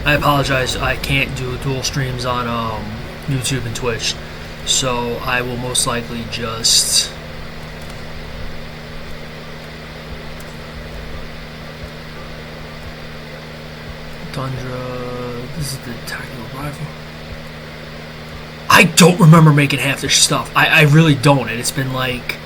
I apologize. I can't do dual streams on YouTube and Twitch, so I will most likely just. Tundra. This is the tactical rifle. I don't remember making half this stuff. I really don't. And it's been like.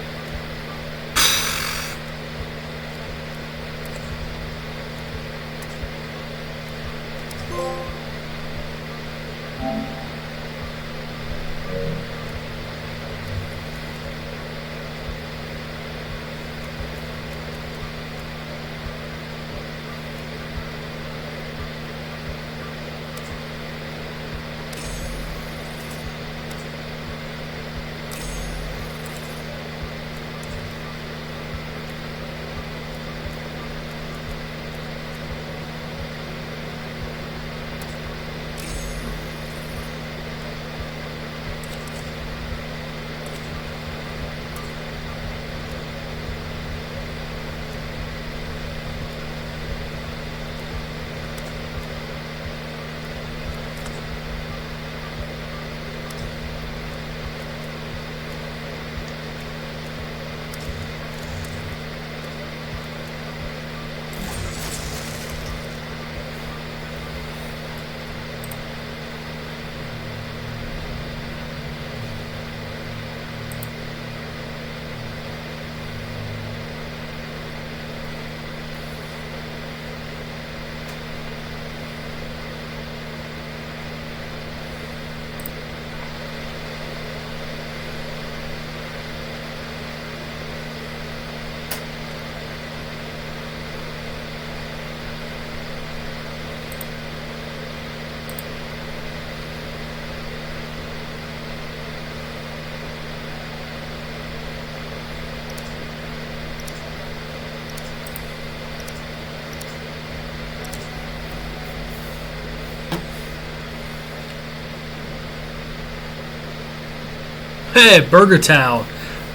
Hey, Burger Town!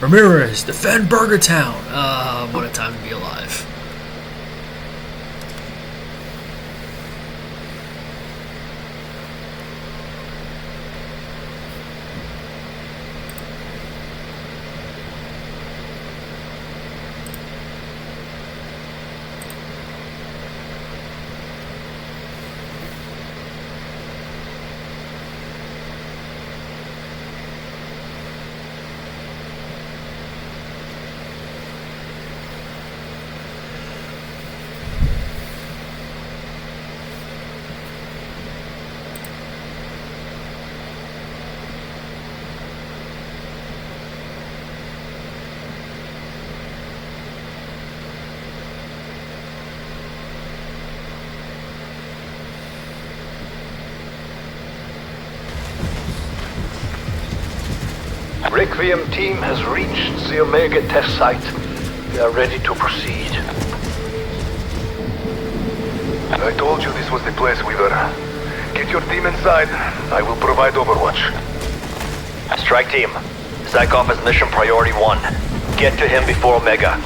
Ramirez, defend Burger Town! What a time to be alive. Requiem team has reached the Omega test site. They are ready to proceed. I told you this was the place, Weaver. Get your team inside. I will provide overwatch. Strike team. Zykov is mission priority 1. Get to him before Omega.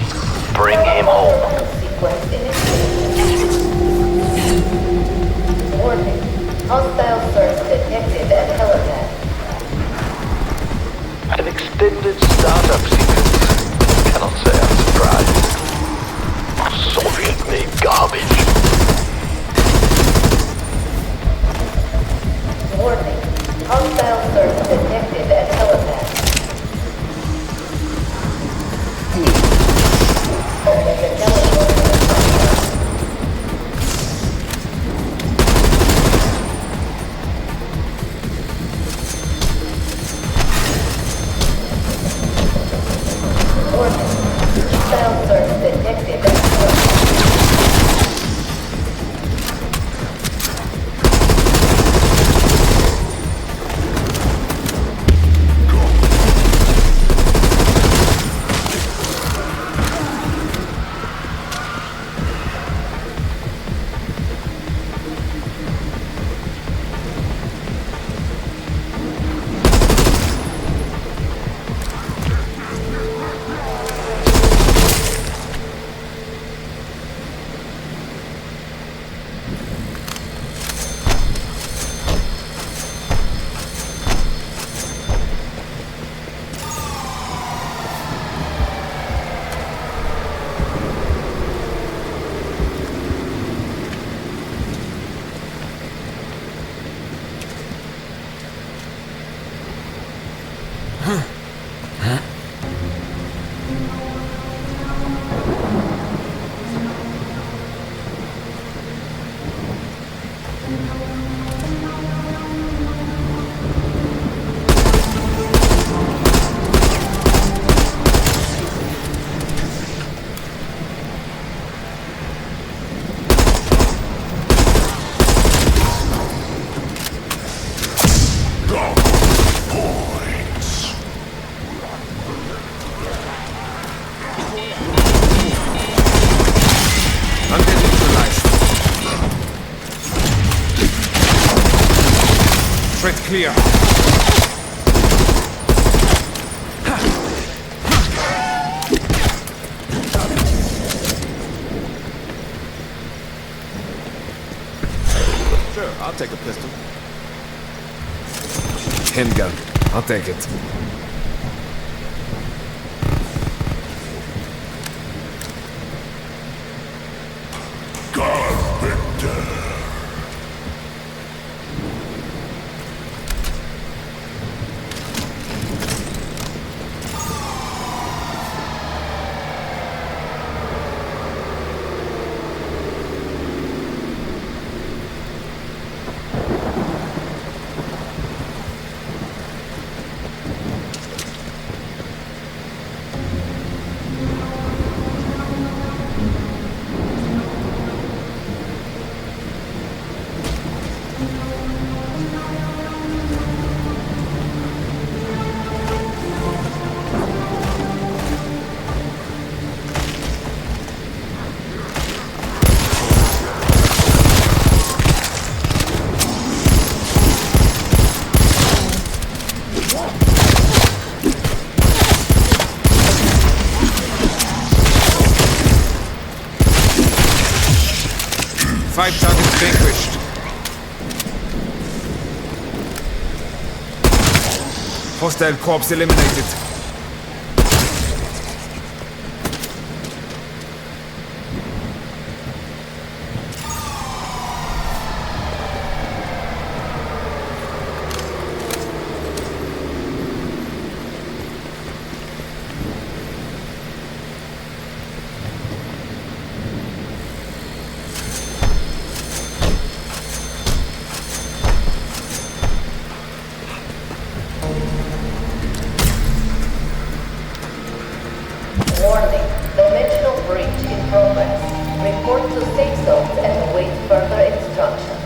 Bring him home. Warning. Hostile search detected at helipad. An extended startup sequence. Cannot say I'm surprised. Soviet-made garbage. Warning. Hostile search detected at helipad. Omega teleporter. Threat clear. Sure, I'll take a pistol. Handgun. I'll take it. Five targets vanquished. Hostile corps eliminated. Warning. Dimensional breach in progress. Report to safe zones and await further instruction.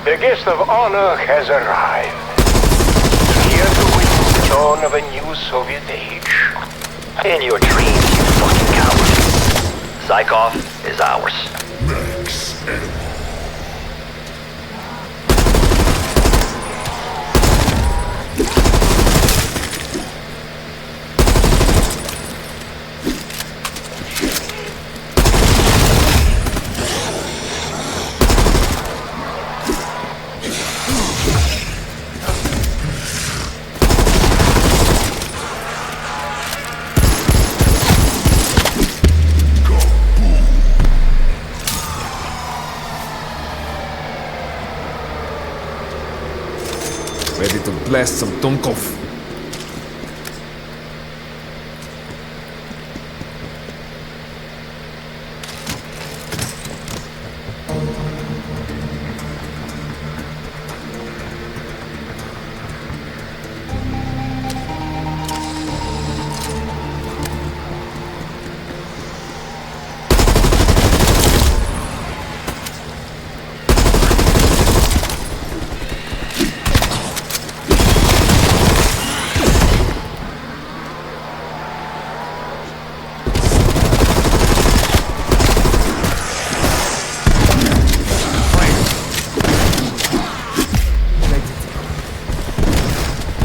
The guest of honor has arrived. Here to witness the dawn of a new Soviet age. In your dreams, you fucking coward. Zykov is ours. Ready to blast some Tomkov.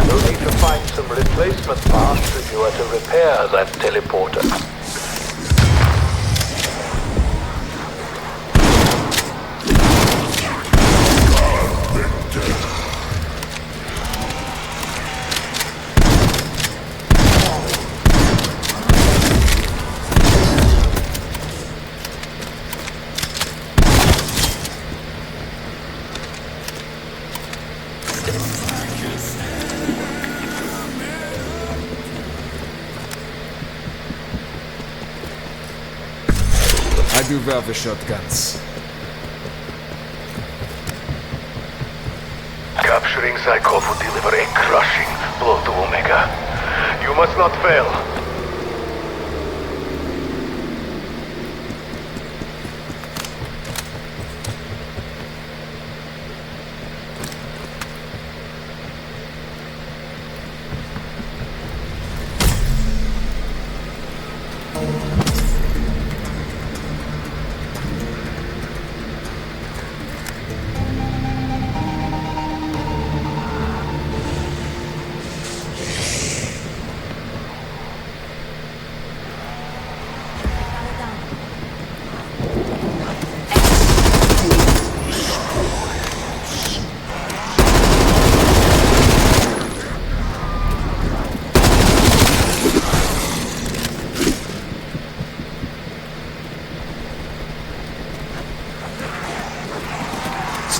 You'll need to find some replacement parts if you are to repair that teleporter. I do well with shotguns. Capturing Zykov would deliver a crushing blow to Omega. You must not fail.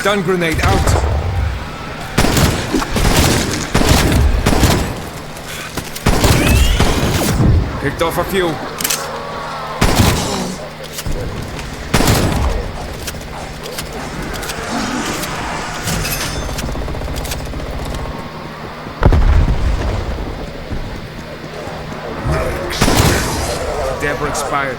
Stun grenade out! Picked off a few. Deborah expired.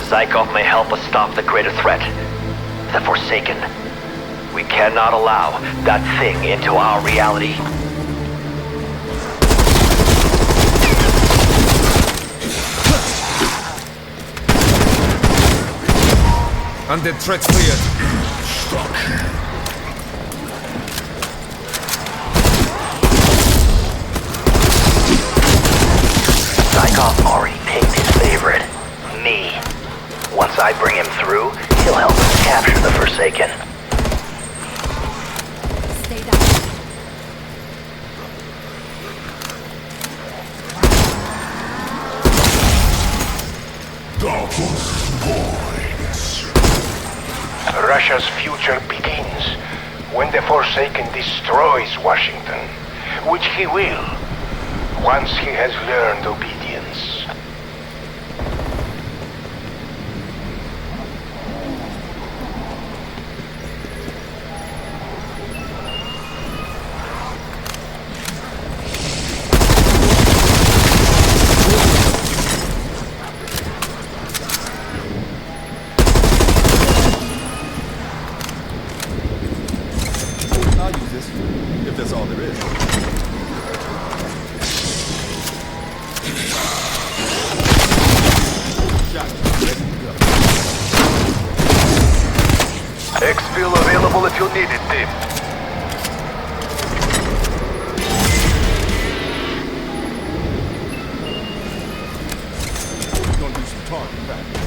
Zykov may help us stop the greater threat, the Forsaken. We cannot allow that thing into our reality. Undead threat cleared. Zykov already picked his favorite, me. Once I bring him through, he'll help us capture the Forsaken. Stay down. Russia's future begins when the Forsaken destroys Washington, which he will, once he has learned obedience. I'll use this, if that's all there is. Exfil available if you need it, team. Gonna do some target practice.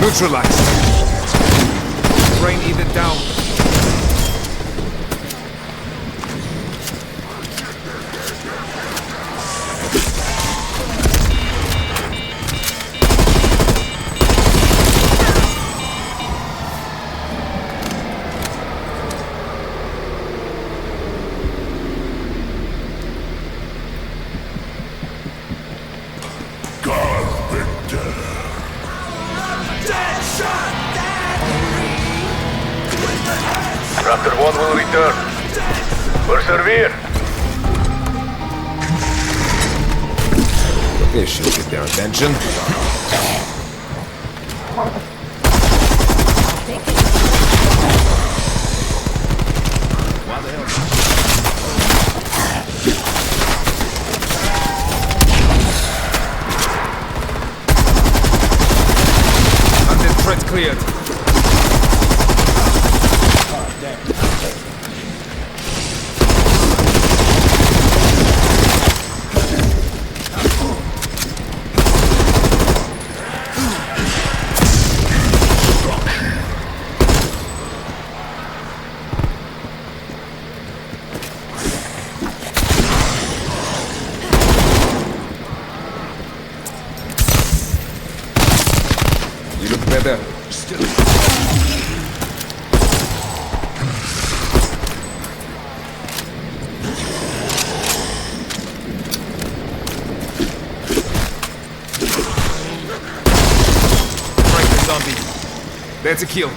Neutralized. Brain either down. Raptor 1 will return. Persevere. This should get their attention. Under threat cleared. You look better. Break the zombie. That's a kill.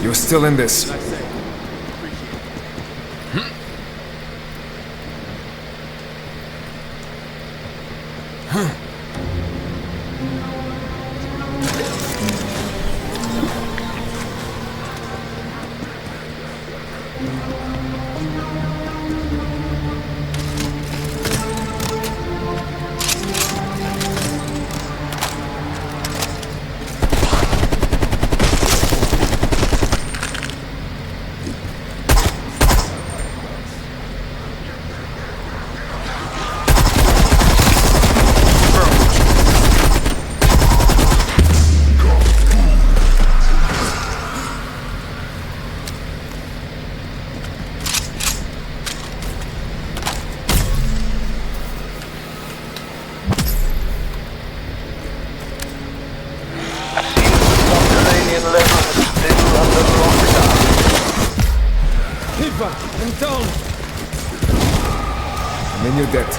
You're still in this. I'm down. I'm in your debt.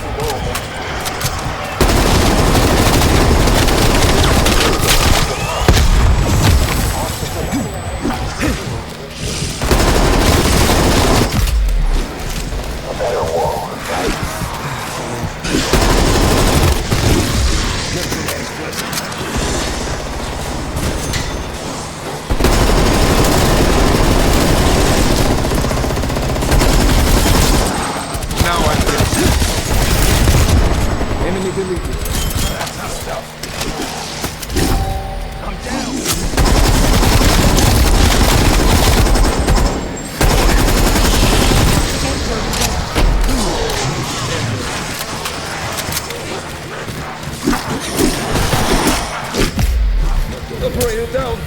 Enemy deleted. Operator down.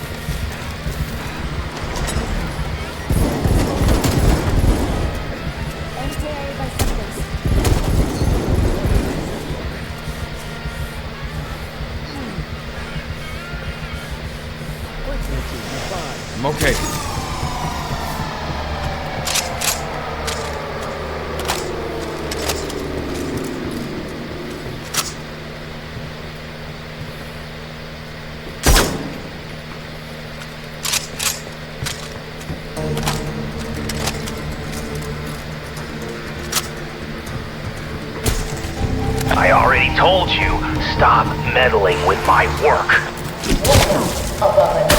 I'm okay. I already told you, stop meddling with my work. Abomination.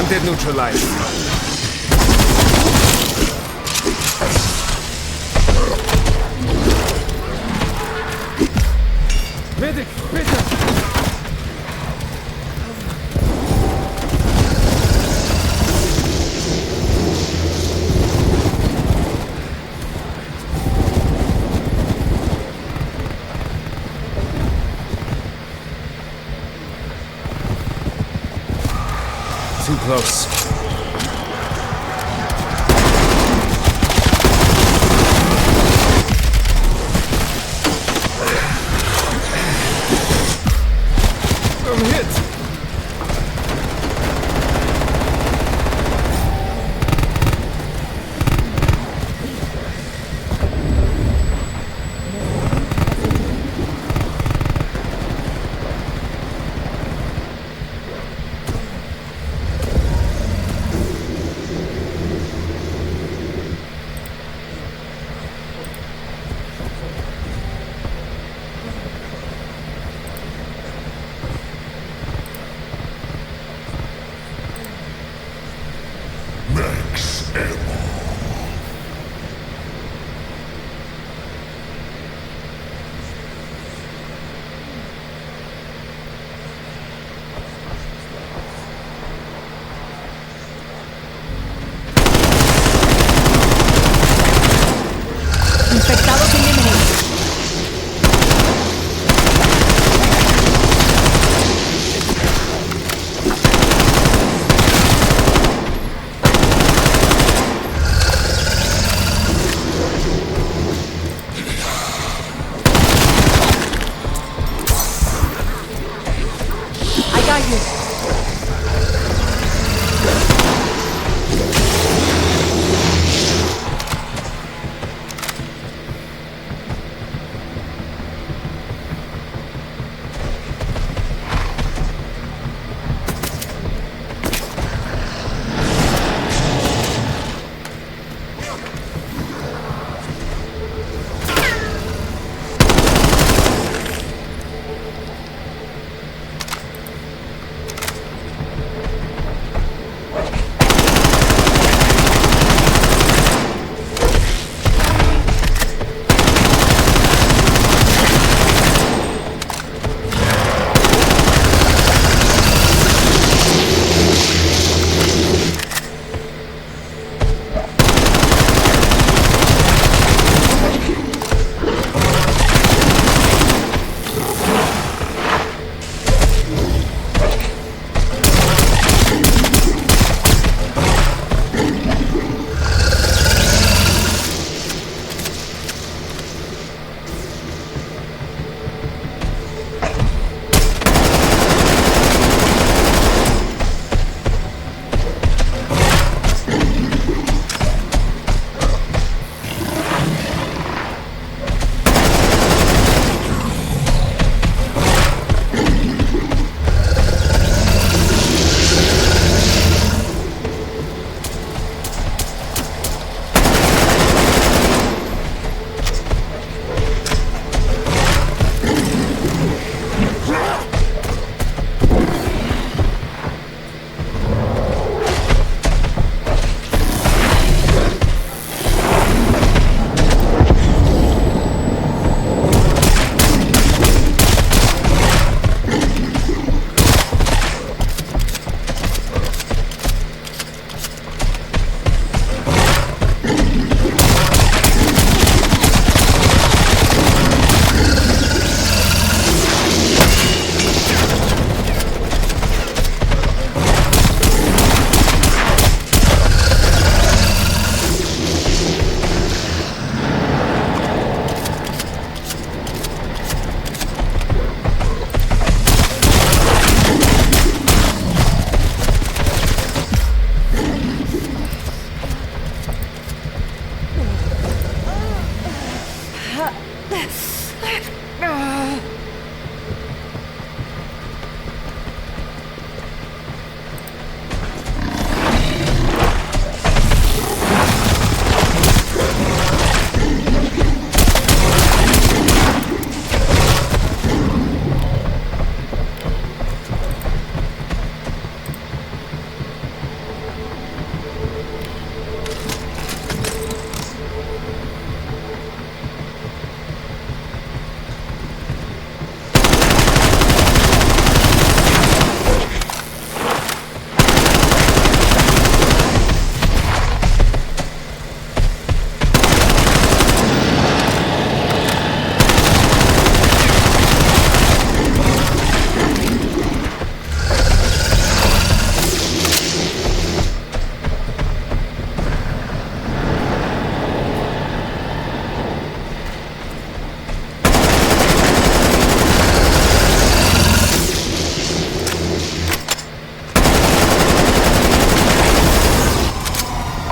Hunted neutralized. Medic, bitte! Too close. I'm hit.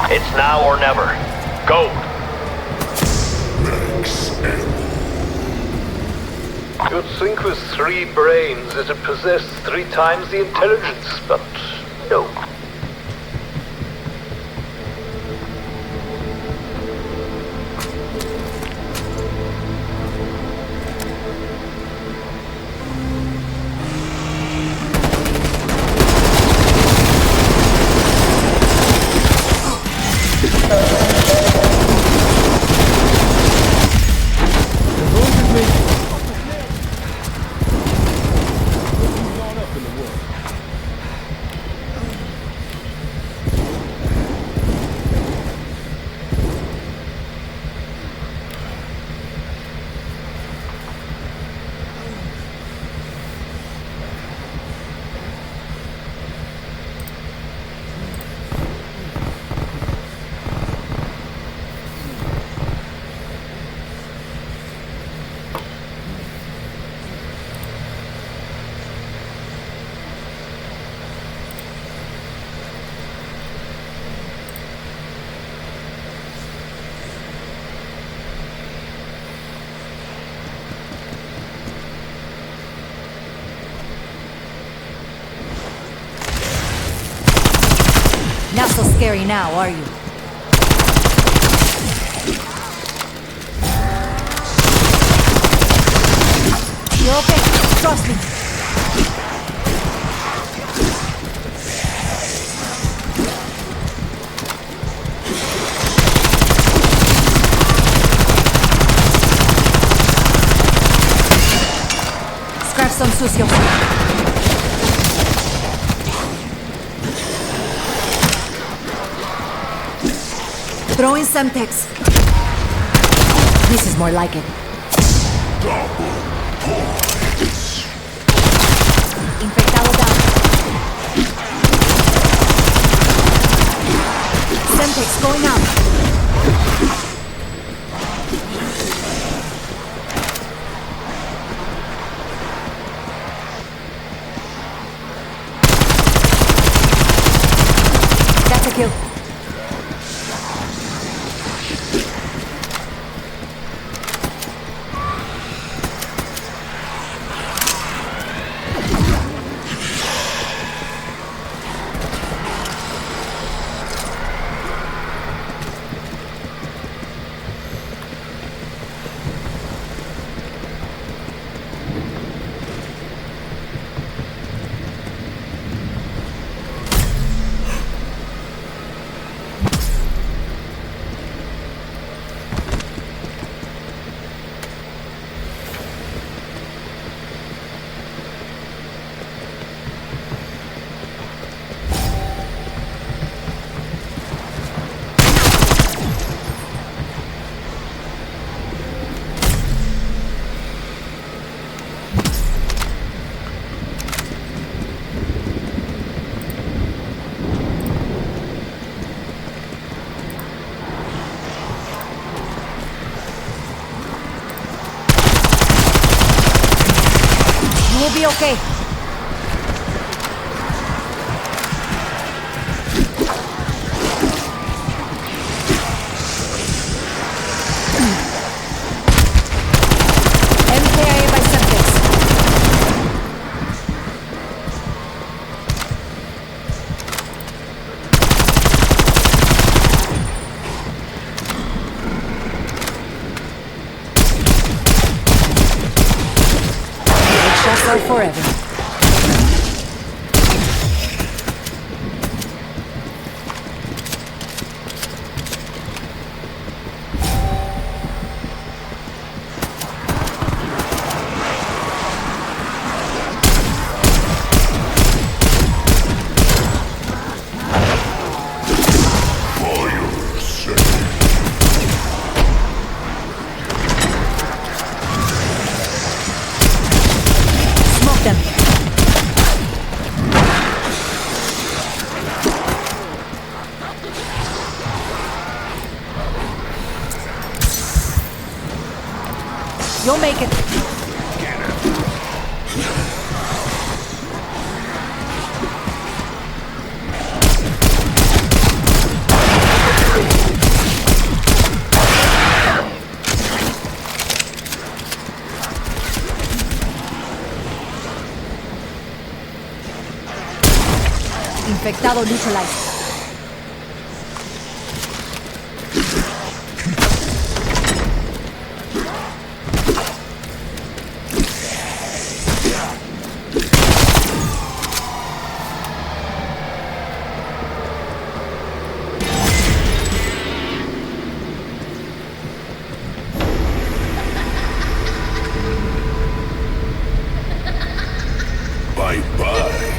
It's now or never. Go! You'd think with 3 brains it'd possess 3 times the intelligence, but no. Not so scary now, are you? You're okay. Trust me. Scratch some sucio. Throwing Semtex. This is more like it. Infectado down. Semtex going out. That's a kill. We'll be okay. MKIA by Semtex. Shots are forever. Smoke them. You'll make it. Infectado neutralized. Bye-bye.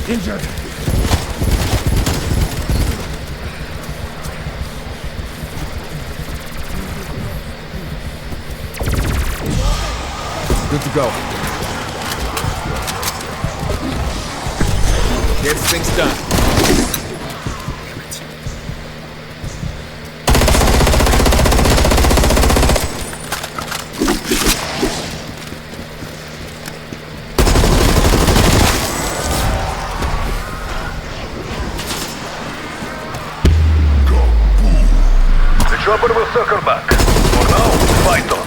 Injured. Good to go. Get things done. The chopper will circle back. For now, fight on.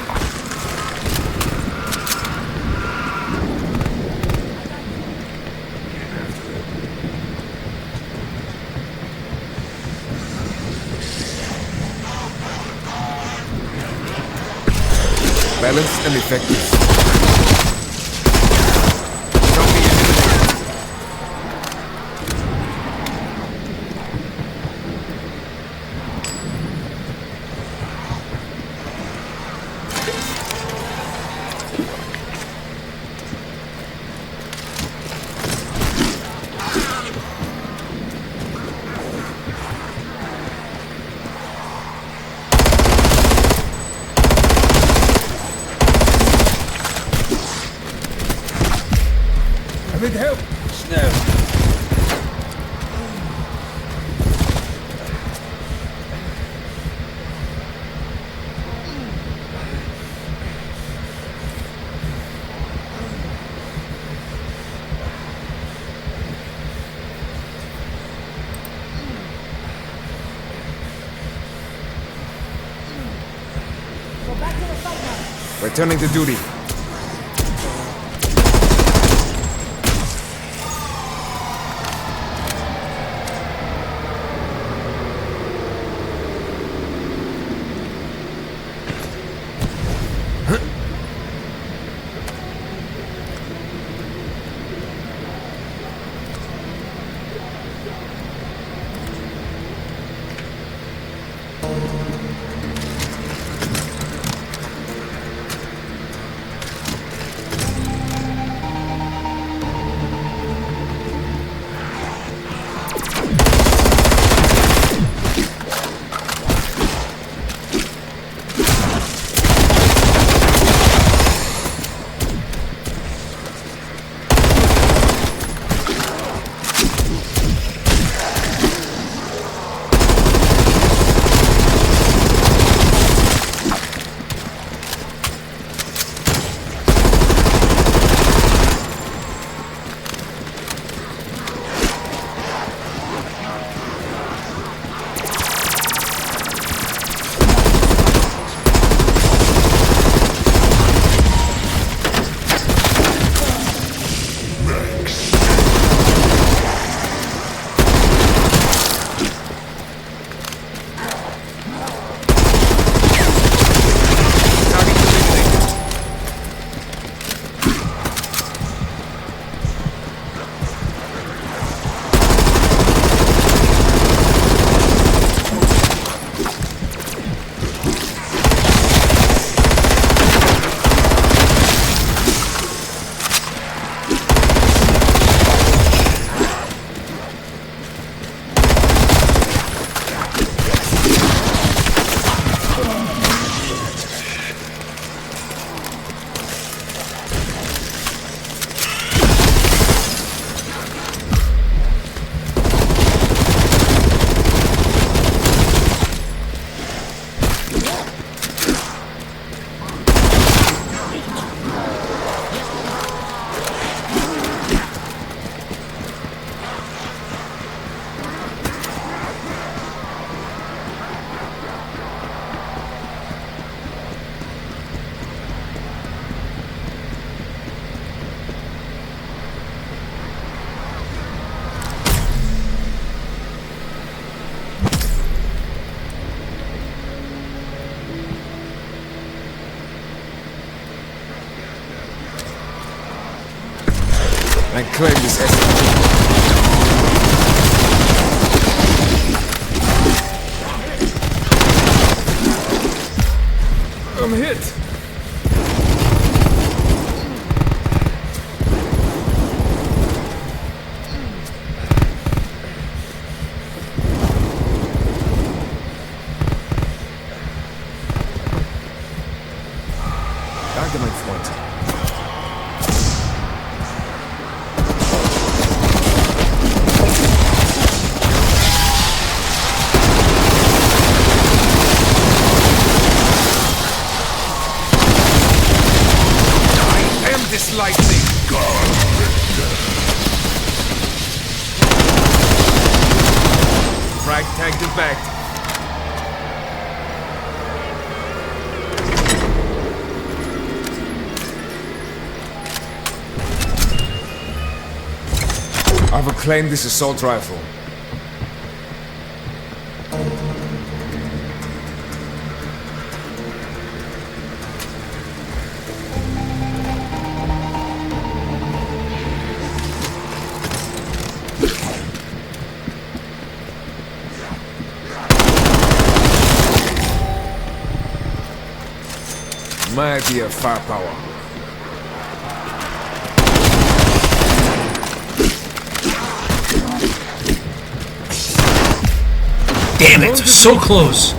Balanced and effective. Zombie eliminated. I need help. Snell. Returning to duty. and claim this SMG. I'm hit. Danke, mein Freund. I am this lightning. Frag tank is back. I've reclaimed this assault rifle. My idea of firepower. Damn it, so close.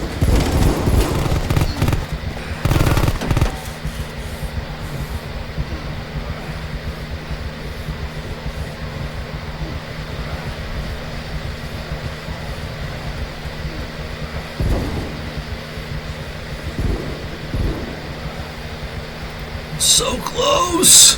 So close.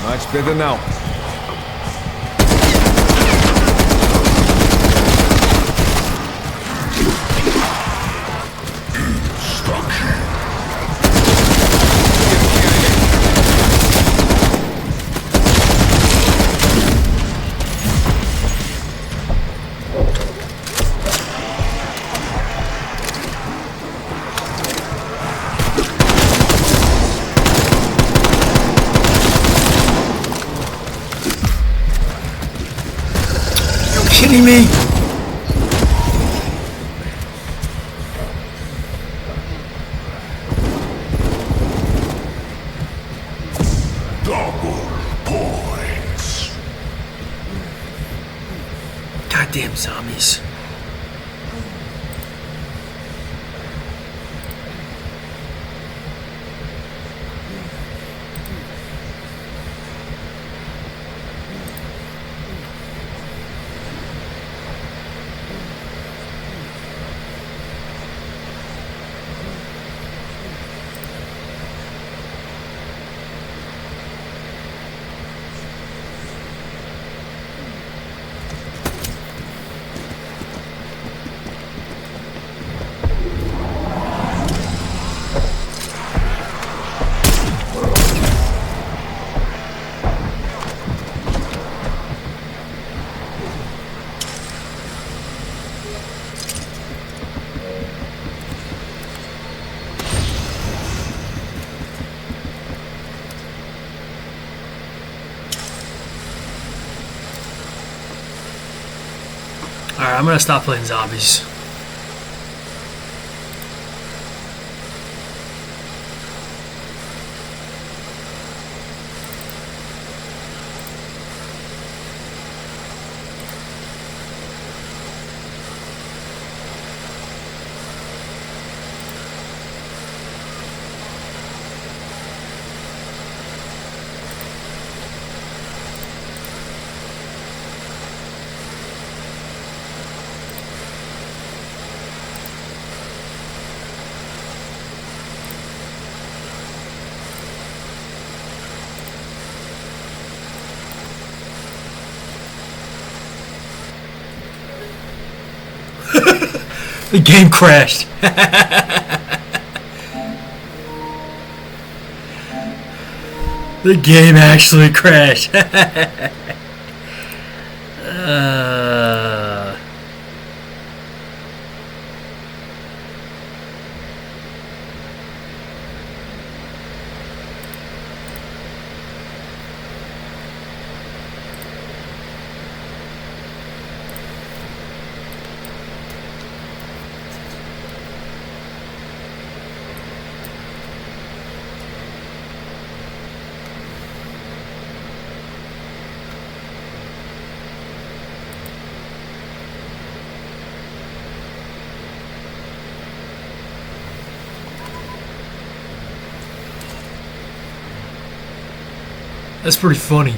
Much better now. Kidding me? Double points. Goddamn zombies. Alright, I'm gonna stop playing zombies. The game crashed. The game actually crashed. That's pretty funny.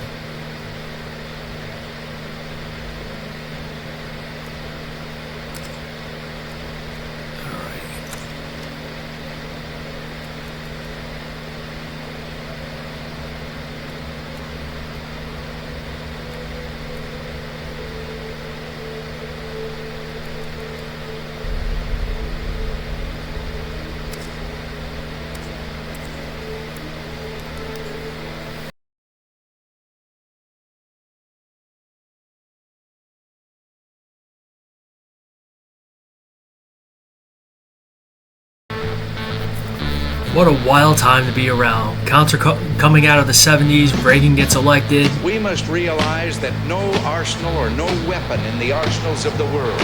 What a wild time to be around. Counter coming out of the 70s, Reagan gets elected. We must realize that no arsenal or no weapon in the arsenals of the world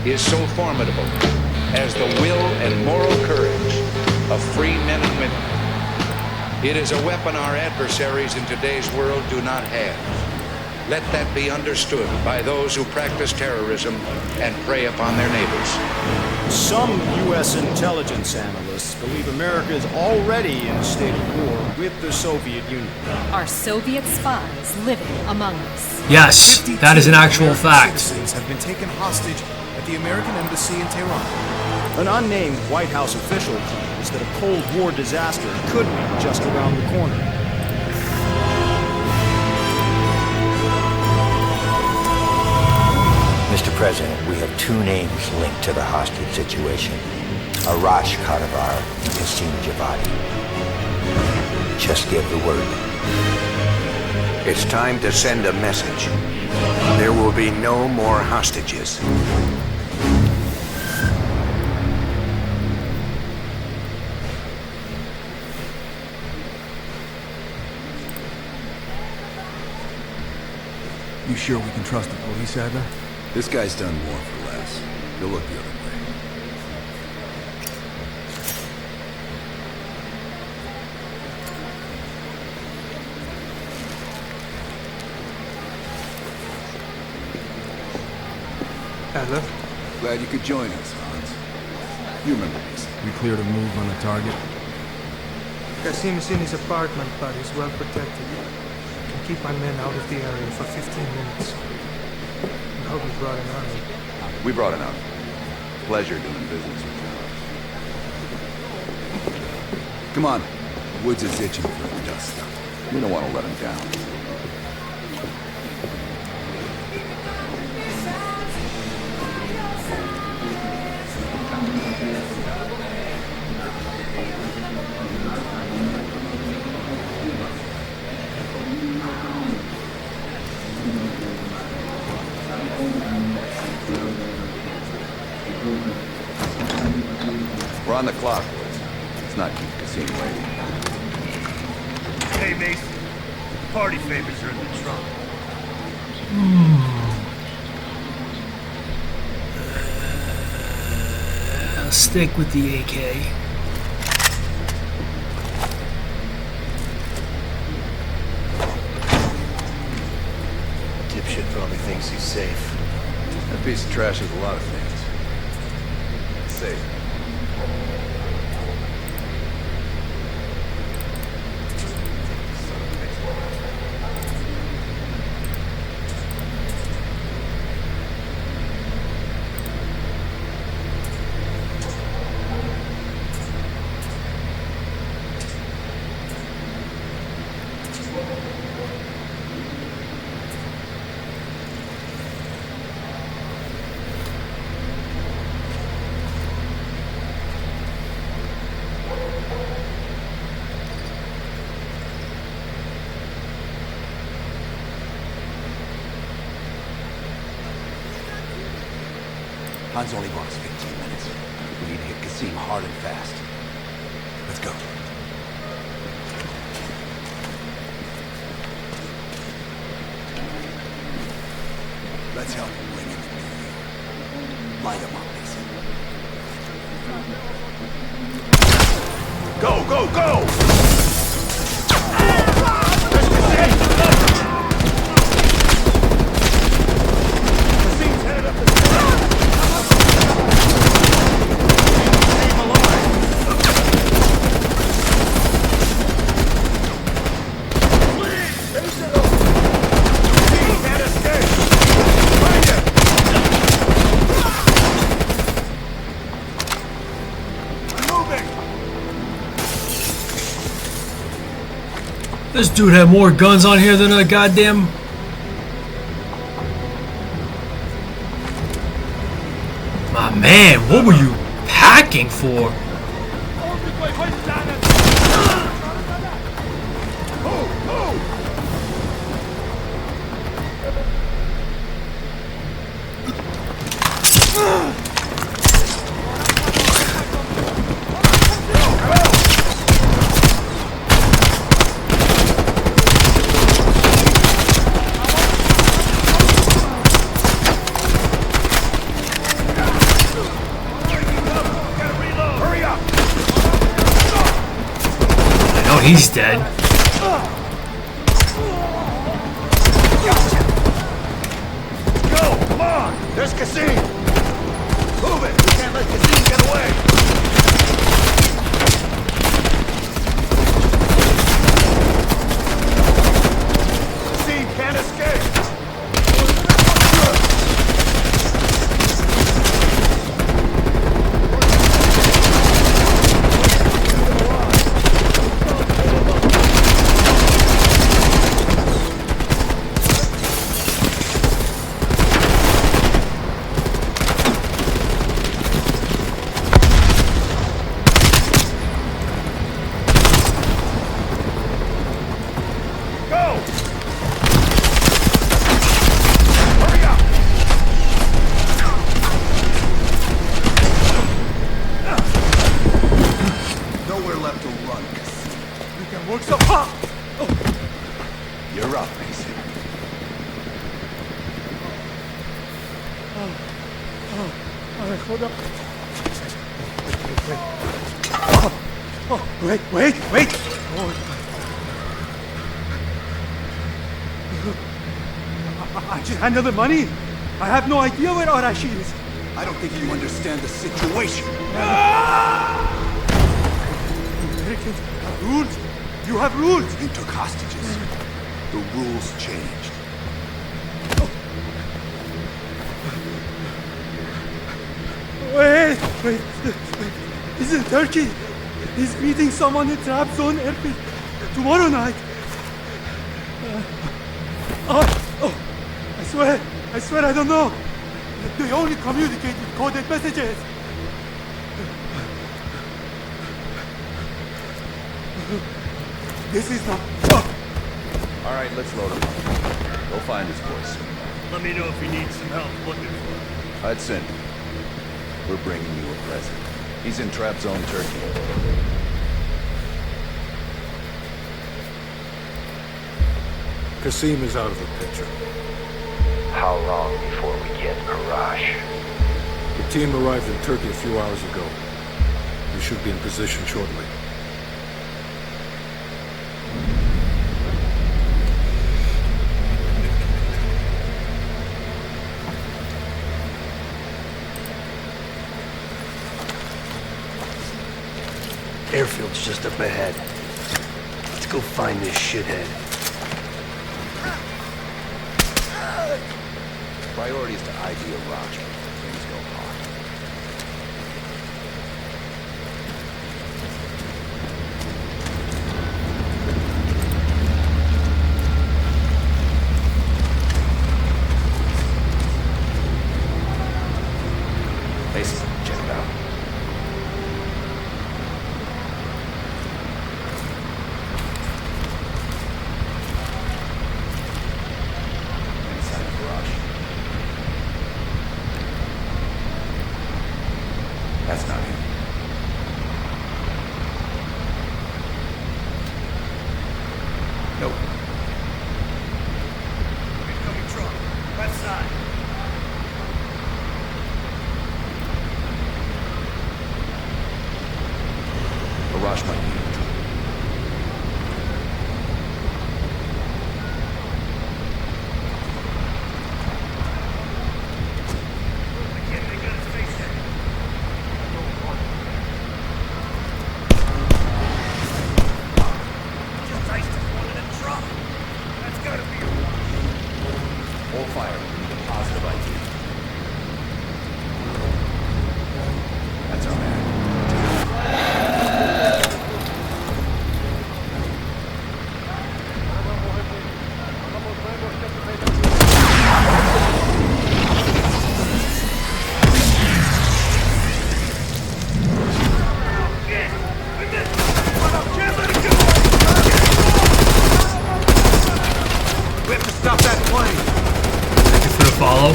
is so formidable as the will and moral courage of free men and women. It is a weapon our adversaries in today's world do not have. Let that be understood by those who practice terrorism and prey upon their neighbors. Some U.S. intelligence analysts believe America is already in a state of war with the Soviet Union. Are Soviet spies living among us? Yes, that is an actual fact. Citizens have been taken hostage at the American embassy in Tehran. An unnamed White House official claims that a Cold War disaster could be just around the corner. Mr. President, we have two names linked to the hostage situation. Arash Kadivar and Kassim Javadi. Just give the word. It's time to send a message. There will be no more hostages. You sure we can trust the police, Adler? This guy's done more for less. He'll look the other way. Adler? Glad you could join us, Hans. You remember this. We cleared a move on the target? Kassim is in his apartment, but he's well protected. I can keep my men out of the area for 15 minutes. I hope you brought an army. We brought enough. Pleasure doing business with you. Come on. Woods is itching for the dust stuff. We don't want to let him down. We're on the clock, boys. Let's not keep Kassim waiting. Hey, Mason. Party favors are in the trunk. I'll stick with the AK. Dipshit probably thinks he's safe. That piece of trash is a lot of things. Safe. Khan's only bought us 15 minutes. We need to hit Qasim hard and fast. Let's go. Let's help him bring in the new year. Light him up, Mason. Go, go, go! This dude had more guns on here than a goddamn... My man, what were you packing for? He's dead. Go! Come on! There's Qasim! Move it! We can't let Qasim get away! Qasim can't escape! You're up, Mason. Alright, hold up. Wait. I just handle the money. I have no idea where Arashi is. I don't think you understand the situation. Americans have rules. You have rules. You took hostages. The rules changed. Wait. He's in Turkey. He's meeting someone in Trabzon airfield tomorrow night. I swear I don't know. They only communicate with coded messages. This is not... All right, let's load him up. Go find his voice. Let me know if he needs some help looking for him. Hudson, we're bringing you a present. He's in Trabzon, Turkey. Qasim is out of the picture. How long before we get Arash? The team arrived in Turkey a few hours ago. We should be in position shortly. Airfield's just up ahead. Let's go find this shithead. Priority is to ID Arash before things go hot. Mason, check it out. Inside of Arash. That's not him. Nope. Incoming truck. Left side. Arash might be in the truck. Hold fire. We need a positive ID. That's our man. We have to stop that plane. Thank you for the follow.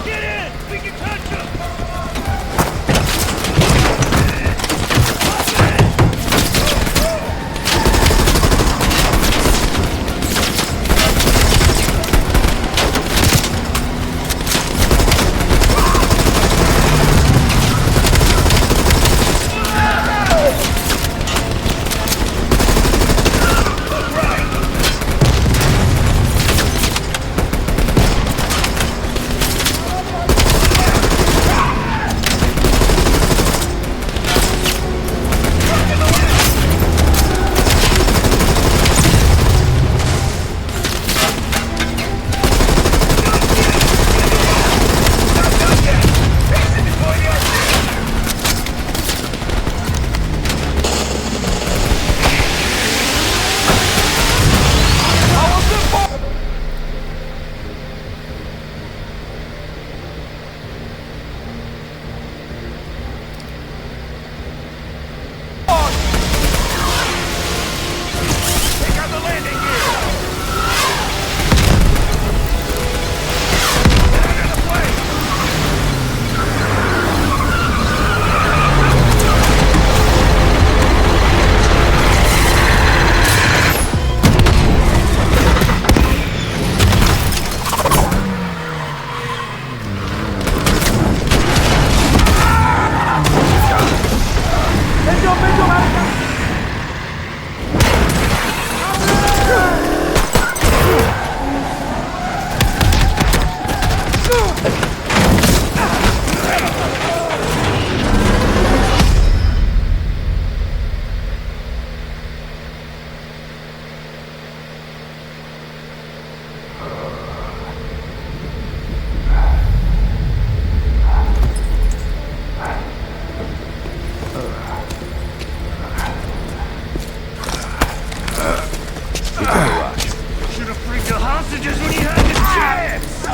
Get in! We can touch him! Should have freed the hostages when you had the chance!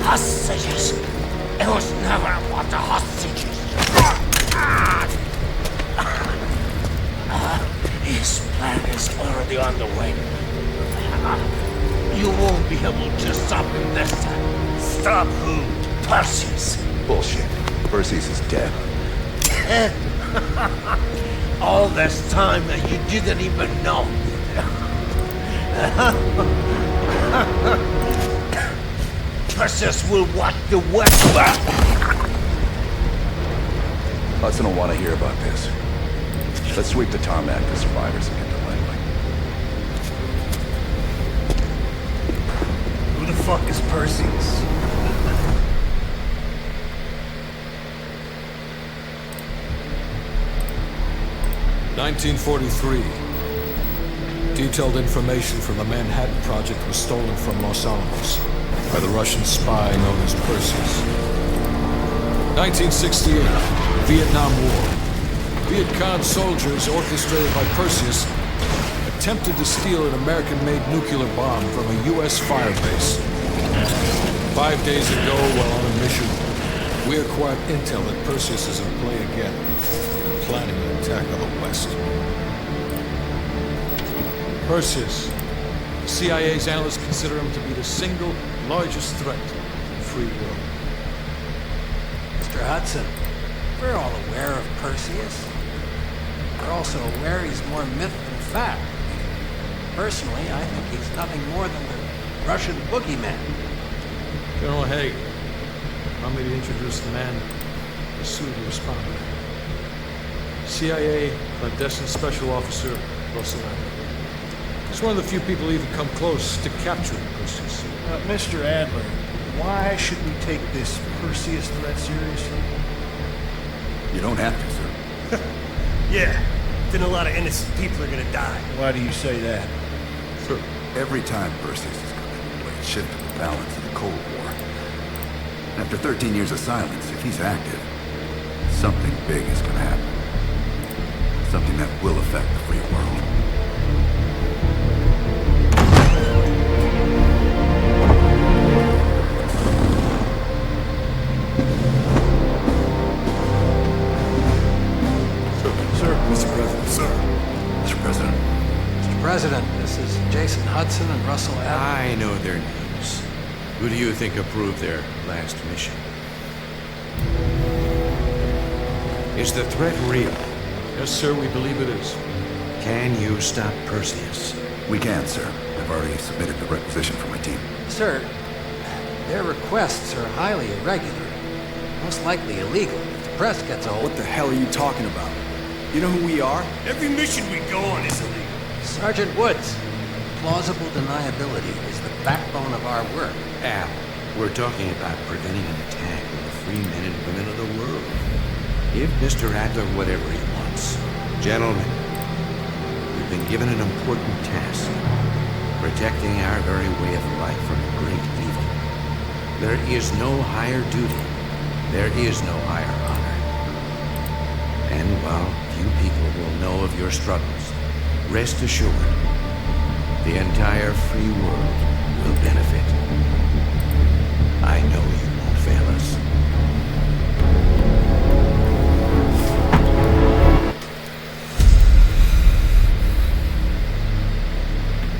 Hostages? It was never about the hostages. His plan is already on the way. You won't be able to stop him this time. Stop who? Perseus. Bullshit. Perseus is dead. All this time and you didn't even know. Perseus will watch the West. Hudson will want to hear about this. Let's sweep the tarmac for survivors and get to Langley. Who the fuck is Perseus? (1943). Detailed information from the Manhattan Project was stolen from Los Alamos by the Russian spy known as Perseus. 1968. Vietnam War. Viet Cong soldiers, orchestrated by Perseus, attempted to steal an American-made nuclear bomb from a U.S. firebase. 5 days ago, while on a mission, we acquired intel that Perseus is in play again and planning an attack on the West. Perseus. CIA's analysts consider him to be the single largest threat to the free world. Mr. Hudson, we're all aware of Perseus. We're also aware he's more myth than fact. Personally, I think he's nothing more than the Russian boogeyman. General Haig, allow me to introduce the man who suitably responded. CIA clandestine special officer Russell Adler. He's one of the few people who even come close to capturing Perseus. Mr. Adler, why should we take this Perseus threat seriously? You don't have to, sir. Yeah, then a lot of innocent people are gonna die. Why do you say that? Sir, every time Perseus has come into play, it shifted the balance of the Cold War. After 13 years of silence, if he's active, something big is gonna happen. Something that will affect the free world. President, this is Jason Hudson and Russell Adler. I know their names. Who do you think approved their last mission? Is the threat real? Yes, sir, we believe it is. Can you stop Perseus? We can, sir. I've already submitted the requisition for my team. Sir, their requests are highly irregular. Most likely illegal. If the press gets a hold... What the hell are you talking about? You know who we are? Every mission we go on is illegal. Sergeant Woods, plausible deniability is the backbone of our work. Al, we're talking about preventing an attack on the free men and women of the world. Give Mr. Adler whatever he wants. Gentlemen, we've been given an important task. Protecting our very way of life from a great evil. There is no higher duty. There is no higher honor. And while few people will know of your struggles, rest assured, the entire free world will benefit. I know you won't fail us.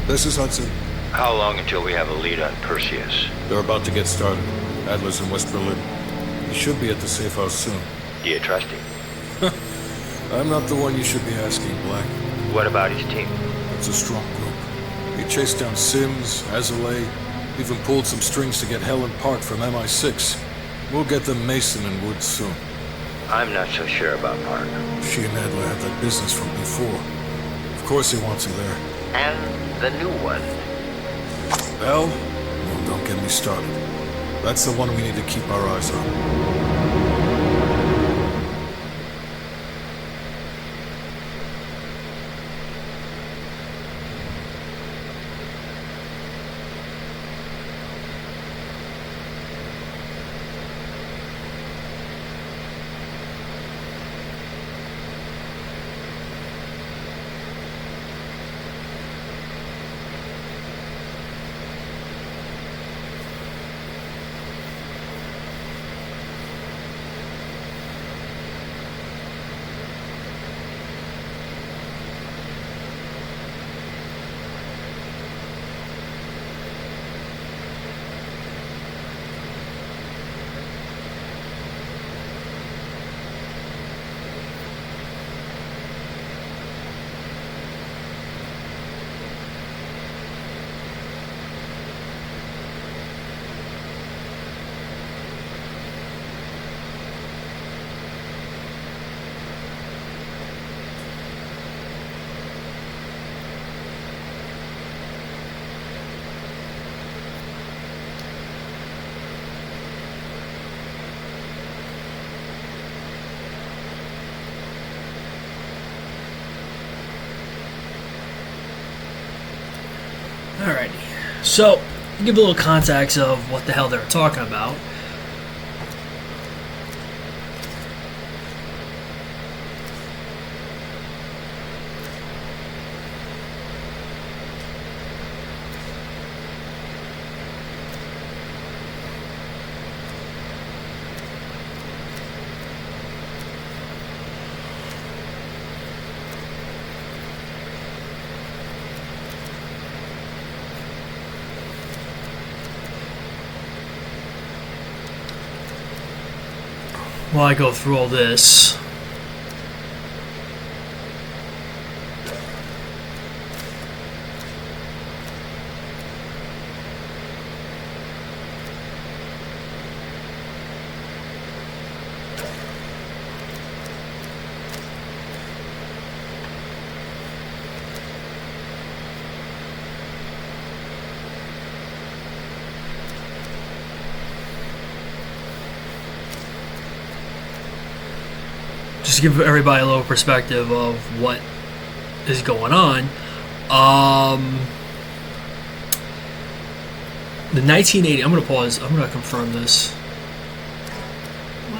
This is Hudson. How long until we have a lead on Perseus? They're about to get started. Adler's in West Berlin. He should be at the safe house soon. Do you trust him? I'm not the one you should be asking, Black. What about his team? It's a strong group. He chased down Sims, Azalea, even pulled some strings to get Helen Park from MI6. We'll get them Mason and Woods soon. I'm not so sure about Park. She and Adler had that business from before. Of course he wants her there. And the new one. Bell? Well, don't get me started. That's the one we need to keep our eyes on. Alrighty, so to give a little context of what the hell they're talking about. while I go through all this. Just to give everybody a little perspective of what is going on. The 1980. I'm gonna pause. I'm gonna confirm this.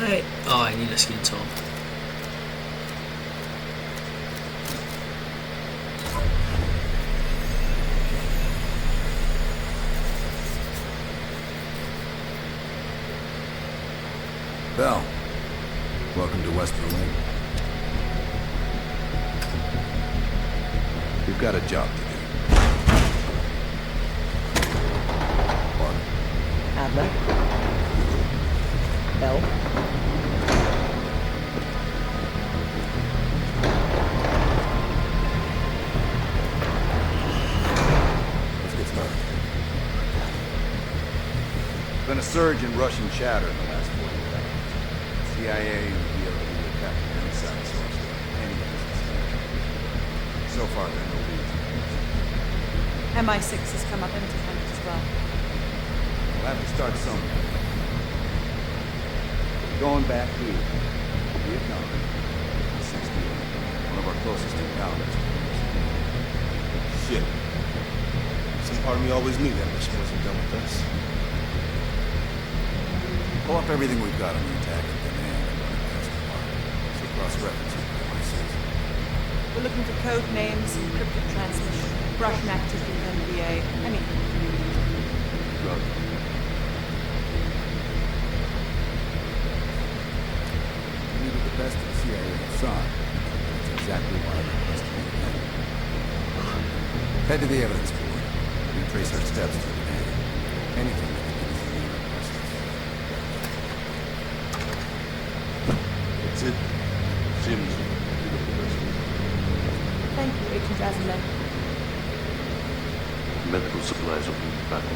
Wait. Oh, I need a skin tone. Bell, welcome to West Berlin. We've got a job to do. Adler. Bell. Let's get started. There's been a surge in Russian chatter in the last 48 hours. CIA and the DOD attacked an inside source of any business. So far, there are no leads. MI6 has come up empty-handed as well. We'll have to start somewhere. Going back here, Vietnam, 68, one of our closest encounters. Shit. Some part of me always knew that mission wasn't done with us. Pull up everything we've got on the attack at command and run it past the mark. So cross-reference it with MI6. We're looking for code names, encrypted transmission, Russian activity with NBA, anything. Good. We needed the best of the CIA inside. That's exactly why I requested you again. Head to the evidence board. Retrace our steps through the day. Anything that can give us the lead requested. That's it. Sims, pick up the rest of it. Thank you, Agent Azamet. Medical supplies will be back on.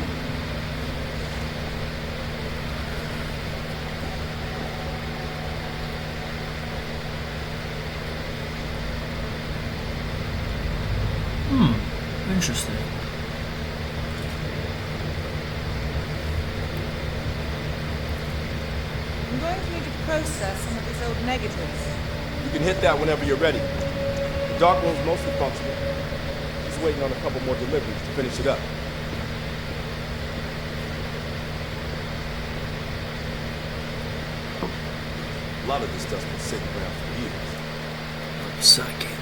Interesting. I'm going to need to process some of these old negatives. You can hit that whenever you're ready. The dark room's mostly functional. Just waiting on a couple more deliveries to finish it up. A lot of this stuff's been sitting around for years. Second.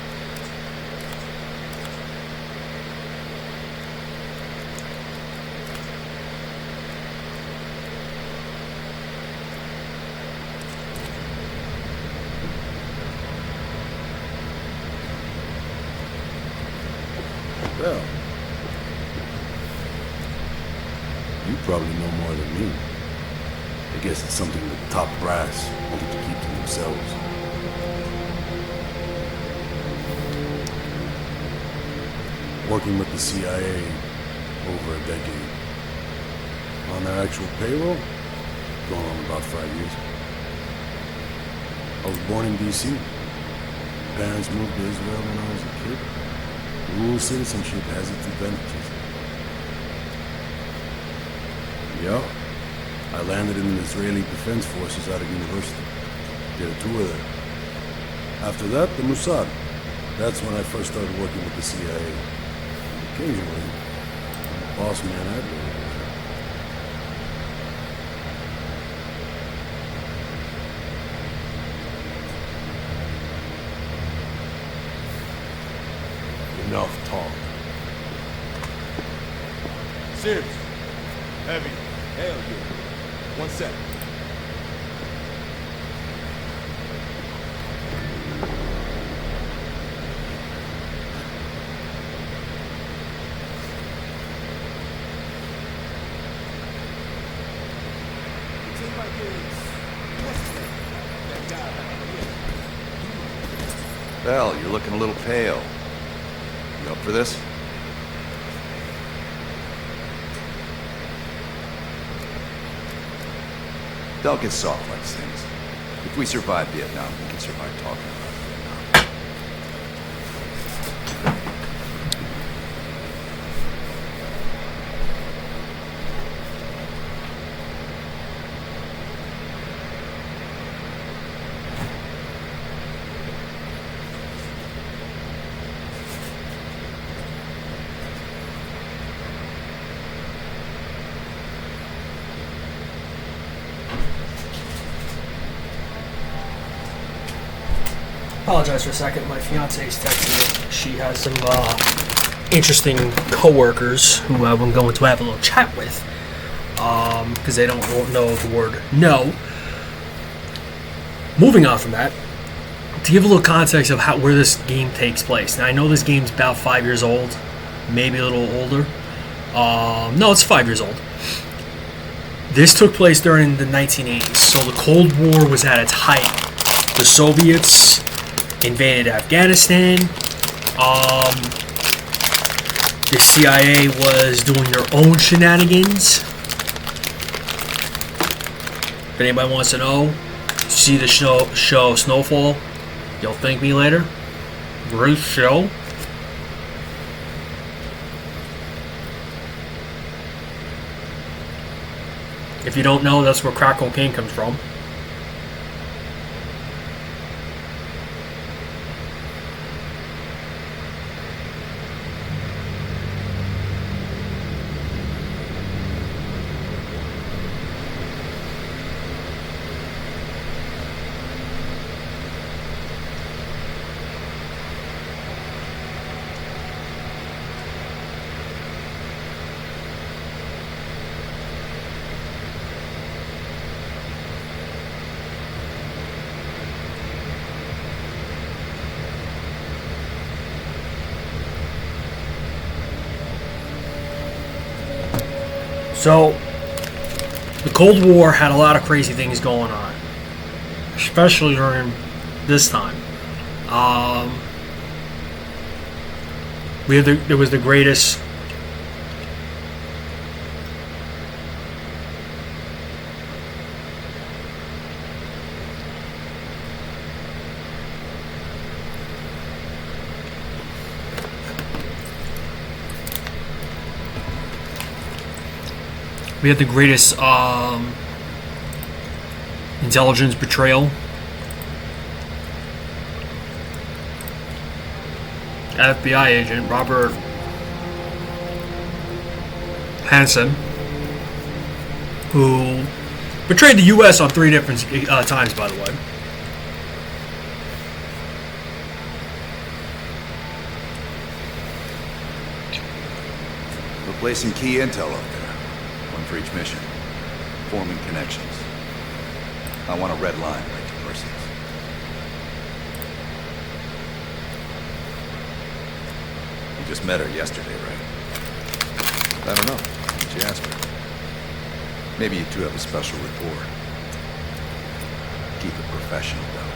Well, you probably know more than me. I guess it's something that the top brass wanted to keep to themselves. Working with the CIA over a decade. On their actual payroll, going on about 5 years. I was born in D.C. Parents moved to Israel when I was a kid. Dual citizenship has its advantages. Yeah, I landed in the Israeli Defense Forces out of university. Did a tour there. After that, the Mossad. That's when I first started working with the CIA. Occasionally, boss man Adler. Enough talk. Sims. Heavy. Hell yeah. 1 sec. It seems like it's... What's his name? Bell, you're looking a little pale. You up for this? Don't get soft like things. If we survive Vietnam, we can survive talking about Vietnam. Apologize for a second. My fiance is texting me. She has some interesting coworkers who I'm going to have a little chat with because they don't know the word no. Moving on from that, to give a little context of where this game takes place. Now I know this game's about 5 years old, maybe a little older. No, it's 5 years old. This took place during the 1980s, so the Cold War was at its height. The Soviets invaded Afghanistan. The CIA was doing their own shenanigans. If anybody wants to know, see the show Snowfall. You'll thank me later. Great show. If you don't know, that's where crack cocaine comes from. So, the Cold War had a lot of crazy things going on, especially during this time. There was the greatest intelligence betrayal. FBI agent Robert Hansen, who betrayed the U.S. on 3 different times, by the way. Replacing key intel up there. One for each mission. Forming connections. I want a red line right to Perseus. You just met her yesterday, right? I don't know. Did you ask her? Maybe you two have a special rapport. Keep it professional, though.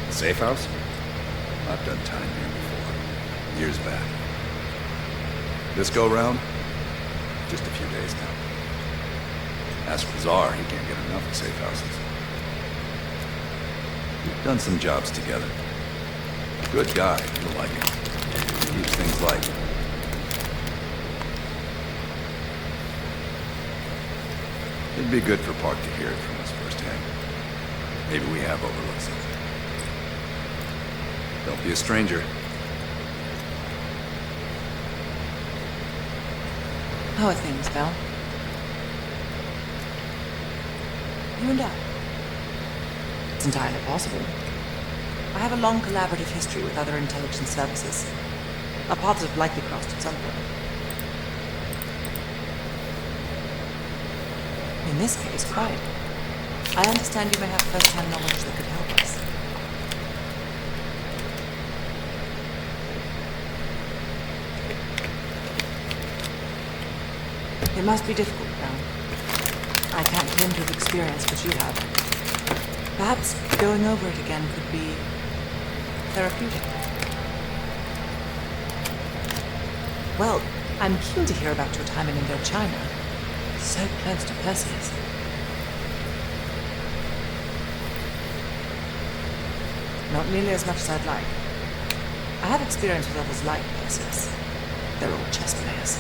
The safe house? I've done time here before. Years back. This go-round? Just a few days now. As for Czar, he can't get enough of safe houses. We've done some jobs together. Good guy, you'll like him. Keeps things light. It'd be good for Park to hear it from us firsthand. Maybe we have overlooked something. Don't be a stranger. How are things, Val? You and I. It's entirely possible. I have a long collaborative history with other intelligence services. Our paths have likely crossed at some point. In this case, quite. I understand you may have first-hand knowledge that could help us. It must be difficult, Brown. I can't claim to have experienced what you have. Perhaps going over it again could be therapeutic. Well, I'm keen to hear about your time in Indochina. So close to Perseus. Not nearly as much as I'd like. I have experience with others like Perseus. They're all chess players.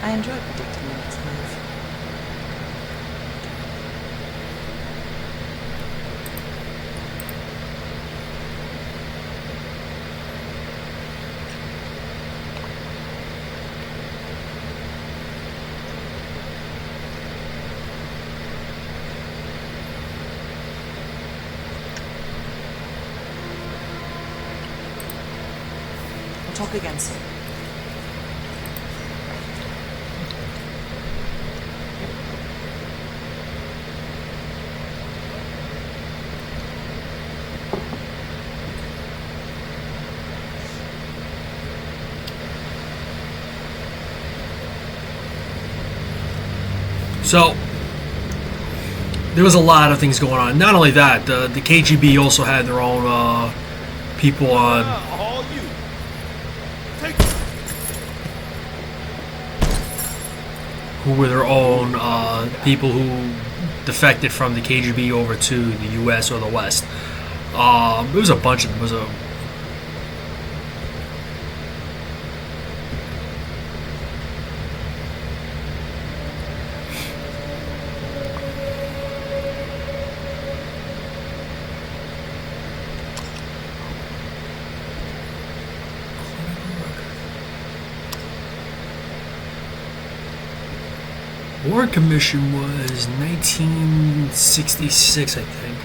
I enjoy predicting the next move. We'll talk again soon. So, there was a lot of things going on. Not only that, the KGB also had their own people on... who were their own people who defected from the KGB over to the US or the West. It was a bunch of them. It was a... War Commission was 1966, I think.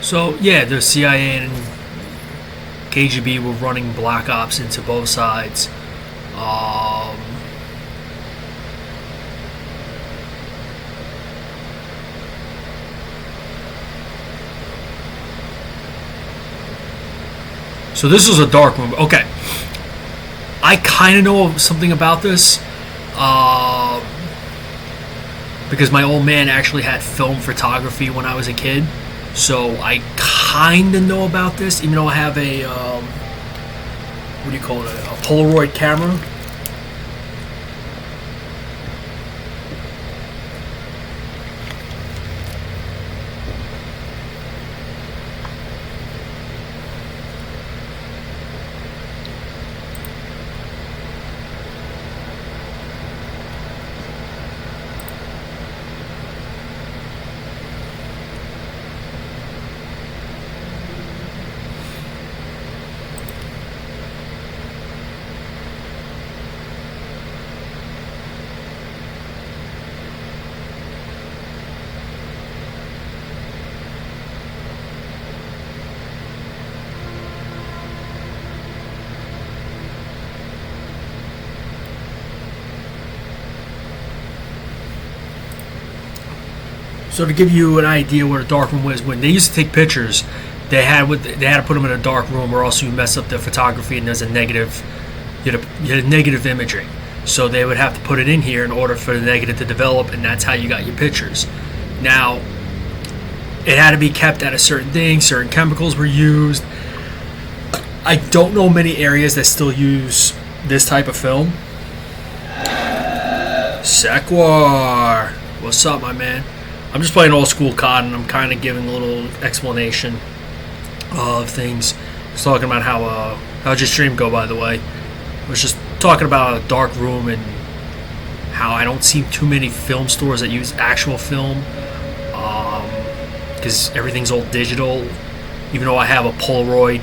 So yeah, the CIA and KGB were running black ops into both sides. So this was a dark room. Okay. I kind of know something about this. Because my old man actually had film photography when I was a kid. So I kind of know about this, even though I have a, what do you call it, a Polaroid camera. So to give you an idea what a dark room was, when they used to take pictures, they had to put them in a dark room, or else you mess up the photography and there's a negative, you had a negative imaging. So they would have to put it in here in order for the negative to develop, and that's how you got your pictures. Now, it had to be kept at a certain thing. Certain chemicals were used. I don't know many areas that still use this type of film. Sequar, what's up, my man? I'm just playing old school COD, and I'm kind of giving a little explanation of things. I was talking about how'd your stream go, by the way? I was just talking about a dark room and how I don't see too many film stores that use actual film, because everything's all digital. Even though I have a Polaroid.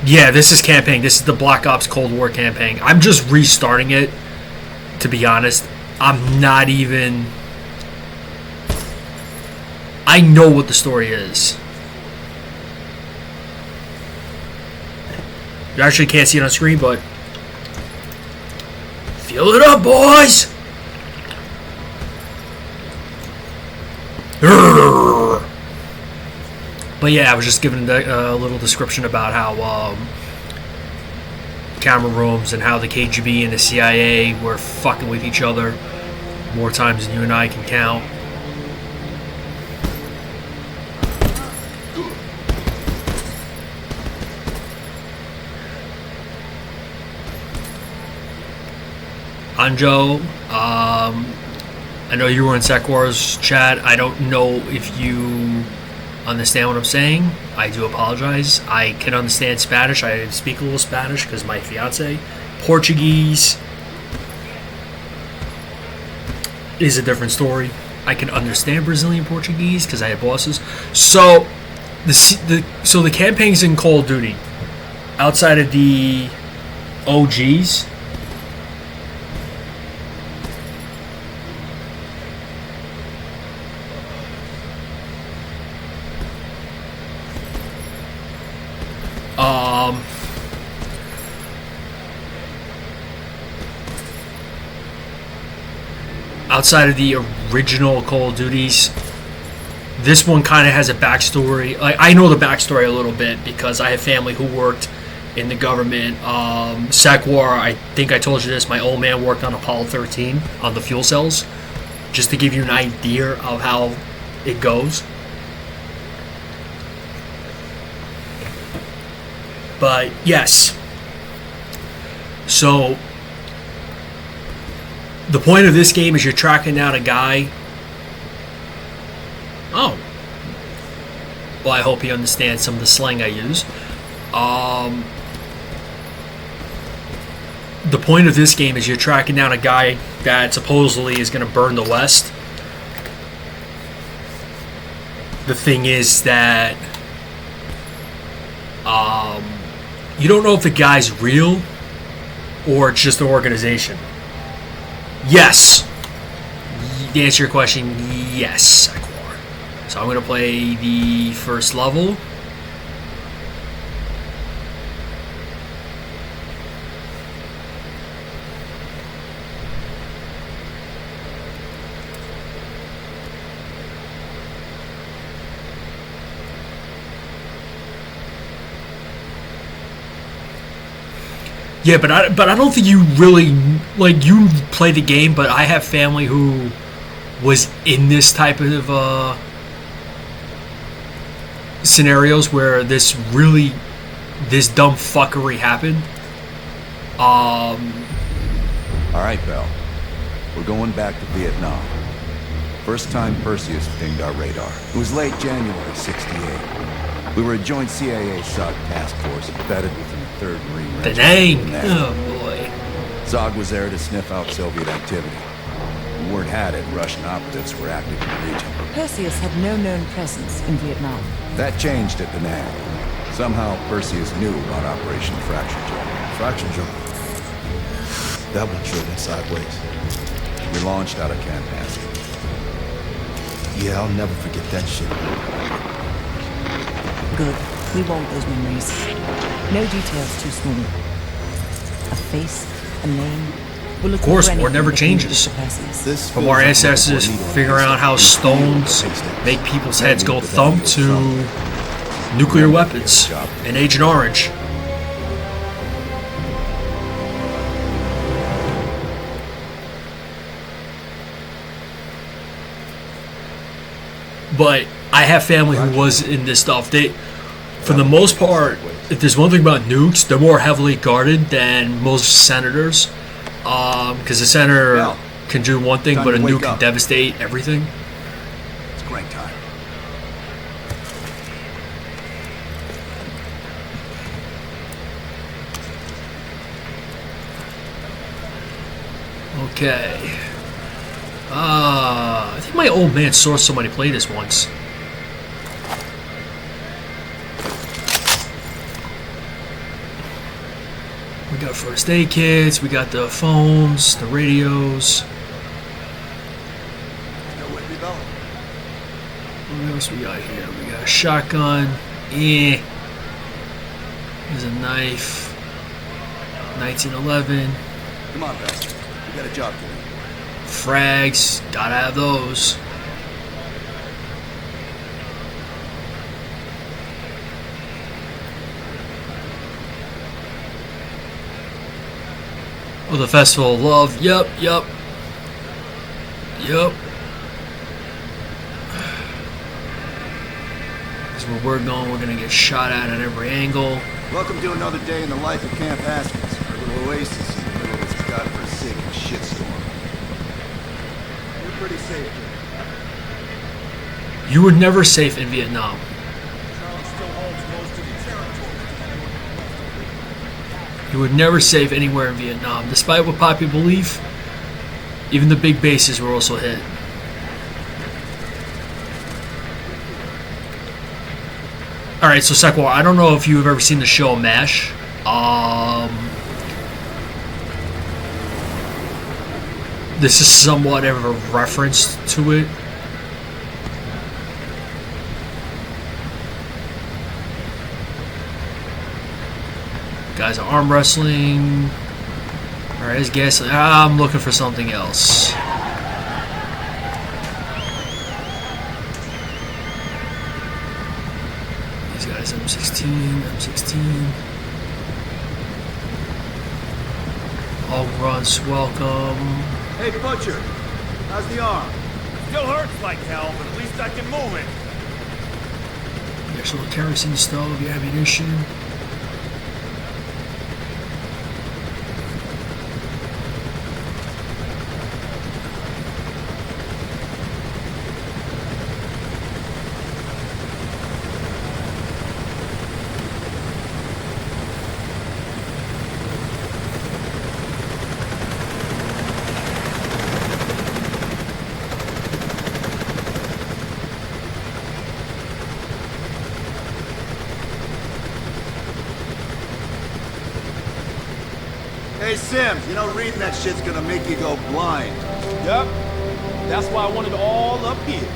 Yeah, this is campaign. This is the Black Ops Cold War campaign. I'm just restarting it, to be honest. I'm not even... I know what the story is. You actually can't see it on screen, but... Fill it up, boys! But yeah, I was just giving a little description about how camera rooms and how the KGB and the CIA were fucking with each other more times than you and I can count. Anjo, I know you were in Sequar's chat. I don't know if you understand what I'm saying. I do apologize. I can understand Spanish. I speak a little Spanish because my fiance. Portuguese is a different story. I can understand Brazilian Portuguese because I have bosses. So the campaigns in Call of Duty, outside of the OGs, outside of the original Call of Duties, this one kind of has a backstory. Like, I know the backstory a little bit because I have family who worked in the government. Sequar, I think I told you this, my old man worked on Apollo 13 on the fuel cells, just to give you an idea of how it goes. But yes, so the point of this game is you're tracking down a guy. Oh. Well, I hope he understands some of the slang I use. The point of this game is you're tracking down a guy that supposedly is going to burn the West. The thing is that you don't know if the guy's real or it's just an organization. Yes. To answer your question, yes, Sequar. So I'm going to play the first level. Yeah, but I don't think you really, like, you play the game, but I have family who was in this type of scenarios where this dumb fuckery happened. All right, Bell. We're going back to Vietnam. First time Perseus pinged our radar. It was late January '68. We were a joint CIA-SOG task force embedded within the 3rd Marine Regiment. The name! Oh, boy. SOG was there to sniff out Soviet activity. Word had it Russian operatives were active in the region. Perseus had no known presence in Vietnam. That changed at Da Nang. Somehow, Perseus knew about Operation Fracture Jump. Fracture Jump? That one sure went sideways. We launched out of Camp Haskins. Yeah, I'll never forget that shit. Good. We want those memories. No details too small. A face, a name. Of course, war never changes. From our ancestors figuring out how stones make people's heads go thump to nuclear weapons and Agent Orange. But I have family who was in this stuff. They, for the most part, if there's one thing about nukes, they're more heavily guarded than most senators. Because a senator can do one thing, but a nuke can devastate everything. It's great time. Okay. I think my old man saw somebody play this once. We got first aid kits, we got the phones, the radios. What else we got here? We got a shotgun. There's a knife. 1911. Come on, Bell. We got a job to do. Frags, gotta have those. Oh, the Festival of Love. Yep. That's where we're going. We're gonna get shot at every angle. Welcome to another day in the life of Camp Haskins, our little oasis in the middle of this godforsaken shitstorm. You're pretty safe here. You were never safe in Vietnam. You were never safe anywhere in Vietnam. Despite what popular belief, even the big bases were also hit. Alright, so Sequoia, I don't know if you've ever seen the show MASH. This is somewhat of a reference to it. Guys are arm wrestling. Alright, his gas. I'm looking for something else. These guys, M16. All runs, welcome. Hey, Butcher. How's the arm? Still hurts like hell, but at least I can move it. There's a little kerosene stove, your ammunition. Hey, Sims, you know reading that shit's gonna make you go blind. Yep. That's why I want it all up here.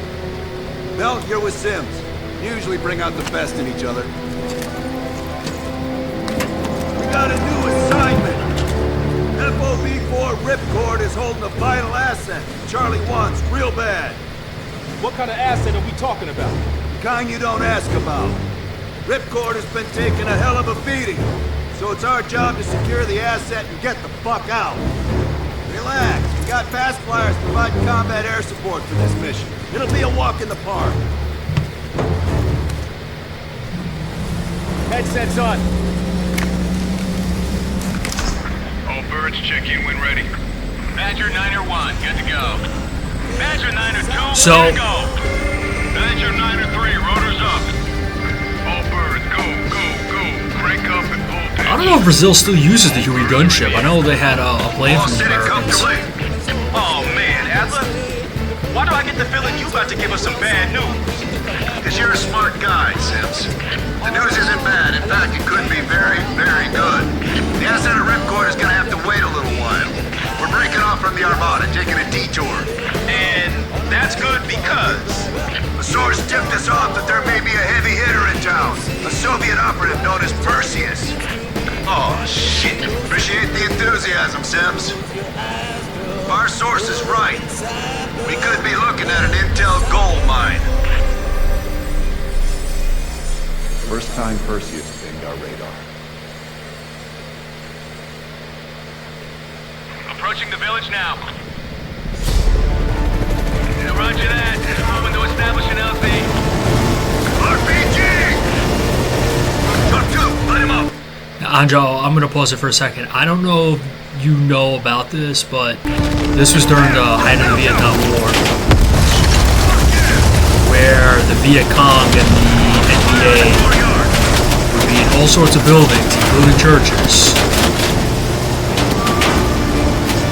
Mel, you're with Sims. You usually bring out the best in each other. We got a new assignment. FOB4 Ripcord is holding a vital asset Charlie wants real bad. What kind of asset are we talking about? The kind you don't ask about. Ripcord has been taking a hell of a beating, so it's our job to secure the asset and get the fuck out. Relax, we got fast flyers providing combat air support for this mission. It'll be a walk in the park. Headsets on. All birds, check in when ready. Badger 9-1, good to go. Badger 9-2, So, good to go. Badger 9-3, rotors up. All birds, go, go, go. Crank up and pull pitch. I don't know if Brazil still uses the Huey gunship. I know they had a plane from the Americans. Oh man, Adler, why do I get the feeling you about to give us some bad news? Because you're a smart guy, Sims. The news isn't bad. In fact, it could be very, very good. The asset at Ripcord is going to have to wait a little while. We're breaking off from the Armada, taking a detour. And that's good because... A source tipped us off that there may be a heavy hitter in town. A Soviet operative known as Perseus. Oh, shit. Appreciate the enthusiasm, Sims. If our source is right, we could be looking at an intel gold mine. First time Perseus pinged our radar. Approaching the village now. Roger that. Moving to establish an LZ. RPG! Go two, light him up. Now, Anjo, I'm going to pause it for a second. I don't know if you know about this, but this was during the height of the Vietnam War, where the Viet Cong and the NVA would be in all sorts of buildings, including churches,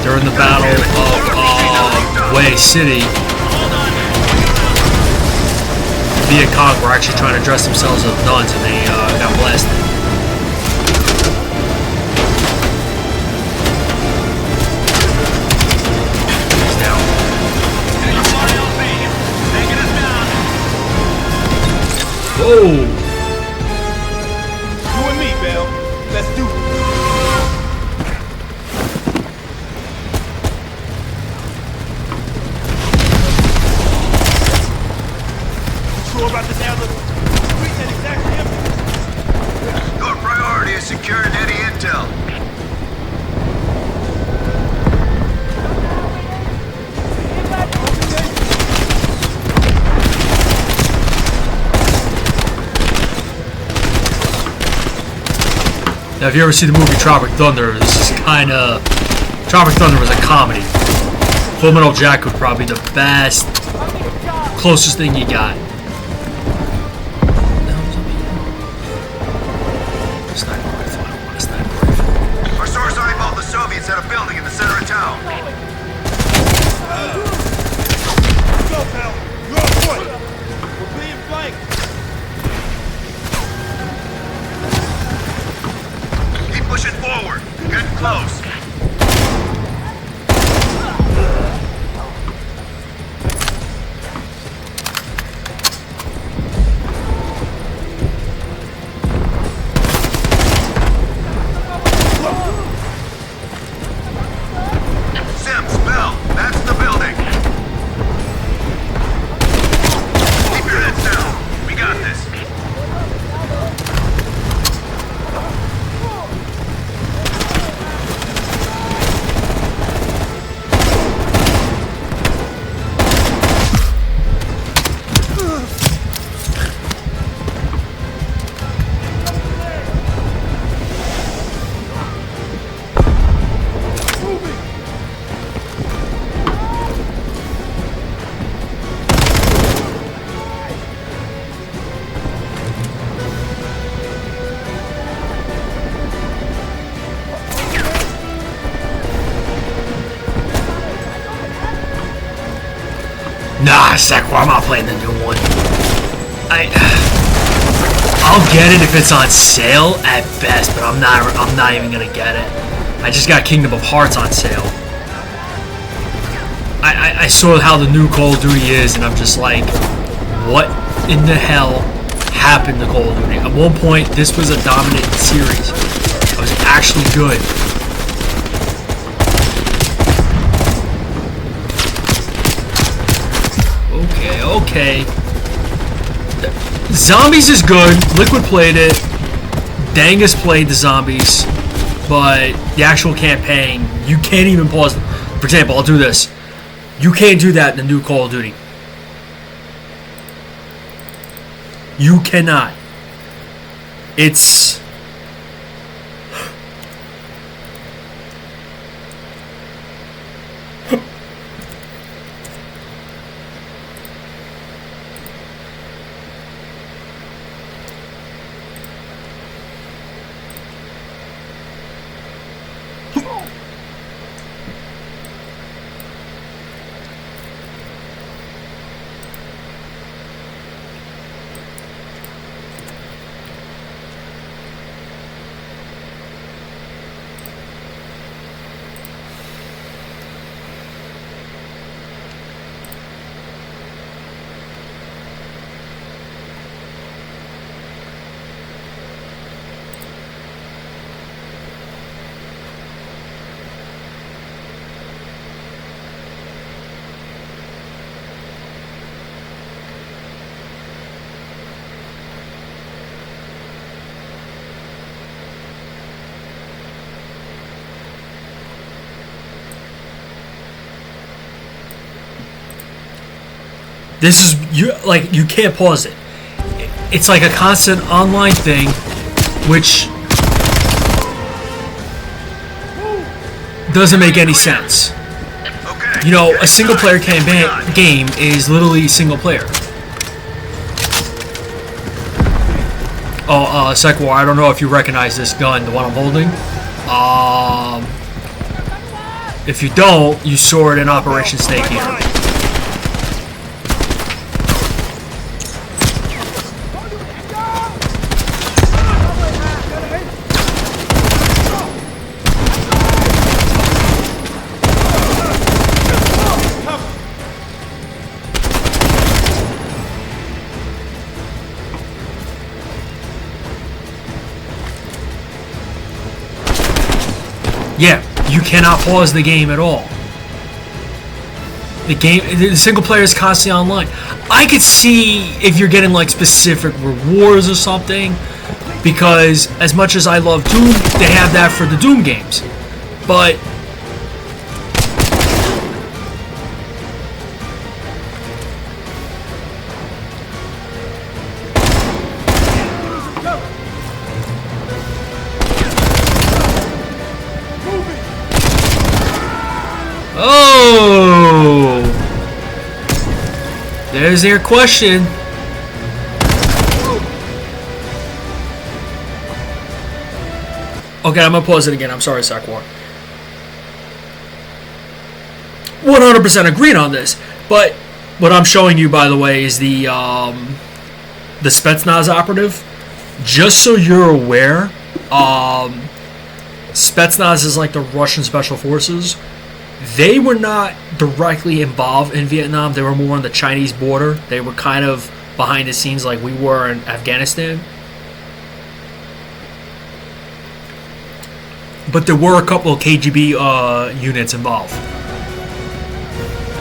during the Battle of Hue City. The Viet Cong were actually trying to dress themselves as nuns, and they got blasted. He's down. Whoa! You and me, Bell. Let's do it. Sure about this, Adler? We said exactly empty. Your priority is securing any intel. Now, if you ever see the movie Tropic Thunder, this is kind of... Tropic Thunder was a comedy. Full Metal Jacket was probably the best, closest thing you got. Our source eyeballed the Soviets at a building in the center of town. Go, pal. You're on point. We're being flanked. Keep pushing forward. Get close. Sims, Bell, that's the building. Keep your heads down. We got this. Nah, Sekiro, I'm not playing the new one. I'll get it if it's on sale at best, but I'm not even gonna get it. I just got Kingdom of Hearts on sale. I saw how the new Call of Duty is, and I'm just like, what in the hell happened to Call of Duty. At one point, this was a dominant series. It was actually good. Okay. Zombies is good. Liquid played it. Dangus played the zombies. But the actual campaign, you can't even pause it. For example, I'll do this. You can't do that in the new Call of Duty. You cannot. It's... This is you can't pause it. It's like a constant online thing, which doesn't make any sense. You know, a single player game is literally single player. Oh, Psych War, I don't know if you recognize this gun, the one I'm holding. If you don't, you saw it in Operation Snake Eater. Yeah, you cannot pause the game at all. The single player is constantly online. I could see if you're getting like specific rewards or something, because as much as I love Doom, they have that for the Doom games. But oh, there's your question. Okay, I'm gonna pause it again. I'm sorry, Sakwar. 100% agreed on this, but what I'm showing you, by the way, is the Spetsnaz operative. Just so you're aware, Spetsnaz is like the Russian special forces. They were not directly involved in Vietnam. They were more on the Chinese border. They were kind of behind the scenes like we were in Afghanistan. But there were a couple of KGB units involved.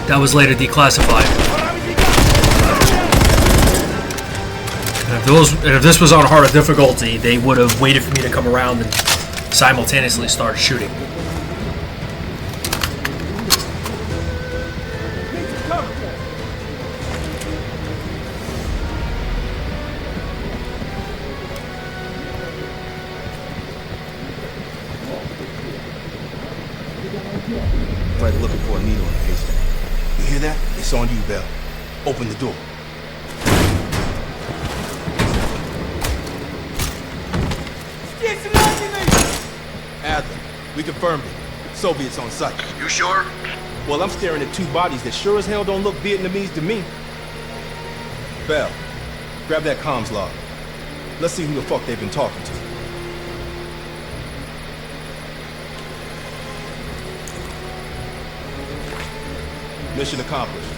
That was later declassified. And if this was on harder difficulty, they would have waited for me to come around and simultaneously start shooting. Like looking for a needle in a haystack. You hear that? It's on you, Bell. Open the door. Adler, we confirmed it. Soviets on site. You sure? Well, I'm staring at two bodies that sure as hell don't look Vietnamese to me. Bell, grab that comms log. Let's see who the fuck they've been talking to. Mission accomplished.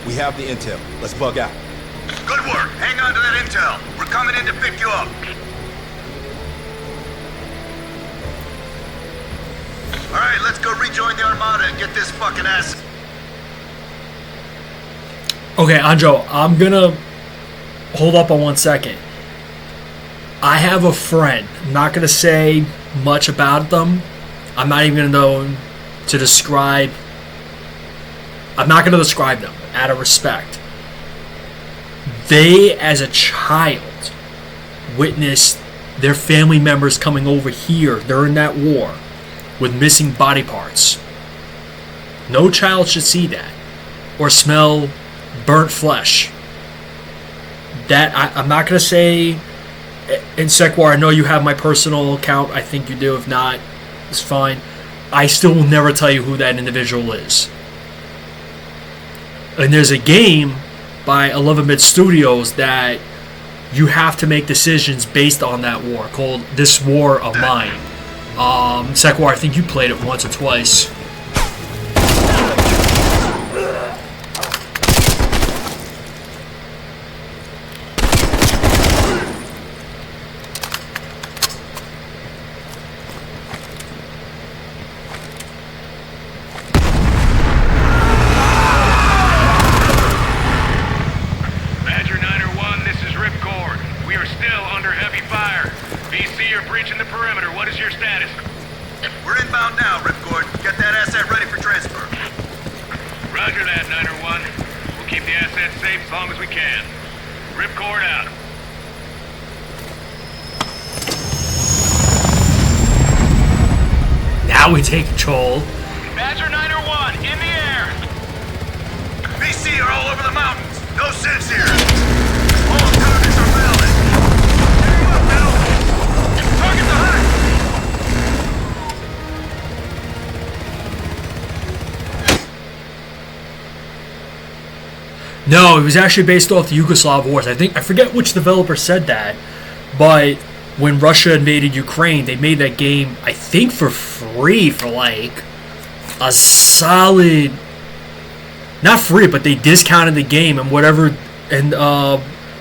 We have the intel. Let's bug out. Good work. Hang on to that intel. We're coming in to pick you up. All right, let's go rejoin the Armada and get this fucking ass. Okay, Anjo, I'm gonna hold up on 1 second. I have a friend. I'm not gonna say much about them. I'm not even gonna know to describe. I'm not gonna describe them out of respect. They, as a child, witnessed their family members coming over here during that war with missing body parts. No child should see that or smell burnt flesh. That I'm not going to say. In Sekwar, I know you have my personal account. I think you do. If not, it's fine. I still will never tell you who that individual is. And there's a game by 11-Bit Studios that you have to make decisions based on that war called This War of Mine. Sekwar, I think you played it once or twice. Badger 901, this is Ripcord. We are still under heavy fire. VC are breaching the perimeter. What is your status? We're inbound now, Ripcord. Get that asset ready for transfer. Roger that, 901. We'll keep the asset safe as long as we can. Ripcord out. Now we take control. Badger 901, in the air. VC are all over the mountains. No sense here. All targets are valid. There you are, Bill. Target the hut. No, it was actually based off the Yugoslav wars. I forget which developer said that, but when Russia invaded Ukraine, they made that game, I think, for free for like a solid, not free, but they discounted the game, and whatever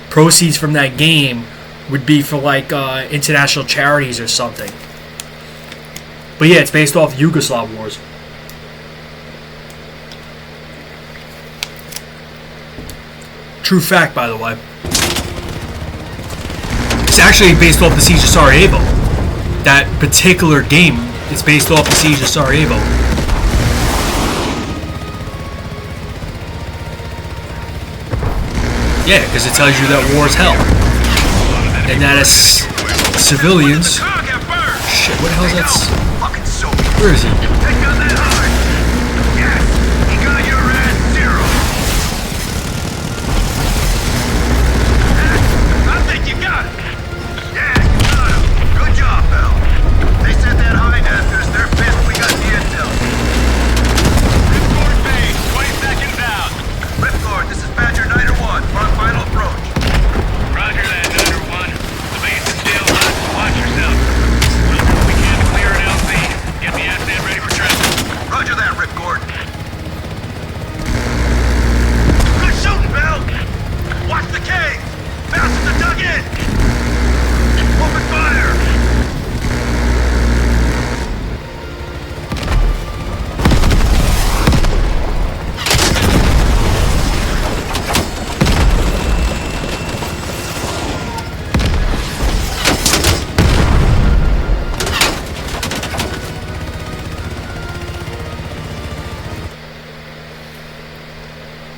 proceeds from that game would be for like international charities or something. But yeah, it's based off the Yugoslav wars. True fact, by the way. It's actually based off the Siege of Sarajevo. That particular game is based off the Siege of Sarajevo. Yeah, because it tells you that war is hell. And that as civilians... Shit, what the hell is that? Where is he?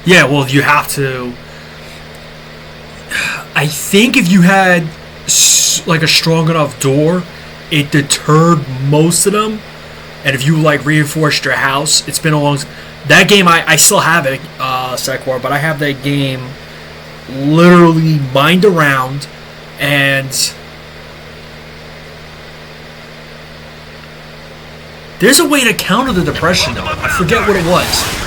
Yeah, well, you have to... I think if you had like a strong enough door, it deterred most of them. And if you like reinforced your house, it's been a long... That game, I still have it, Sekwar, but I have that game literally mined around, and there's a way to counter the depression, though. I forget what it was.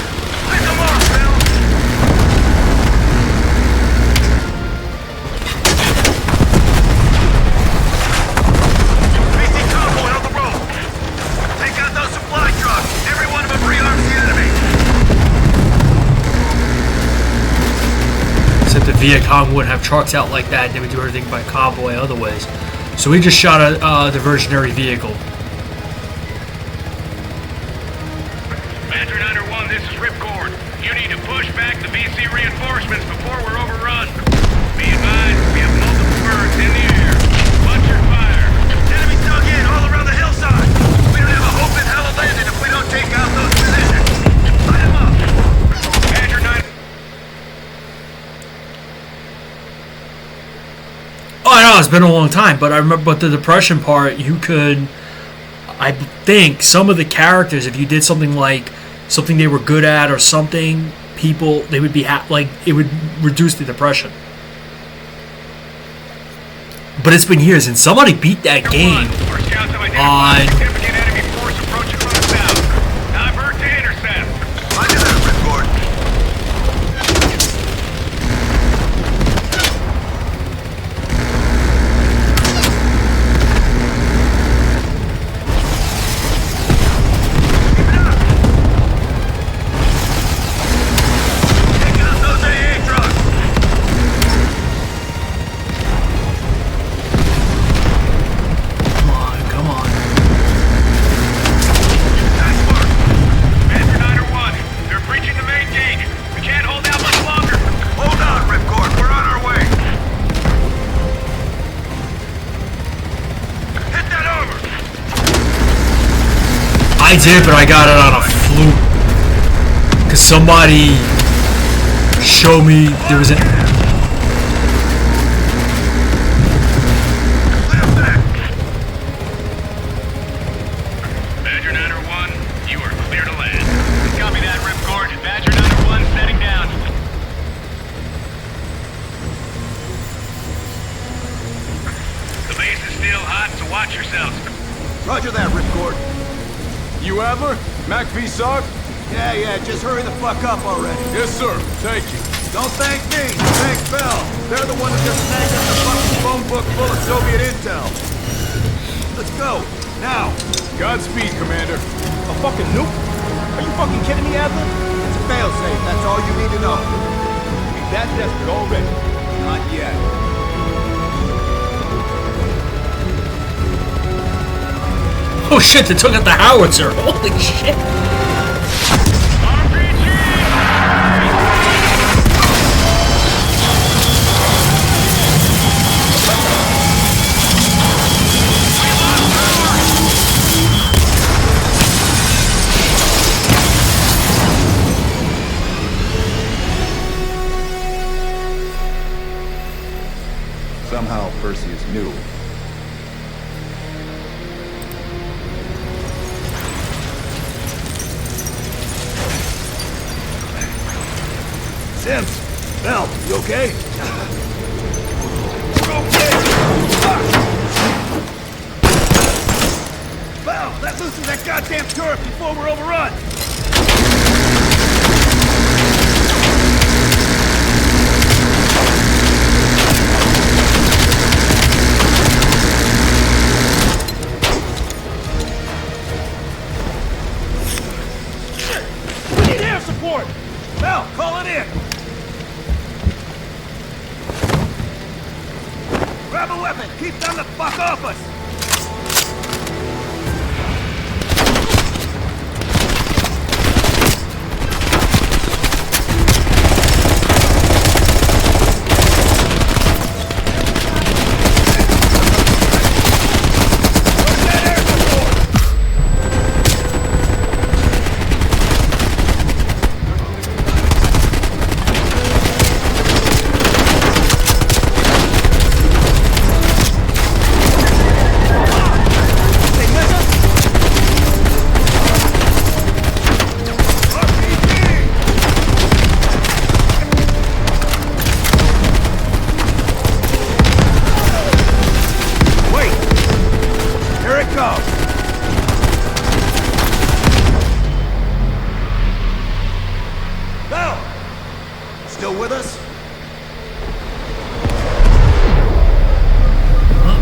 Viet Cong would have trucks out like that. They would do everything by convoy other ways. So we just shot a diversionary vehicle. Badger 901, this is Ripcord. You need to push back the VC reinforcements before we're overrun. Be advised, we have multiple birds in the air. Watch your fire. Enemy dug in all around the hillside. We don't have a hope in hell of landing if we don't take out those positions. Light them up. Badger 9... Oh, I know, it's been a long time, but I remember, but the depression part, you could, I think, some of the characters, if you did something like, something they were good at or something, people, they would be, like, it would reduce the depression. But it's been years, and somebody beat that game on... Significant enemy force approaching from the south. Divert to intercept. Roger that, Ripcord. I did, but I got it on a fluke. Because somebody showed me there was an... Badger 901, you are clear to land. Copy that, Ripcord. Badger 901, setting down. The base is still hot, so watch yourselves. Roger that, Ripcord. You ever? Mac V SOG? Yeah, just hurry the fuck up already. Yes, sir. Thank you. Don't thank me. Thank Bell. They're the one that just snagged up the fucking phone book full of Soviet intel. Let's go. Now. Godspeed, Commander. A fucking nuke? Are you fucking kidding me, Adler? It's a failsafe. That's all you need to know. Ain't that desperate already? Not yet. Oh shit, they took out the howitzer. Holy shit. Somehow Perseus knew. Sims! Bell, you okay? Bell, that loosens that goddamn turret before we're overrun! We need air support! Bell, call it in! Grab a weapon! Keep them the fuck off us!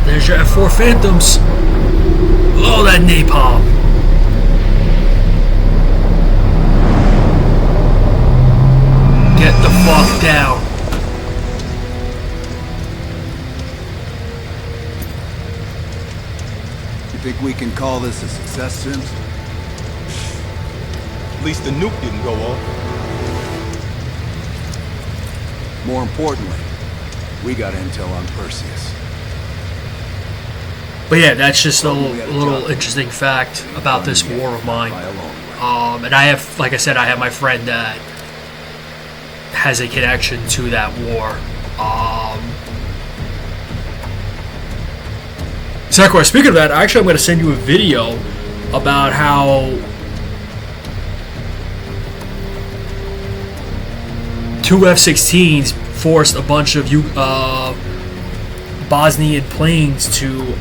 There's your F4 Phantoms. Oh, that napalm. Get the fuck down. Think we can call this a success, Sims? At least the nuke didn't go off. More importantly, we got intel on Perseus. But yeah, that's just a little interesting fact about this war of mine. And I have, like I said, I have my friend that has a connection to that war. Sakura, speaking of that, actually I'm going to send you a video about how two F-16s forced a bunch of Bosnian planes to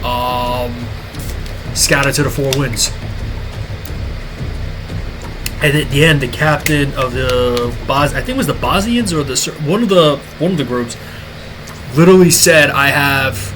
scatter to the four winds. And at the end, the captain of the I think it was the Bosnians or one of the groups, literally said, "I have."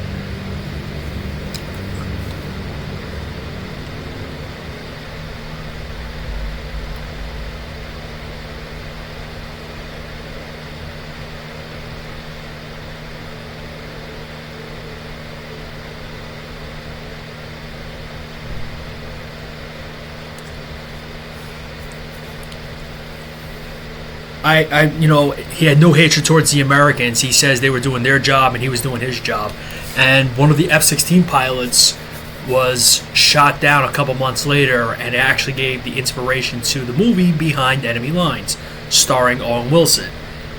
He had no hatred towards the Americans. He says they were doing their job and he was doing his job. And one of the F-16 pilots was shot down a couple months later, and it actually gave the inspiration to the movie Behind Enemy Lines, starring Owen Wilson.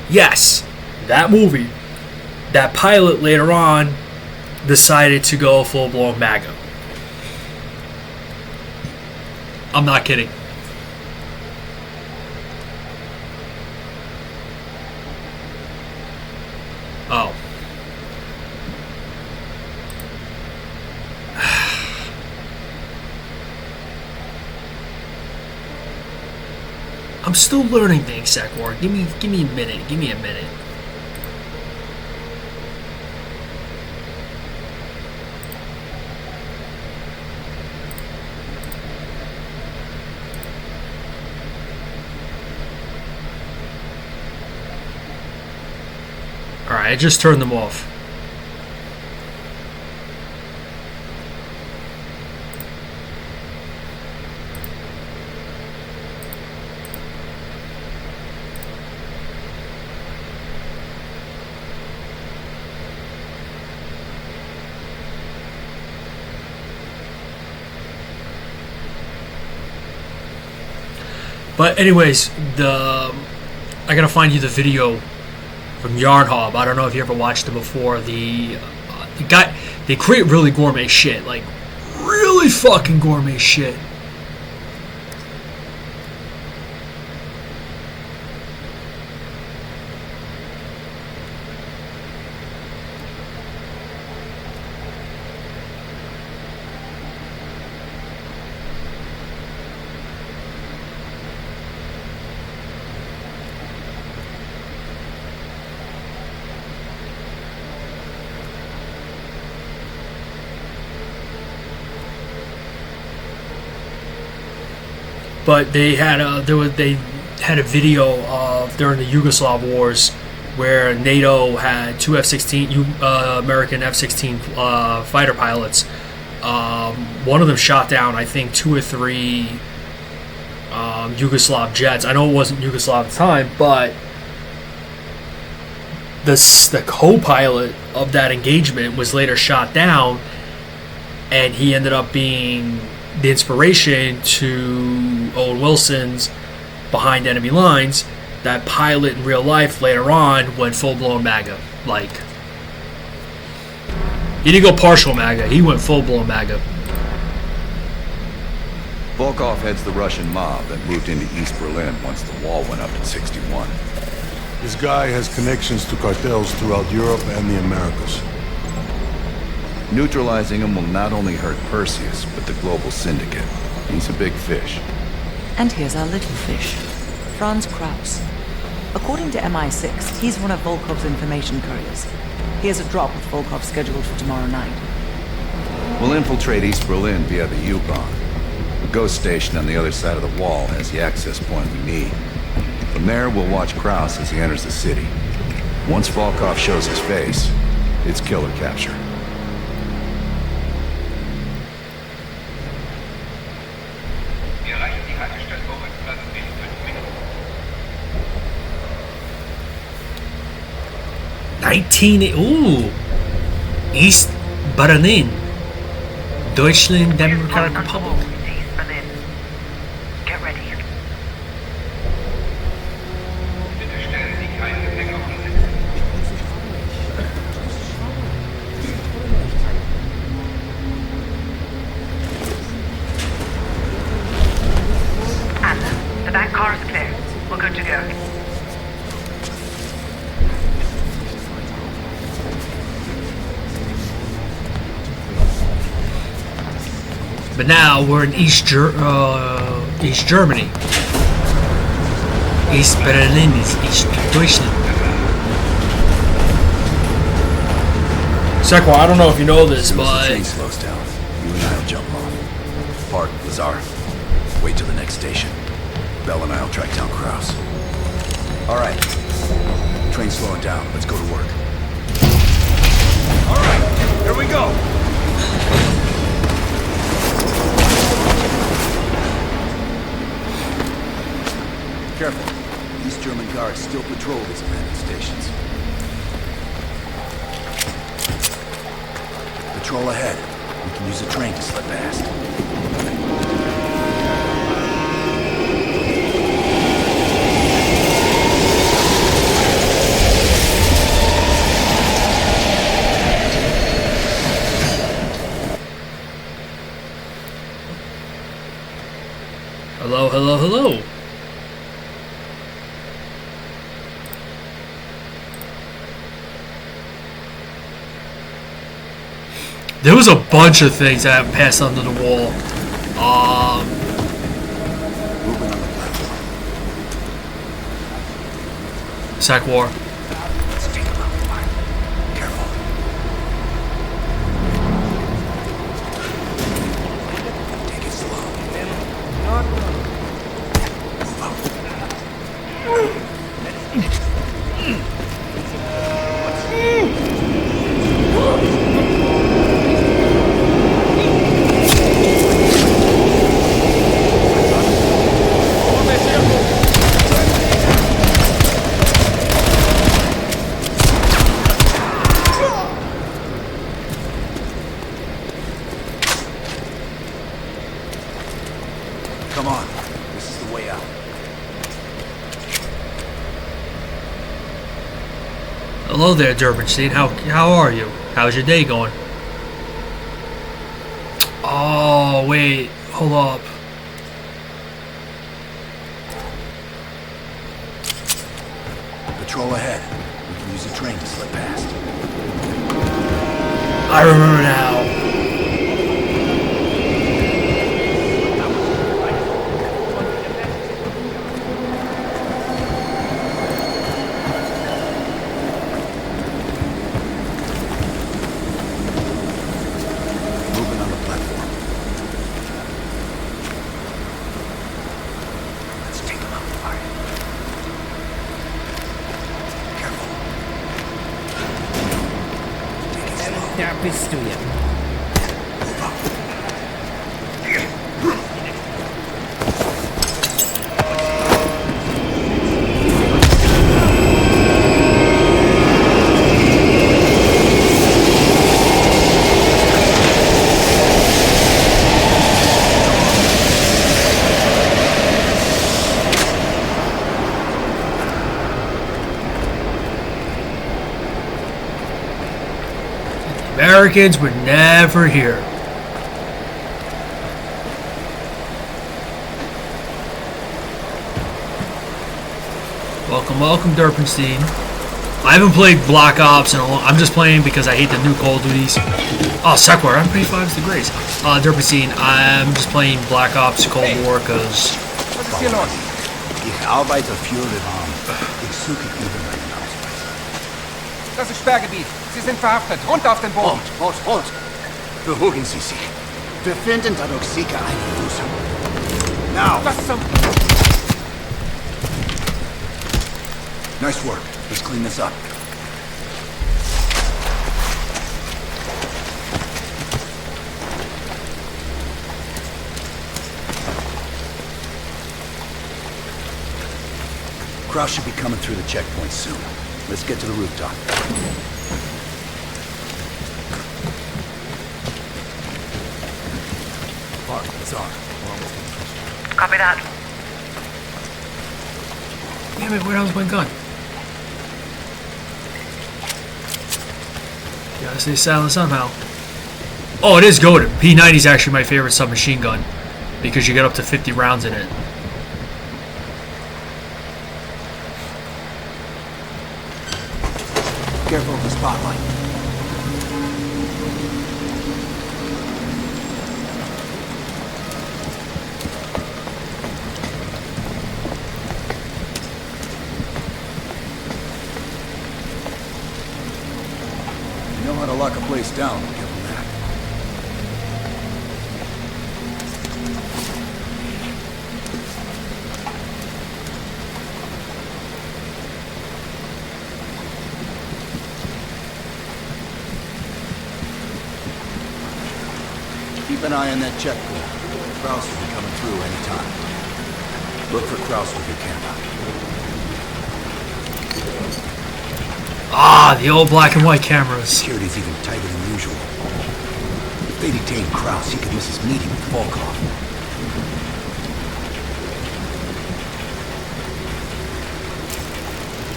Yes, that movie. That pilot later on decided to go full-blown MAGA. I'm not kidding. Oh. I'm still learning things, Sakura. Give me a minute. Give me a minute. Alright, I just turned them off. But anyways, I gotta find you the video from Yarnhob. I don't know if you ever watched it before. The guy, they create really gourmet shit, like really fucking gourmet shit. But they had a video of during the Yugoslav wars where NATO had two F-16 American F-16 fighter pilots. One of them shot down, I think, 2 or 3 Yugoslav jets. I know it wasn't Yugoslav at the time, but the co-pilot of that engagement was later shot down, and he ended up being the inspiration to Owen Wilson's Behind Enemy Lines. That pilot in real life later on went full-blown MAGA. Like, he didn't go partial MAGA, he went full-blown MAGA. Volkov heads the Russian mob that moved into East Berlin once the wall went up in '61. This guy has connections to cartels throughout Europe and the Americas. Neutralizing him will not only hurt Perseus, but the global syndicate. He's a big fish. And here's our little fish, Franz Kraus. According to MI6, he's one of Volkov's information couriers. He has a drop with Volkov scheduled for tomorrow night. We'll infiltrate East Berlin via the U-Bahn. The ghost station on the other side of the wall has the access point we need. From there, we'll watch Kraus as he enters the city. Once Volkov shows his face, it's kill or capture. Ooh. East Berlin. Deutschland Democratic Republic. Get ready. Anna, the back car is clear. We're good to go. But now we're in East Germany. East Berlin is East Deutschland. Sekwa, I don't know if you know this, but the train slows down, you and I'll jump off. Park, Lazar. Wait till the next station. Bell and I'll track down Kraus. All right. Train's slowing down. Let's go to work. All right, here we go. Careful. These German guards still patrol these abandoned stations. Patrol ahead. We can use a train to slip past. hello, hello, hello. There was a bunch of things that passed under the wall. Sac War. Come on. This is the way out. Hello there, Durbanstein. How are you? How's your day going? Oh, wait. Hold up. Patrol ahead. We can use a train to slip past. I remember now. Da bist du ja. Americans were never here. Welcome, welcome, Durbanstein. I haven't played Black Ops in a long. I'm just playing because I hate the new Call of Duties. Oh, Sequor, I'm pretty 5 degrees. Durbanstein, I'm just playing Black Ops Cold War because. Was ist hier los? Ich arbeite für den Arm. Ich suche über meinen Ausweis. Das ist Sperrgebiet. Sie sind verhaftet. Runter auf den Boden. Halt. Beruhigen Sie sich. Wir finden dadurch sicher eine Lösung. Now. Was zum... Nice work. Let's clean this up. Kraus should be coming through the checkpoint soon. Let's get to the rooftop. Park, it's on. We're almost finished. Copy that. Damn it, where the hell's my gun? Gotta stay silent somehow. Oh, it is goated. P90 is actually my favorite submachine gun because you get up to 50 rounds in it. Careful of the spotlight. You know how to lock a place down, give them that. Keep an eye on that checkpoint. Kraus will be coming through any time. Look for Kraus with your camera. Ah, the old black and white cameras. Security's even tighter than usual. If they detain Kraus, he could miss his meeting with Volkov.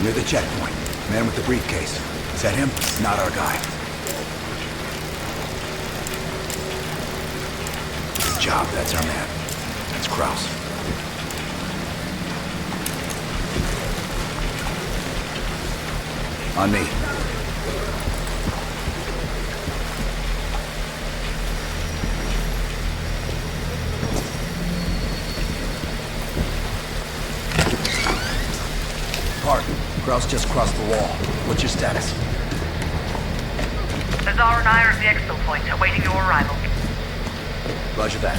Near the checkpoint. Man with the briefcase. Is that him? Not our guy. Good job, that's our man. That's Kraus. On me. Park. Kraus just crossed the wall. What's your status? Lazar and I are at the exfil point, awaiting your arrival. Roger that.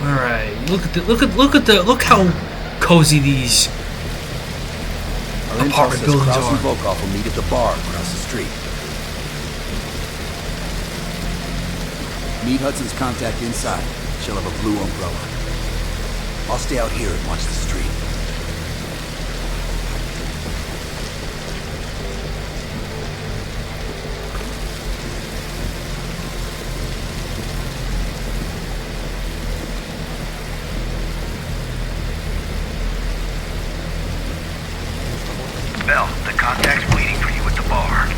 All right, look how cozy these Our apartment intel says buildings Kraus and are. Volkov will meet at the bar across the street. Meet Hudson's contact inside. She'll have a blue umbrella. I'll stay out here and watch the street. Bell, the contact's waiting for you at the bar.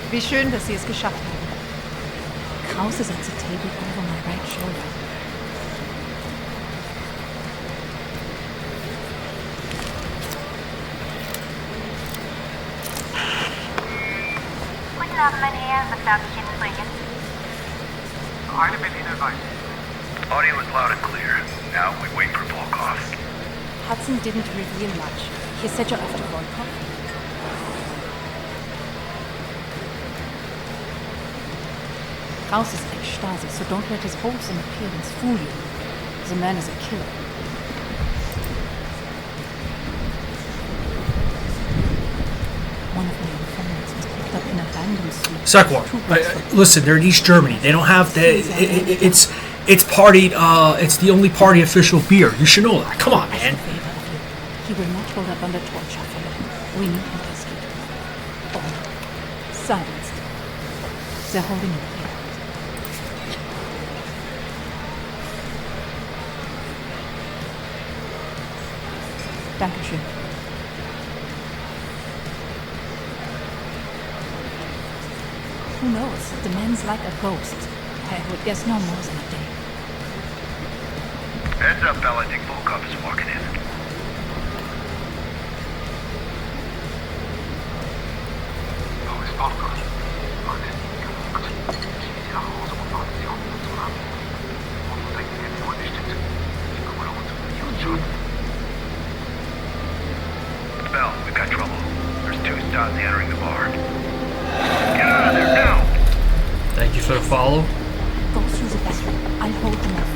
Wie schön, dass Sie es geschafft haben. Krause is at the table over my right shoulder. Guten Abend, mein Herr. Was darf ich Ihnen bringen? Eine Berliner Wein. Audio is loud and clear. Now we wait for Volkov. Hudson didn't reveal much. He said you're after Volkov. Kraus is ex-Stasi, so don't let his wholesome appearance fool you. The man is a killer. One of my informants was picked up in a abandoned suite. Sequar, listen, they're in East Germany. They don't have it's party. It's the only party official beer. You should know that. Come on, man. He will not hold up under torture for long. We need him rescued. All silenced. They're holding him here. Dankeschön. Who knows? The man's like a ghost. I would guess no more than a day. Heads up, Bell. I think Volkov is walking in. Wo ist Volkov? Bell, we've got trouble. There's two Stasi entering the bar. Get out of there now! Thank you for the follow. Go through the back. I'll hold them off.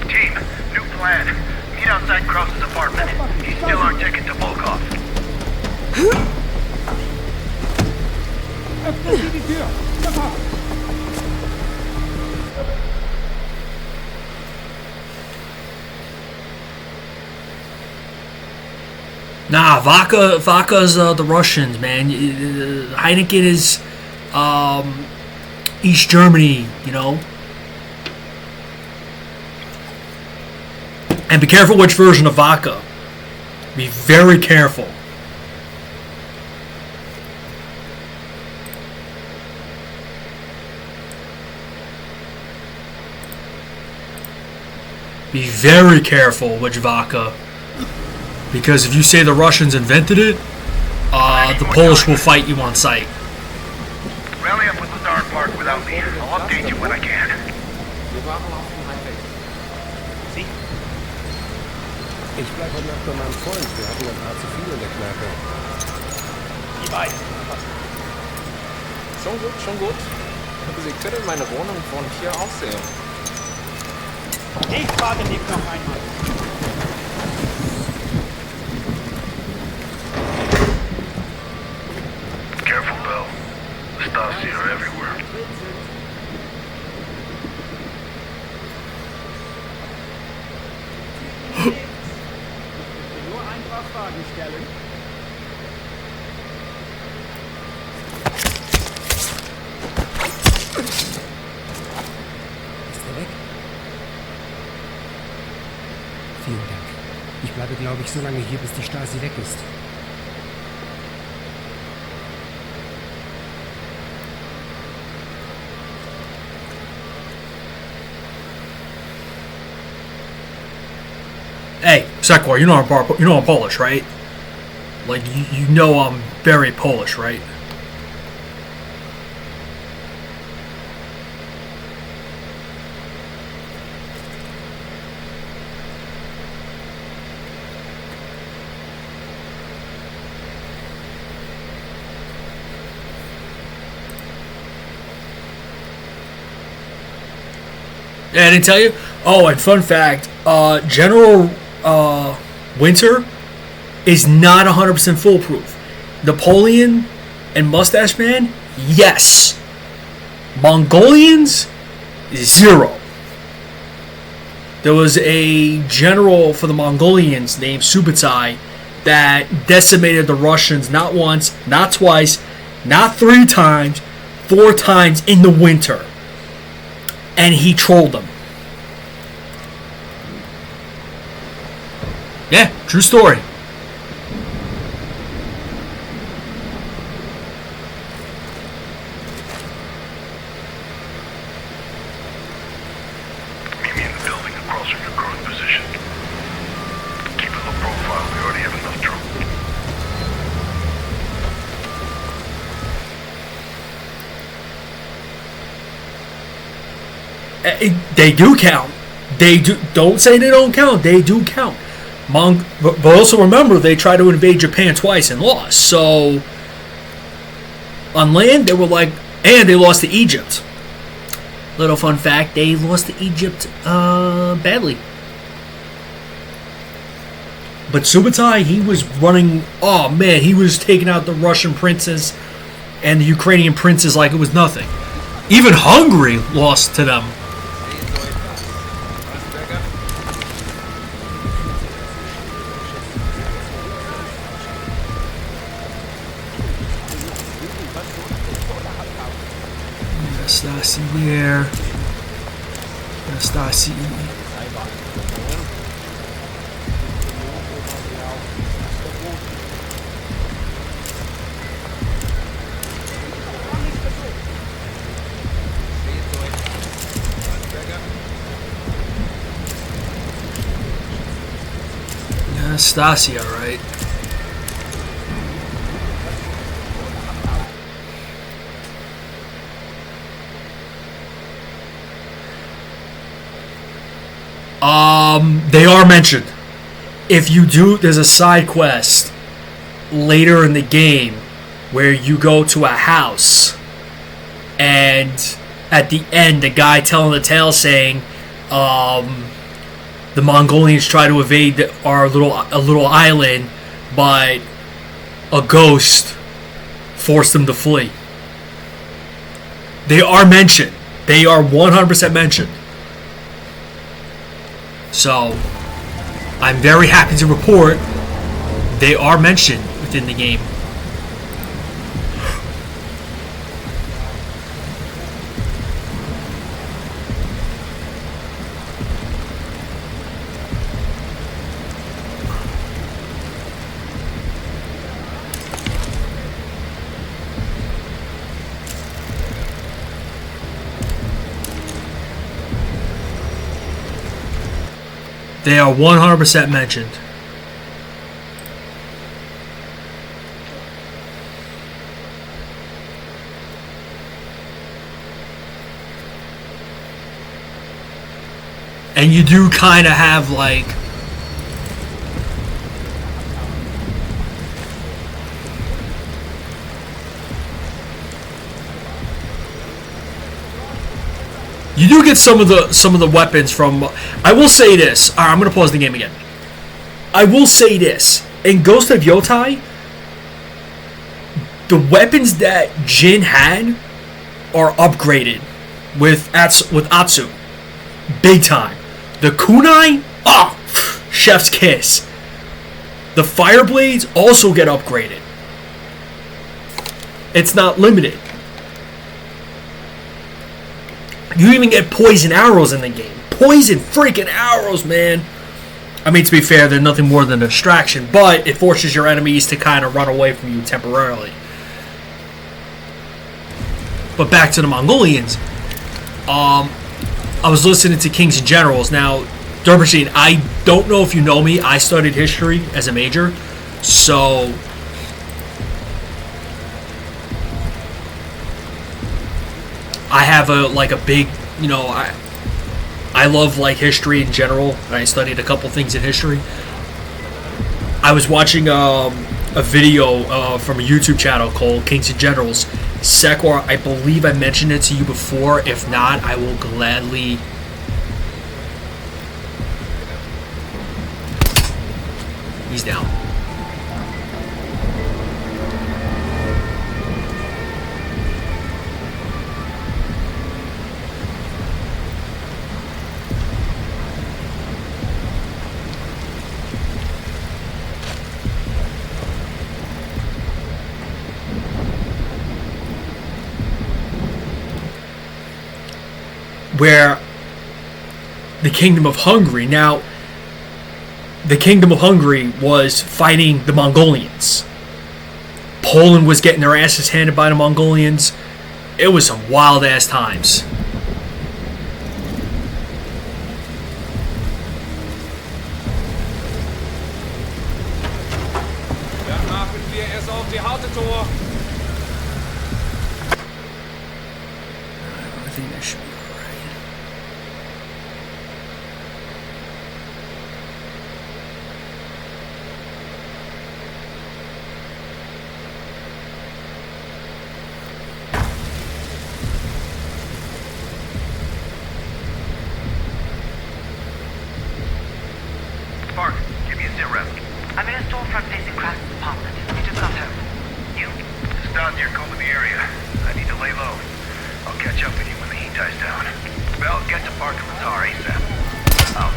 Team, new plan. Meet outside Kraus's apartment. He's still our ticket to Volkov. Öffnen Sie die Tür! Sofort! Nah, Vodka's the Russians, man. Heineken is East Germany, you know. And be careful which version of vodka. Be very careful. Be very careful which vodka. Because if you say the Russians invented it, the Polish will fight you on sight. Rally up with the Dark Park without me. I'll update you when I can. Ich bleib heute Nacht bei meinem Freund. Wir hatten ein paar zu viel in der Kneipe. Die beiden. Schon gut, schon gut. Aber Sie können meine Wohnung von hier aus sehen. Ich frage dich noch einmal. Careful, Bell. The Stasi are everywhere. Nur ein paar Fragen stellen. Ist er weg? Vielen Dank. Ich bleibe, glaube ich, so lange hier, bis die Stasi weg ist. Hey, Sekor, you know I'm Polish, right? Like you know I'm very Polish, right? Yeah, I didn't tell you. Oh, and fun fact: General Winter is not 100% foolproof. Napoleon and Mustache Man, yes. Mongolians, 0. There was a general for the Mongolians named Subutai that decimated the Russians not once, not twice, not 3 times, 4 times in the winter. And he trolled them. Yeah, true story. Meet me in the building across from your current position. Keep a low profile. We already have enough trouble. They do count. They do. Don't say they don't count. They do count. But also remember, they tried to invade Japan twice and lost. So on land, they were like, and they lost to Egypt. Little fun fact: they lost to Egypt badly. But Subutai, he was running. Oh man, he was taking out the Russian princes and the Ukrainian princes like it was nothing. Even Hungary lost to them. Stasi where? Stasi. Yeah, Stasi, all right. They are mentioned. If you do, there's a side quest later in the game where you go to a house, and at the end, the guy telling the tale saying, the Mongolians try to invade a little island, but a ghost forced them to flee. They are mentioned. They are 100% mentioned. So, I'm very happy to report they are mentioned within the game. They are 100% mentioned. And you do kind of have like you do get some of the weapons from. I will say this. All right, I'm gonna pause the game again. I will say this: in Ghost of Yotai, the weapons that Jin had are upgraded with Atsu, big time. The kunai, chef's kiss. The fire blades also get upgraded. It's not limited. You even get poison arrows in the game. Poison freaking arrows, man. I mean, to be fair, they're nothing more than a distraction, but it forces your enemies to kind of run away from you temporarily. But back to the Mongolians. I was listening to Kings and Generals. Now, Derbysheen, I don't know if you know me. I studied history as a major. So I have a big, I love like history in general. I studied a couple things in history. I was watching a video from a YouTube channel called Kings and Generals. Sekor, I believe I mentioned it to you before. If not, I will gladly. He's down. Where the Kingdom of Hungary, now the Kingdom of Hungary was fighting the Mongolians. Poland was getting their asses handed by the Mongolians. It was some wild ass times. I think that should be alright. Park, give me a sit rep. I'm in a storefront facing Kraft's apartment. I just got home. You? Just down here combing the area. I need to lay low. I'll catch up with you when the heat dies down. Bell, get to Park and Lazar ASAP. Out.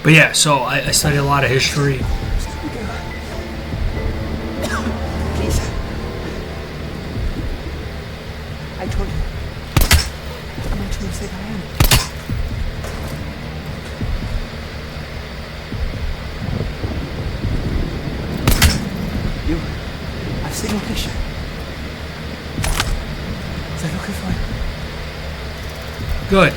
But yeah, so I studied a lot of history. Please. I told you. I'm not too sick I am. You. I've seen your picture. They're looking for you. Good.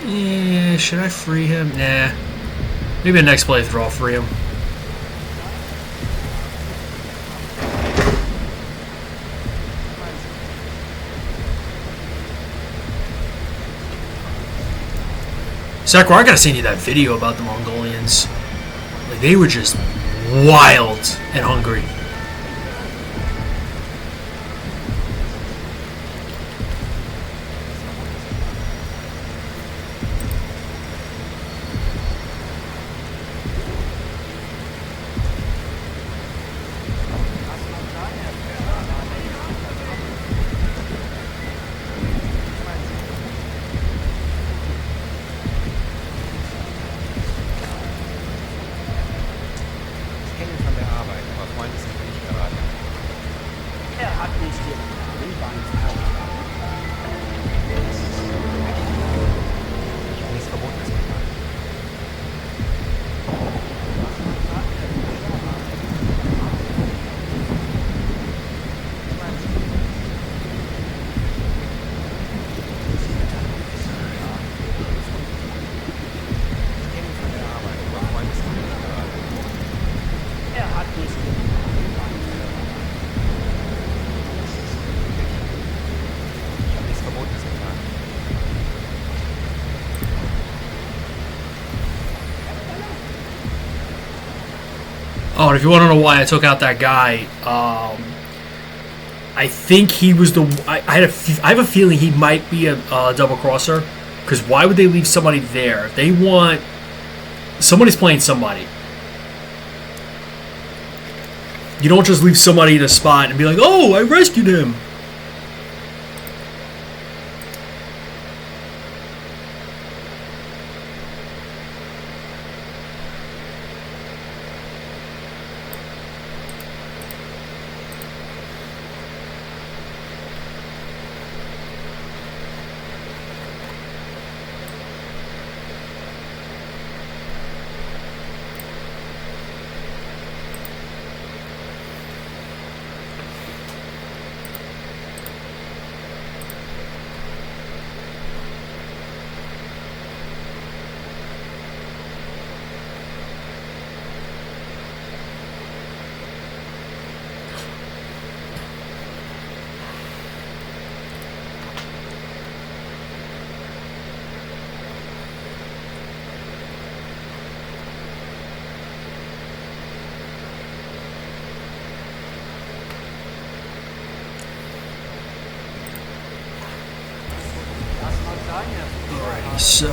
Yeah, should I free him? Nah. Maybe the next playthrough I'll free him. Sakura, I gotta send you that video about the Mongolians. Like, they were just wild and hungry. Oh, and if you want to know why I took out that guy, I think he was the. I have a feeling he might be a double crosser. Because why would they leave somebody there? If they want, somebody's playing somebody. You don't just leave somebody in a spot and be like, "Oh, I rescued him." Alrighty, so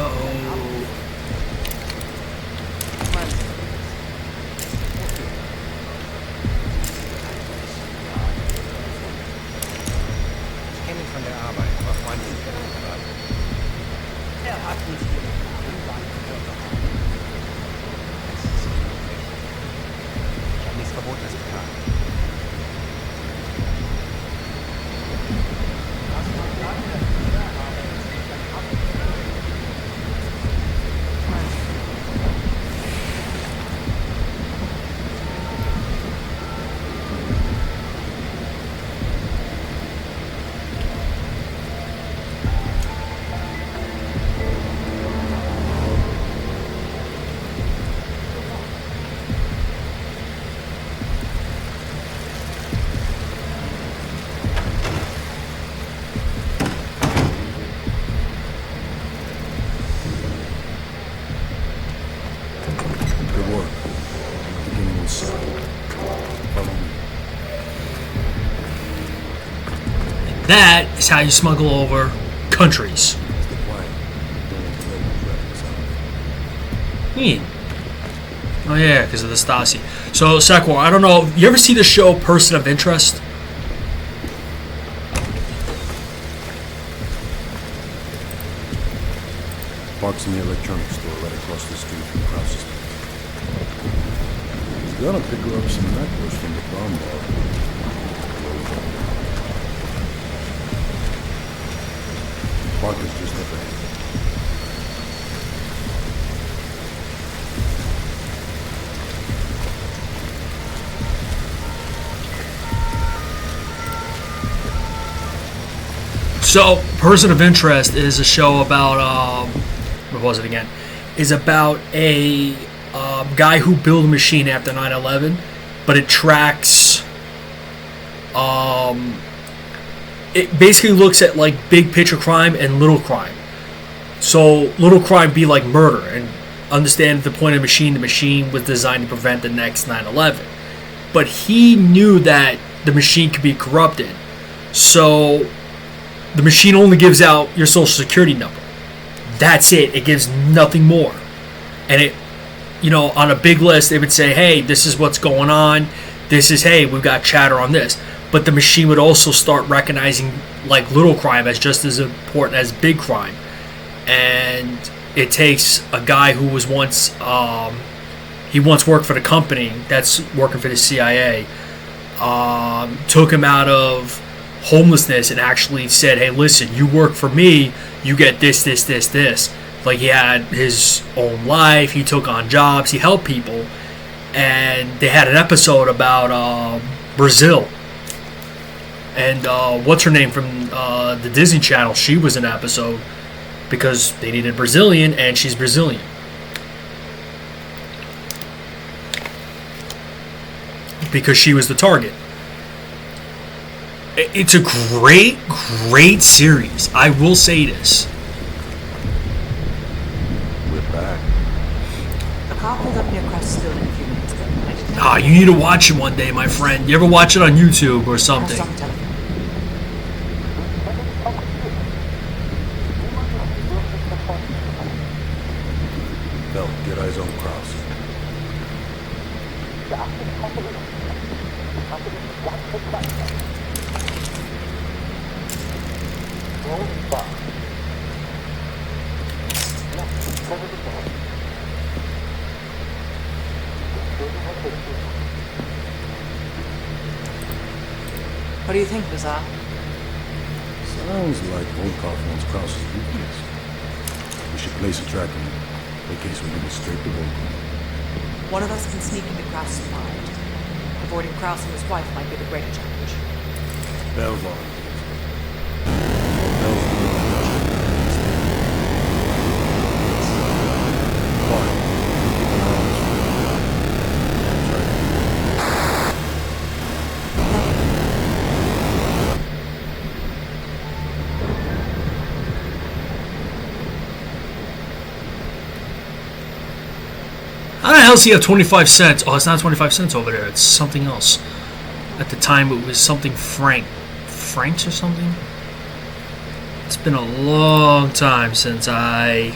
that is how you smuggle over countries. Oh yeah, because of the Stasi. So Sakura, I don't know. You ever see the show Person of Interest? Parks in the electronics store right across the street from Krause's place. He's gonna pick her up some necklace from the bomb bar. Parker's just up ahead. So, Person of Interest is a show about what was it again? Is about a guy who built a machine after 9/11, but it tracks. It basically looks at like big picture crime and little crime. So little crime be like murder, and understand the point of the machine was designed to prevent the next 9/11. But he knew that the machine could be corrupted. So the machine only gives out your social security number. That's it. It gives nothing more. And it, on a big list, they would say, hey, this is what's going on. This is, hey, we've got chatter on this. But the machine would also start recognizing like little crime as just as important as big crime. And it takes a guy who was once, he once worked for the company that's working for the CIA, took him out of homelessness and actually said, hey, listen, you work for me, you get this. Like, he had his own life, he took on jobs, he helped people. And they had an episode about Brazil. And what's her name from the Disney Channel, she was in an episode because they needed Brazilian, and she's Brazilian. Because she was the target. It's a great series. I will say this. We're back. A car pulled up near Cross Building a few minutes ago. Ah, you need to watch it one day, my friend. You ever watch it on YouTube or something? Bell, get eyes on Kraus. What do you think, Lazar? Sounds like Volkov wants Kraus's briefcase. We should place a tracker in case we get straight to Volkov. One of us can sneak into Kraus' mind. Avoiding Kraus and his wife might be the greater challenge. Bell volunteers. How the hell does he have 25 cents? Oh, it's not 25 cents over there. It's something else. At the time, it was something Francs or something? It's been a long time since I...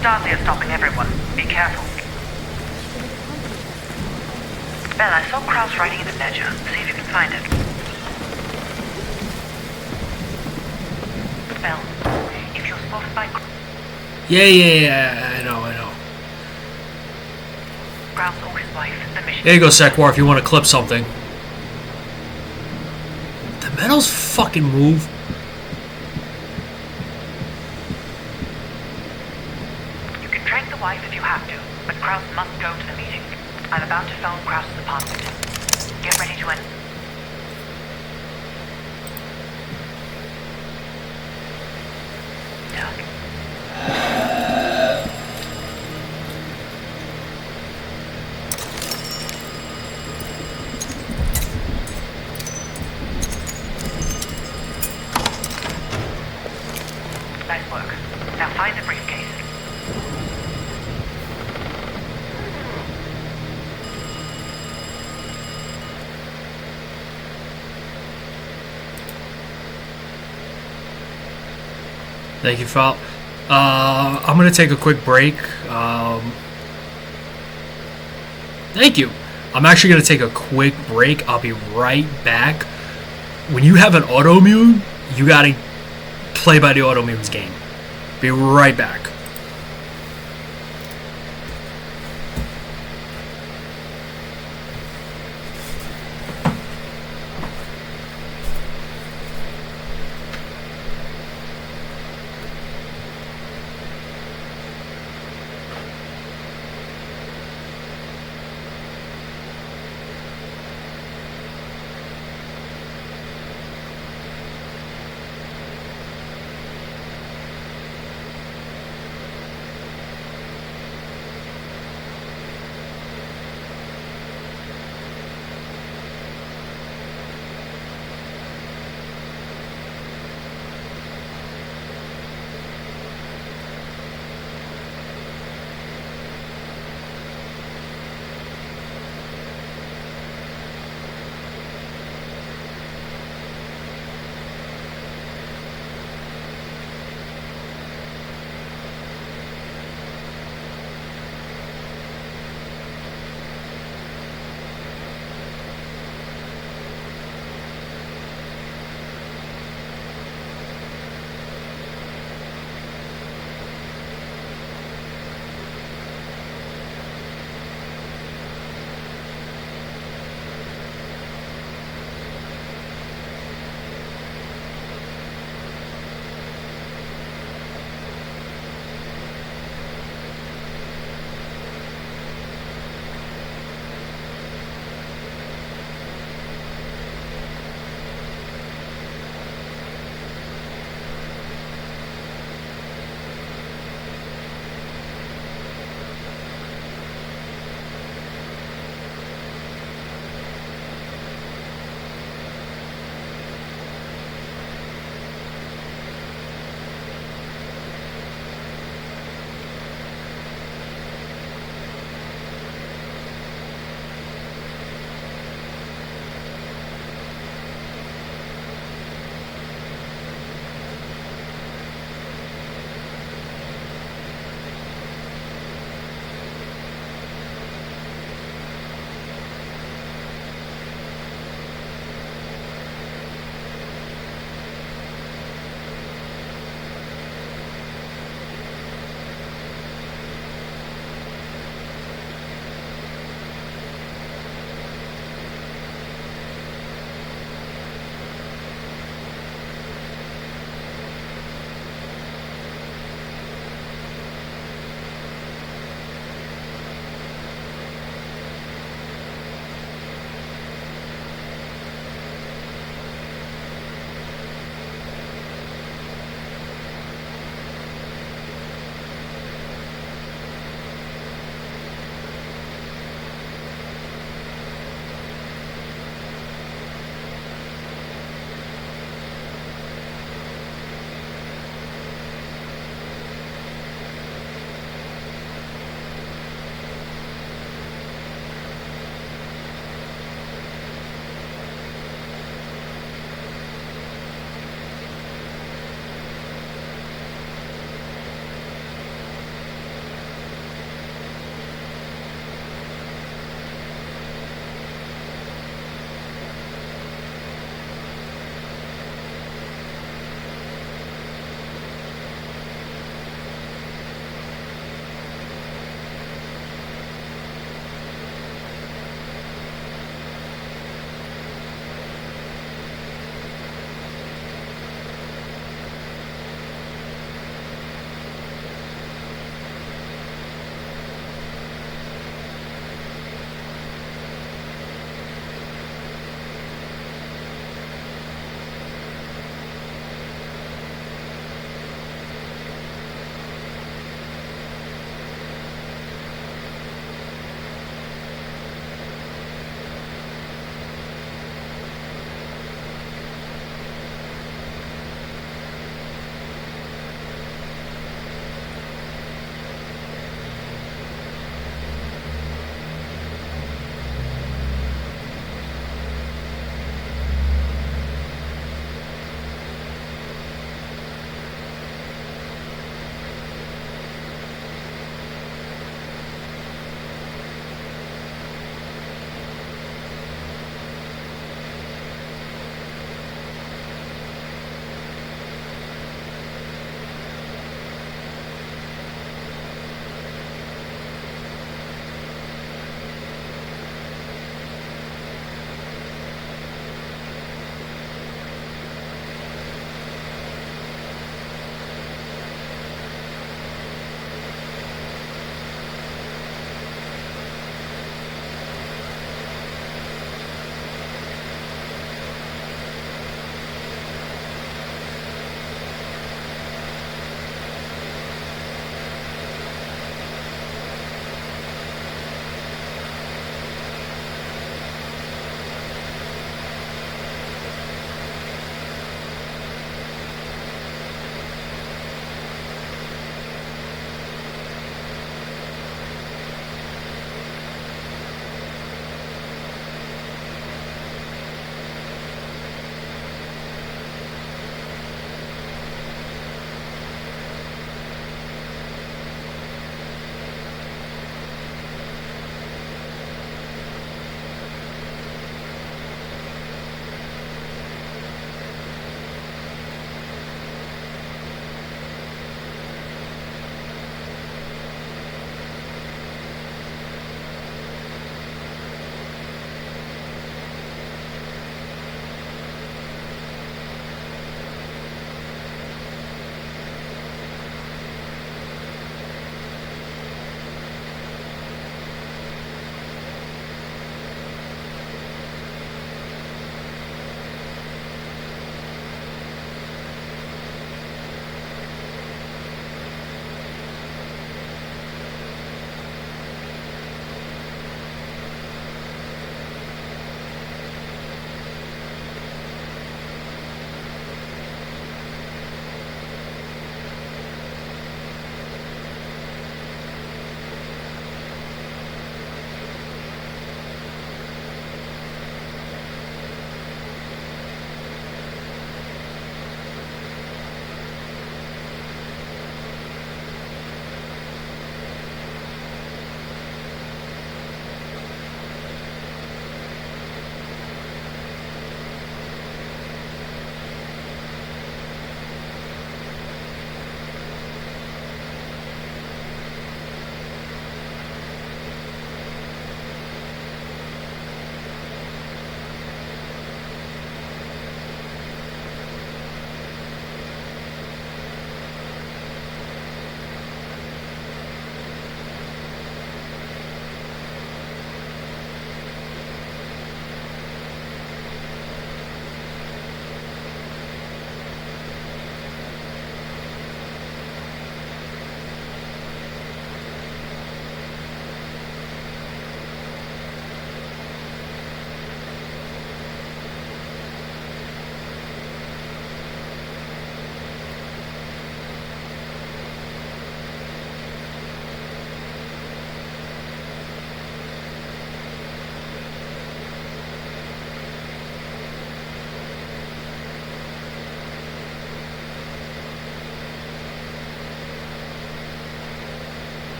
Stasi are stopping everyone. Be careful. Bell, I saw Kraus writing in the ledger. See if you can find it. Bell, if you're spotted by... Yeah, I know. Kraus or his wife, the mission... There you go, Sekwar, if you want to clip something. The metals fucking move. Wife if you have to, but Kraus must go to the meeting. I'm about to phone Kraus's apartment. Get ready to enter. Nice work. Now find the briefcase. Thank you, Fal. I'm going to take a quick break. Thank you. I'm actually going to take a quick break. I'll be right back. When you have an autoimmune, you got to play by the autoimmune's game. Be right back.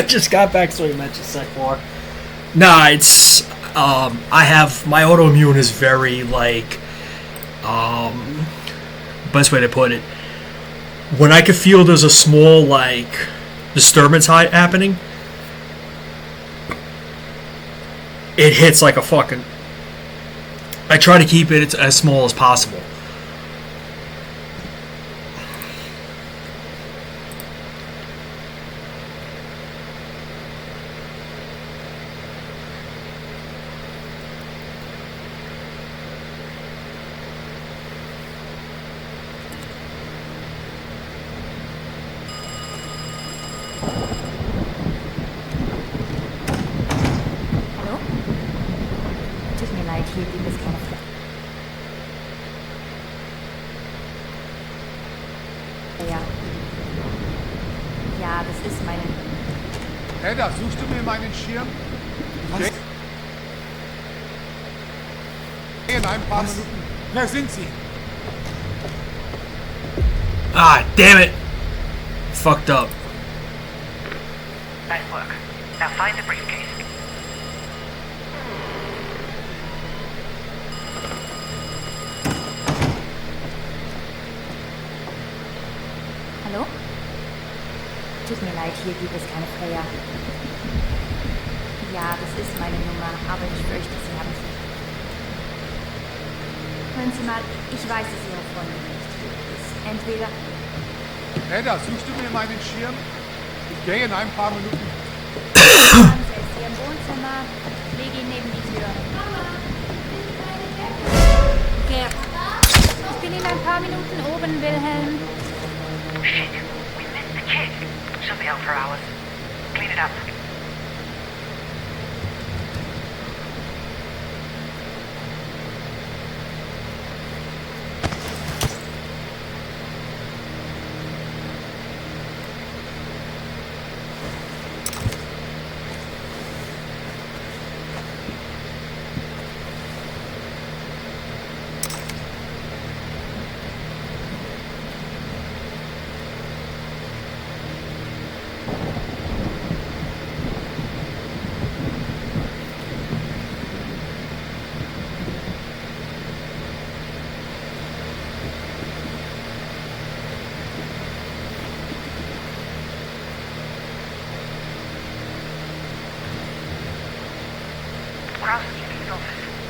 I just got back, so you mentioned Sec War. Nah, it's I have my autoimmune is very like best way to put it. When I can feel there's a small like disturbance happening, it hits like a fucking. I try to keep it as small as possible. Hier gibt es keine Fläche. Ja. Ja, das ist meine... Hedda, suchst du mir meinen Schirm? Was? In ein paar Minuten. Wer sind Sie? Ah, damn it! Fucked up. Nice work. Now find the briefcase. Hallo? Tut mir leid, hier gibt es keine Freya. Ja, das ist meine Nummer, aber ich fürchte, Sie haben sie. Hören Sie mal, ich weiß, dass Ihre Freundin nicht hier ist. Entweder... Hedda, suchst du mir meinen Schirm? Ich gehe in ein paar Minuten. Haben Sie es hier im Wohnzimmer? Leg ihn neben die Tür. Gerd, ich bin in ein paar Minuten oben, Wilhelm. Shit, we missed the kid. She'll be out for hours. Clean it up.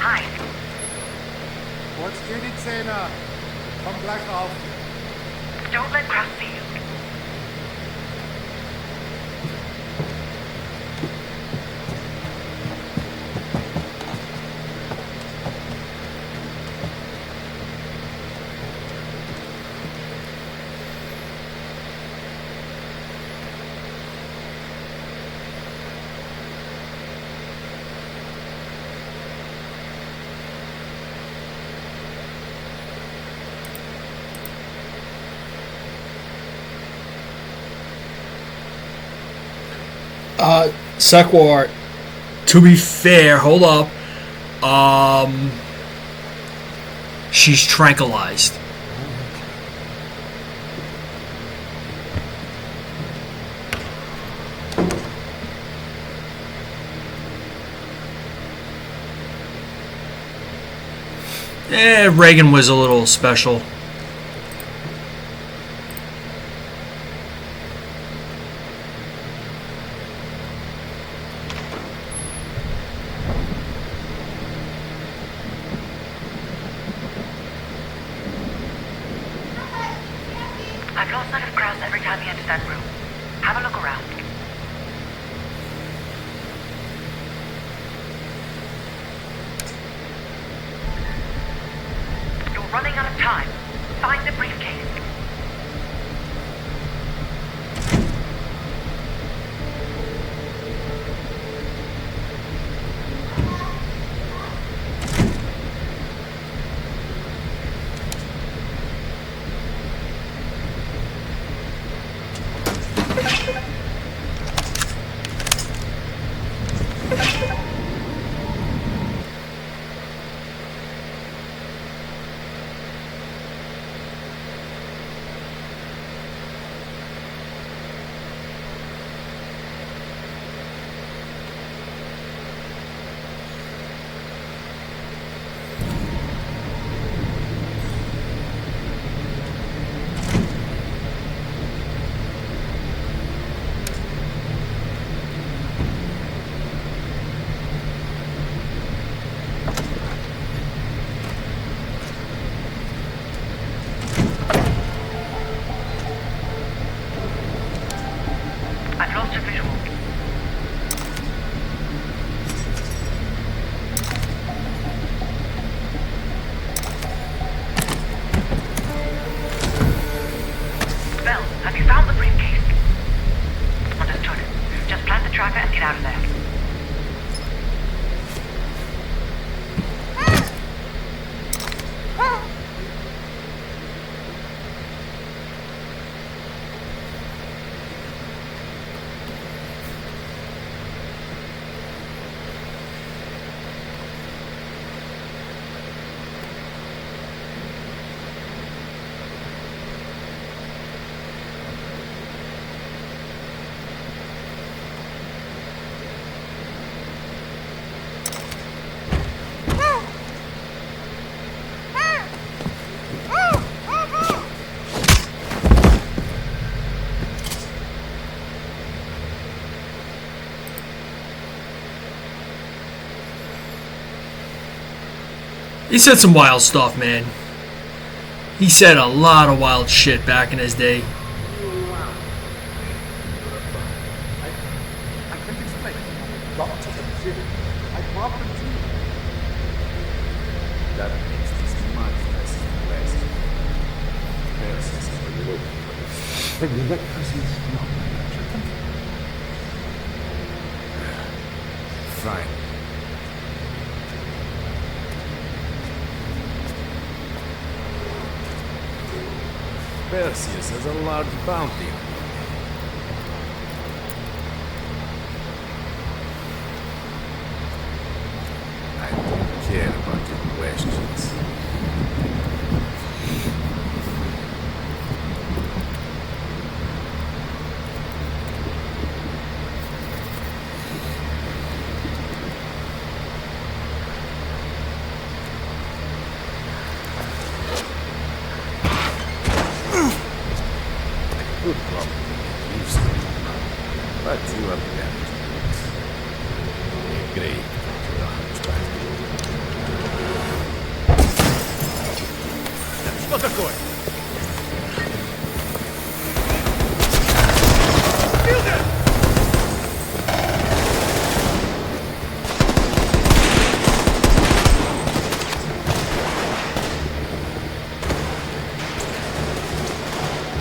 Hi. Putz dir die Zähne. Komm gleich rauf. Don't let Cross see you. Sec War, to be fair, hold up. She's tranquilized. Reagan was a little special. I've lost sight of Cross every time he enters that room. Have a look around. You're running out of time. Find the briefcase. lost your visual. Bell, have you found the briefcase? Understood. Just plant the tracker and get out of there. He said some wild stuff, man. He said a lot of wild shit back in his day. I can't explain. Doctors have said it. I brought them to you. That means this manifest in the West. Perseus is where you're looking for this. Then you let Perseus know that you're thinking. Fine. Perseus has a large bounty. I don't care about your questions. Good problem. You've seen it. But you have damaged it. Agree to the hunchback. Что такое?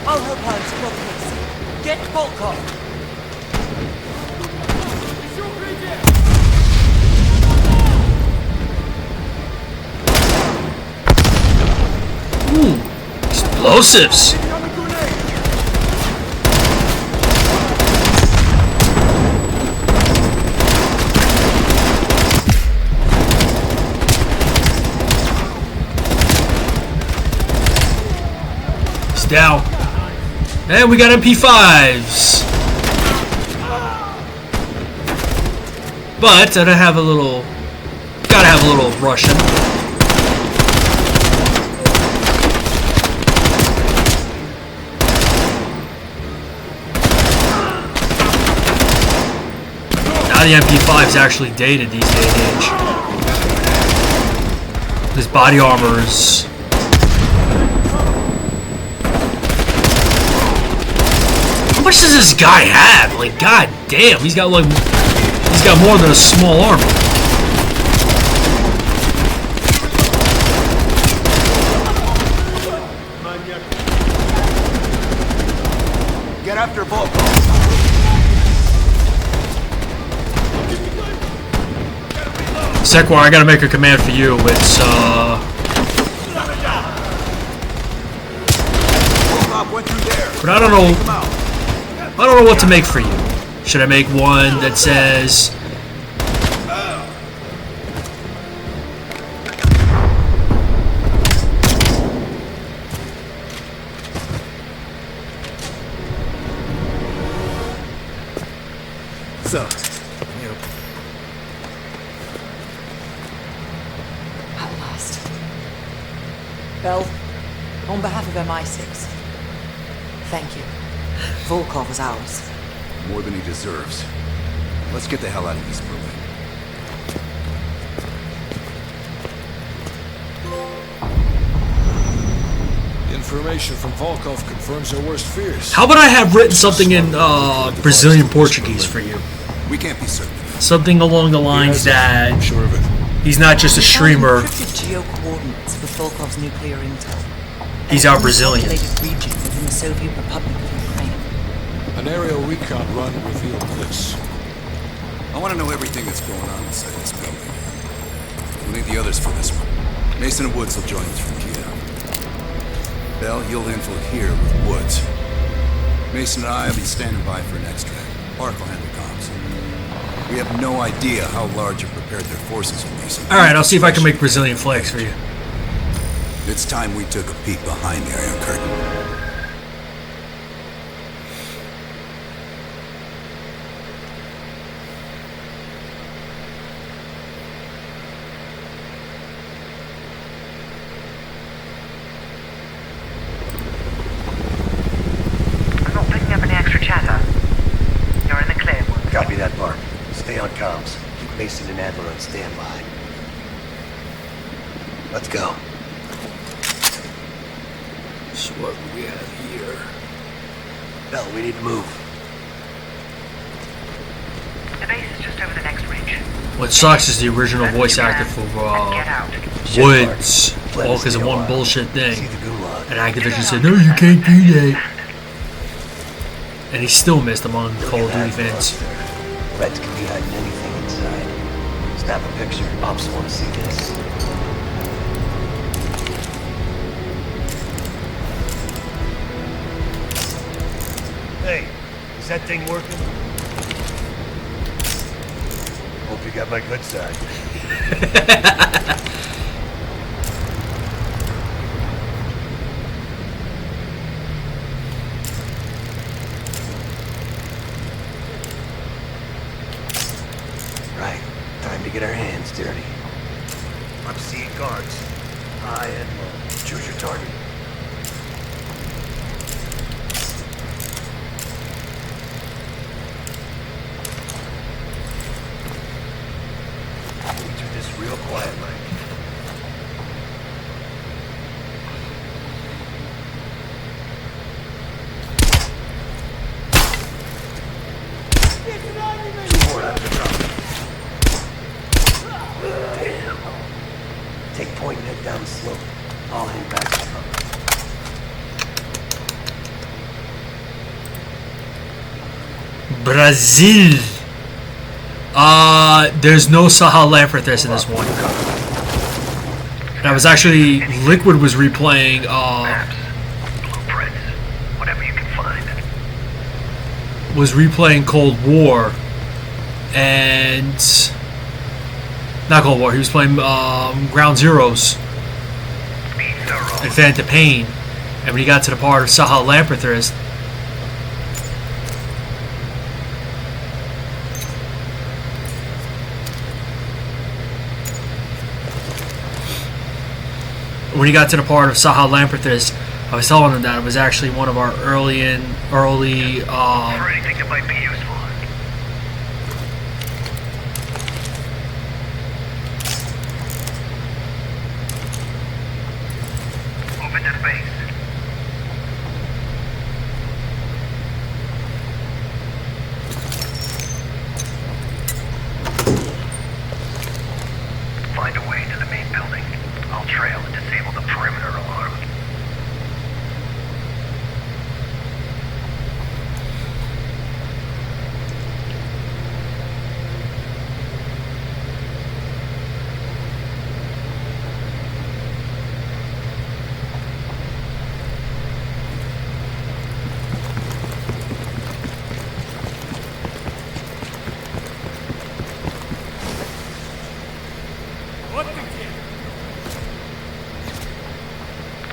I'll help her explore the place. Get Volkov! Ooh, explosives. He's down. And we got MP5s. But I have a little, gotta have a little Russian. Now the MP5 is actually dated these day and age. This body armor is. How much does this guy have? Like, god damn, he's got more than a small armor. Get after Volkov. Sequar, I gotta make a command for you. It's but I don't know what to make for you. Should I make one that says So, At last. Bell, on behalf of MI6, thank you. Volkov is ours. More than he deserves. Let's get the hell out of East Berlin. You information from Volkov confirms our worst fears. How about I have written something in Brazilian Portuguese for you? We can't be certain. Something along the lines that he's not just a streamer. Encrypted geo-coordinates with Volkov's nuclear intel. He's our Brazilian. Populated region within the Soviet Republic of Ukraine. An aerial recon run revealed this. I want to know everything that's going on inside this building. We'll need the others for this one. Mason and Woods will join us from Kiev. Bell, you'll infill here with Woods. Mason and I will be standing by for an extract. Park will handle comms. We have no idea how large or prepared their forces are, Mason. Alright, I'll see if I can make Brazilian flags for you. It's time we took a peek behind the Iron Curtain. I'm not picking up any extra chatter. You're in the clear. Copy that, Park. Stay on comms. Keep Mason and Adler on standby. Let's go. So what do we have here? Bell, we need to move. The base is just over the next ridge. What sucks is the original voice actor for Woods. All because of one bullshit thing. And Activision said, no, you can't do that. And he still missed among Call of Duty fans. Reds can be hiding anything inside. Snap a picture. Ops want to see this. Hey, is that thing working? Hope you got my good side. Right, time to get our hands dirty. I'm seeing guards. High and low. Choose your target. Real quiet, Mike. Two more left to drop. Damn. Take point and head down the slope. I'll hang back to cover. Brazil. There's no Sahal Lamperthus in this one. That was actually Liquid was replaying. Whatever you can find. Was replaying Cold War, and not Cold War. He was playing Ground Zeroes and Phantom Pain, and when he got to the part of Sahal Lamperthus. When he got to the part of Sahal Lamperthus, I was telling him that it was actually one of our early For anything that might be useful. Move into the base. Find a way to the main building. I'll trail and disable the perimeter alarm.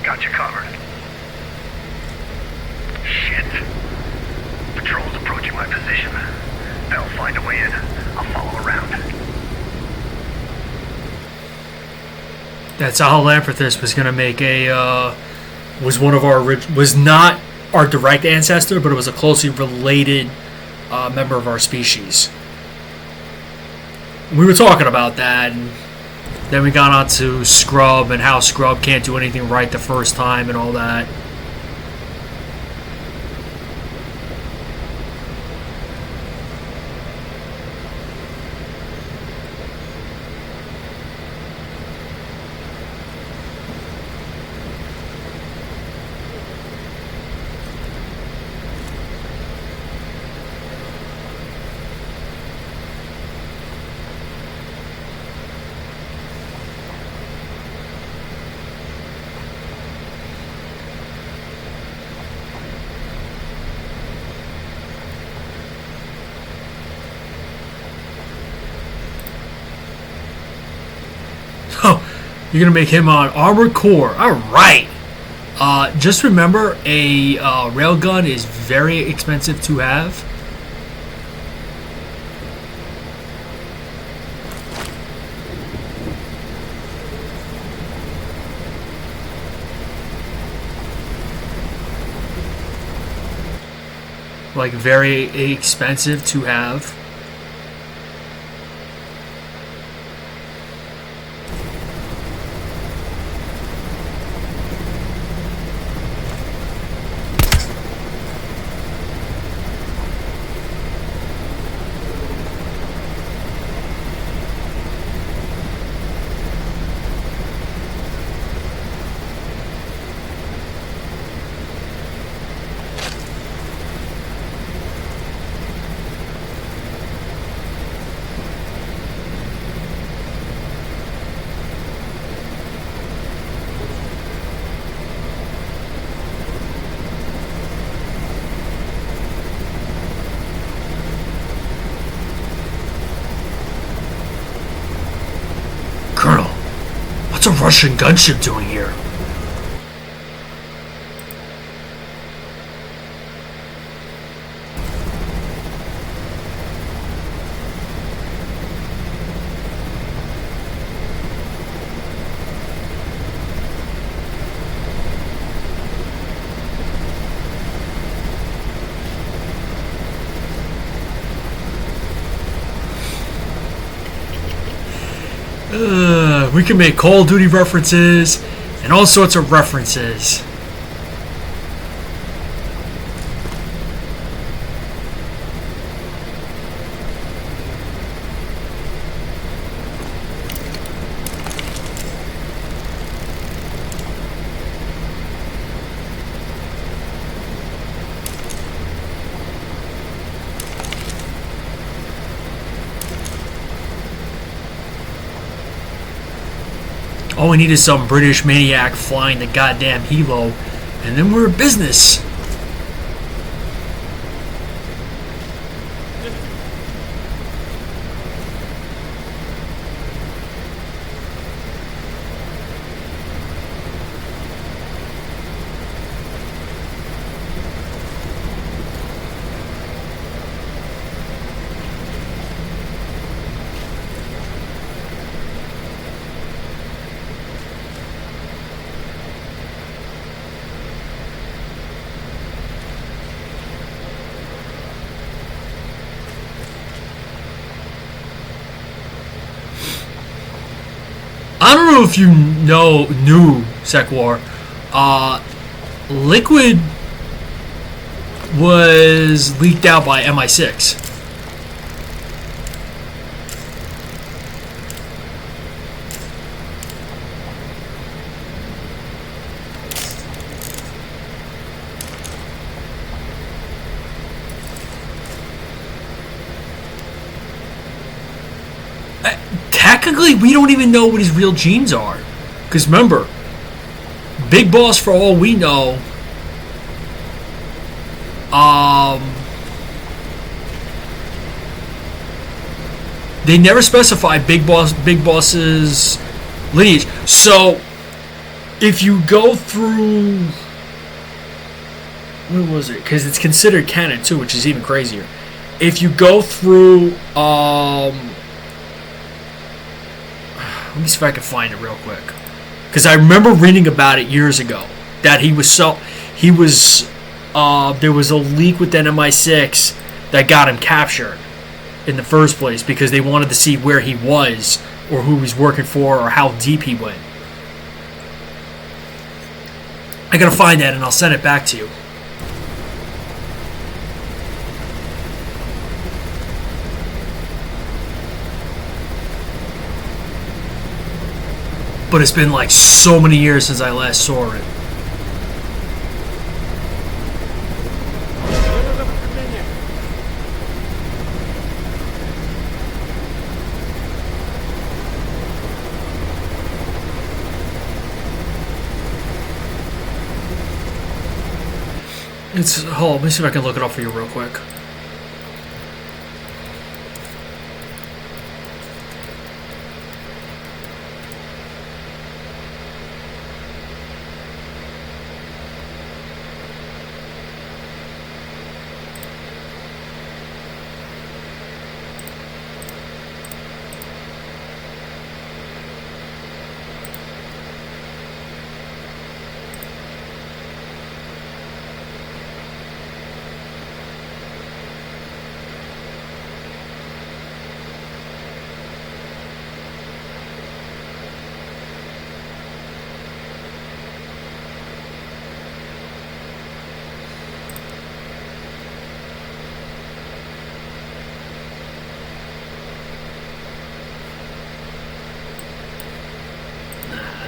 Got you covered. Shit. Patrol's approaching my position. They'll find a way in. I'll follow around. that Sahal Lamperthus was going to make a was one of our was not our direct ancestor, but it was a closely related member of our species. We were talking about that, and Then we got on to Scrub and how Scrub can't do anything right the first time and all that. Oh, you're gonna make him on Armored Core. Alright. Just remember, a railgun is very expensive to have. Like, very expensive to have. Colonel, what's a Russian gunship doing here? We can make Call of Duty references and all sorts of references. All we need is some British maniac flying the goddamn helo, and then we're in business. I don't know if you knew Sekwar. Liquid was leaked out by MI6. Technically, we don't even know what his real genes are. Because remember, Big Boss, for all we know, they never specify Big Boss's lineage. So, if you go through, what was it? Because it's considered canon too, which is even crazier. If you go through, let me see if I can find it real quick. Because I remember reading about it years ago. That there was a leak within MI6 that got him captured in the first place because they wanted to see where he was or who he's working for, or how deep he went. I gotta find that and I'll send it back to you. But it's been like so many years since I last saw it. Hold on, let me see if I can look it up for you real quick.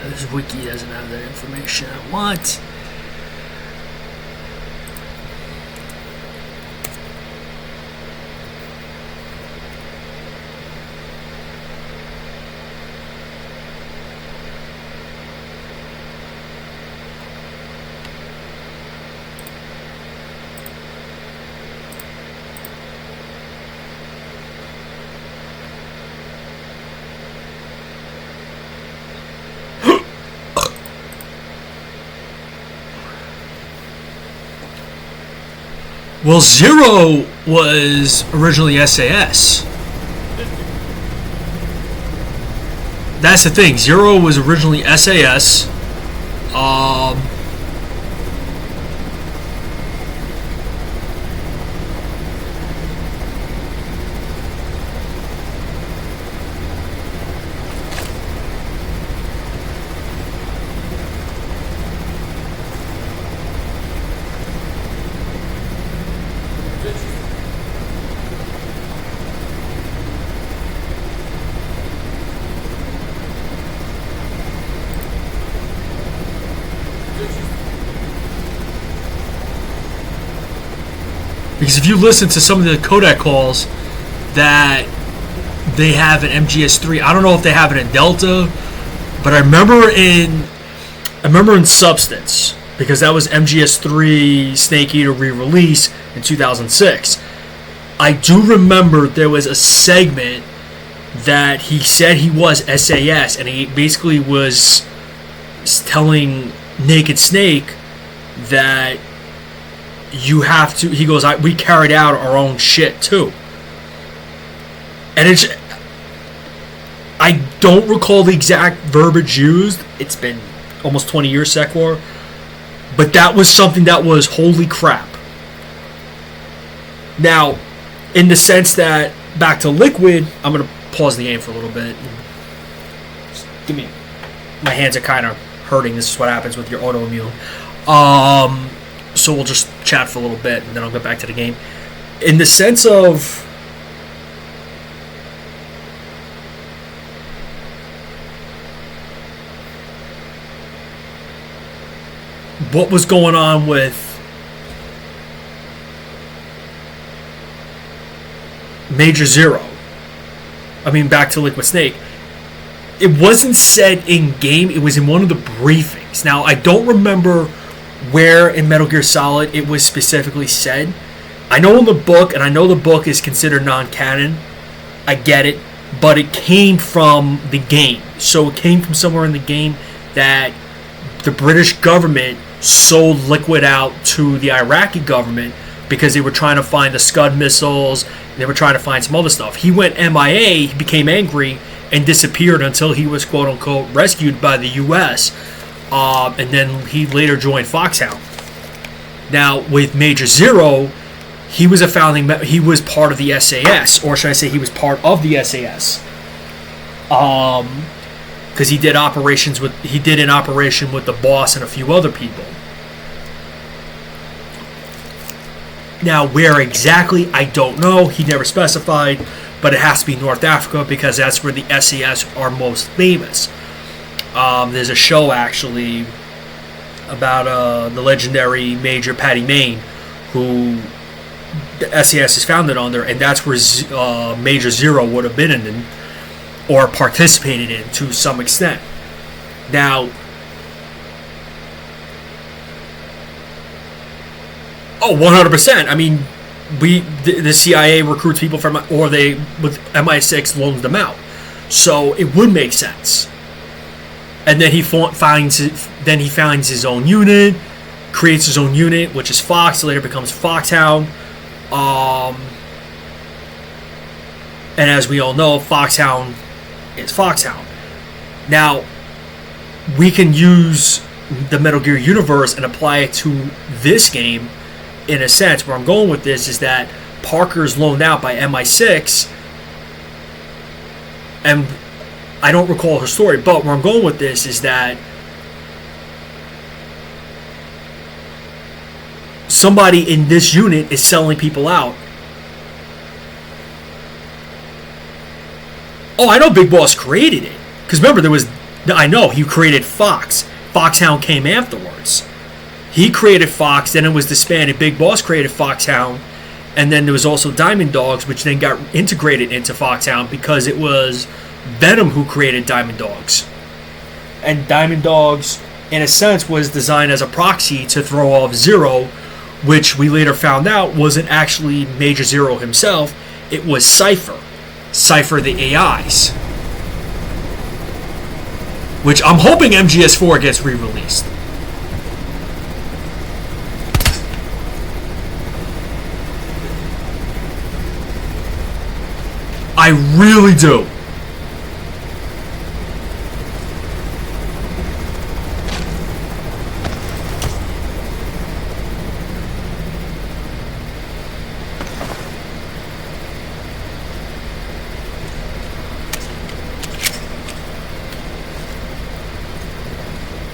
This wiki doesn't have that information I want. Well, Zero was originally SAS. That's the thing. Zero was originally SAS. Because if you listen to some of the Kodak calls that they have in MGS3, I don't know if they have it in Delta, but I remember in Substance, because that was MGS3 Snake Eater re-release in 2006. I do remember there was a segment that he said he was SAS, and he basically was telling Naked Snake that you have to, he goes, we carried out our own shit too. And it's, I don't recall the exact verbiage used. It's been almost 20 years, Sekwar. But that was something that was holy crap. Now, in the sense that, back to Liquid, I'm going to pause the game for a little bit. Just give me, my hands are kind of hurting. This is what happens with your autoimmune. So we'll just chat for a little bit, and then I'll get back to the game. In the sense of what was going on with Major Zero, I mean, back to Liquid Snake, it wasn't said in-game, it was in one of the briefings. Now, I don't remember where in Metal Gear Solid it was specifically said. I know in the book, and I know the book is considered non-canon, I get it, but it came from the game. So it came from somewhere in the game that the British government sold Liquid out to the Iraqi government because they were trying to find the Scud missiles, they were trying to find some other stuff. He went MIA, he became angry, and disappeared until he was quote-unquote rescued by the U.S., and then he later joined Foxhound. Now, with Major Zero, he was he was part of the SAS, or should I say he was part of the SAS. because he did an operation with the boss and a few other people. Now, where exactly, I don't know. He never specified, but it has to be North Africa because that's where the SAS are most famous. There's a show, actually, about the legendary Major Patty Main, who the SAS is founded under, and that's where Major Zero would have been in or participated in to some extent. Now, oh, 100%. I mean, the CIA recruits people from, or they with MI6 loans them out, so it would make sense. And then he finds his own unit, creates his own unit, which is Fox. Later becomes Foxhound. And as we all know, Foxhound is Foxhound. Now, we can use the Metal Gear universe and apply it to this game. In a sense, where I'm going with this is that Parker's loaned out by MI6, and I don't recall her story, but where I'm going with this is that somebody in this unit is selling people out. Oh, I know Big Boss created it, because remember I know he created Fox. Foxhound came afterwards. He created Fox, then it was disbanded. Big Boss created Foxhound, and then there was also Diamond Dogs, which then got integrated into Foxhound because it was Venom who created Diamond Dogs. And Diamond Dogs, in a sense, was designed as a proxy to throw off Zero, which we later found out wasn't actually Major Zero himself. It was Cypher. Cypher the AIs. Which I'm hoping MGS4 gets re-released. I really do.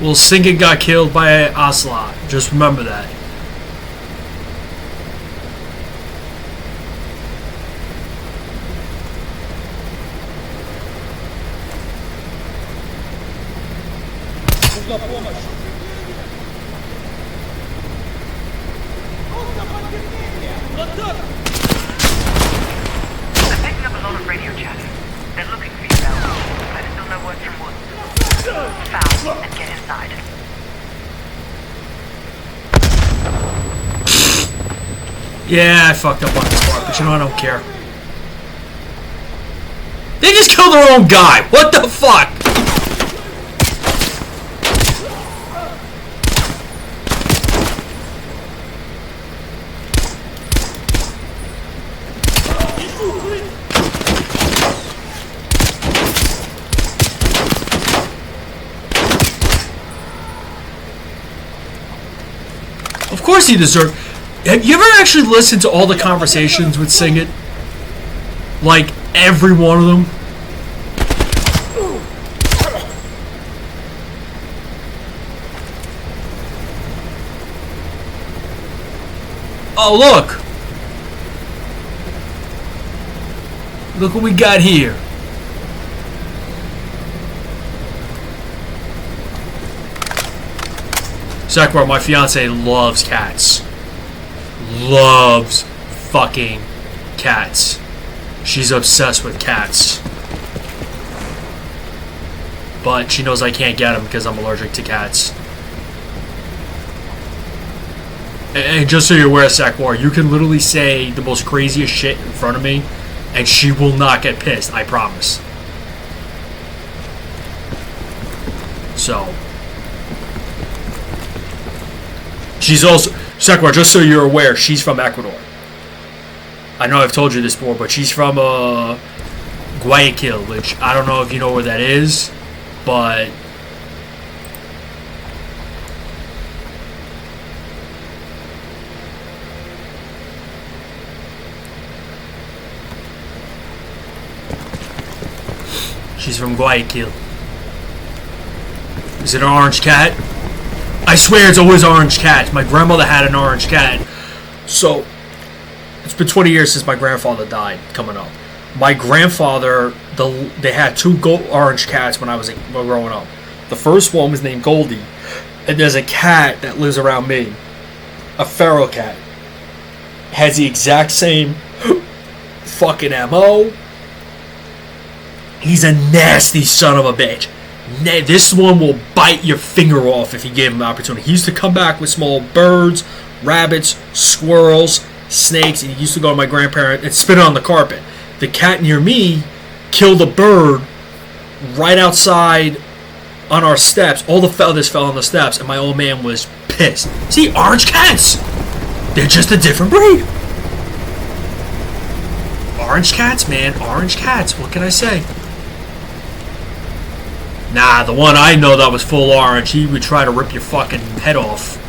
Well, Sinkin got killed by Ocelot. Just remember that. I'm picking up a lot of radio chatter. They're looking for you, Bell. But still no word from Woods. Foul and get inside. Yeah, I fucked up on this part, but you know, I don't care. They just killed their own guy. What the fuck? Of course he deserved. Have you ever actually listened to all the conversations with Sing It? Like, every one of them? Oh, look! Look what we got here. Sakura, my fiance, loves cats. Loves fucking cats. She's obsessed with cats. But she knows I can't get them because I'm allergic to cats. And just so you're aware, Sakura, you can literally say the most craziest shit in front of me and she will not get pissed, I promise. So... she's also... Sakura, just so you're aware, she's from Ecuador. I know I've told you this before, but she's from Guayaquil, which I don't know if you know where that is, but... She's from Guayaquil. Is it an orange cat? I swear it's always orange cats. My grandmother had an orange cat. So, it's been 20 years since my grandfather died coming up. My grandfather, they had two orange cats when I was growing up. The first one was named Goldie. And there's a cat that lives around me. A feral cat. Has the exact same fucking MO. He's a nasty son of a bitch. This one will bite your finger off if you give him an opportunity. He used to come back with small birds, rabbits, squirrels, snakes, and he used to go to my grandparents and spit it on the carpet. The cat near me killed a bird right outside on our steps. All the feathers fell on the steps, and my old man was pissed. See, orange cats! They're just a different breed. Orange cats, man. Orange cats. What can I say? Nah, the one I know that was full orange, he would try to rip your fucking head off.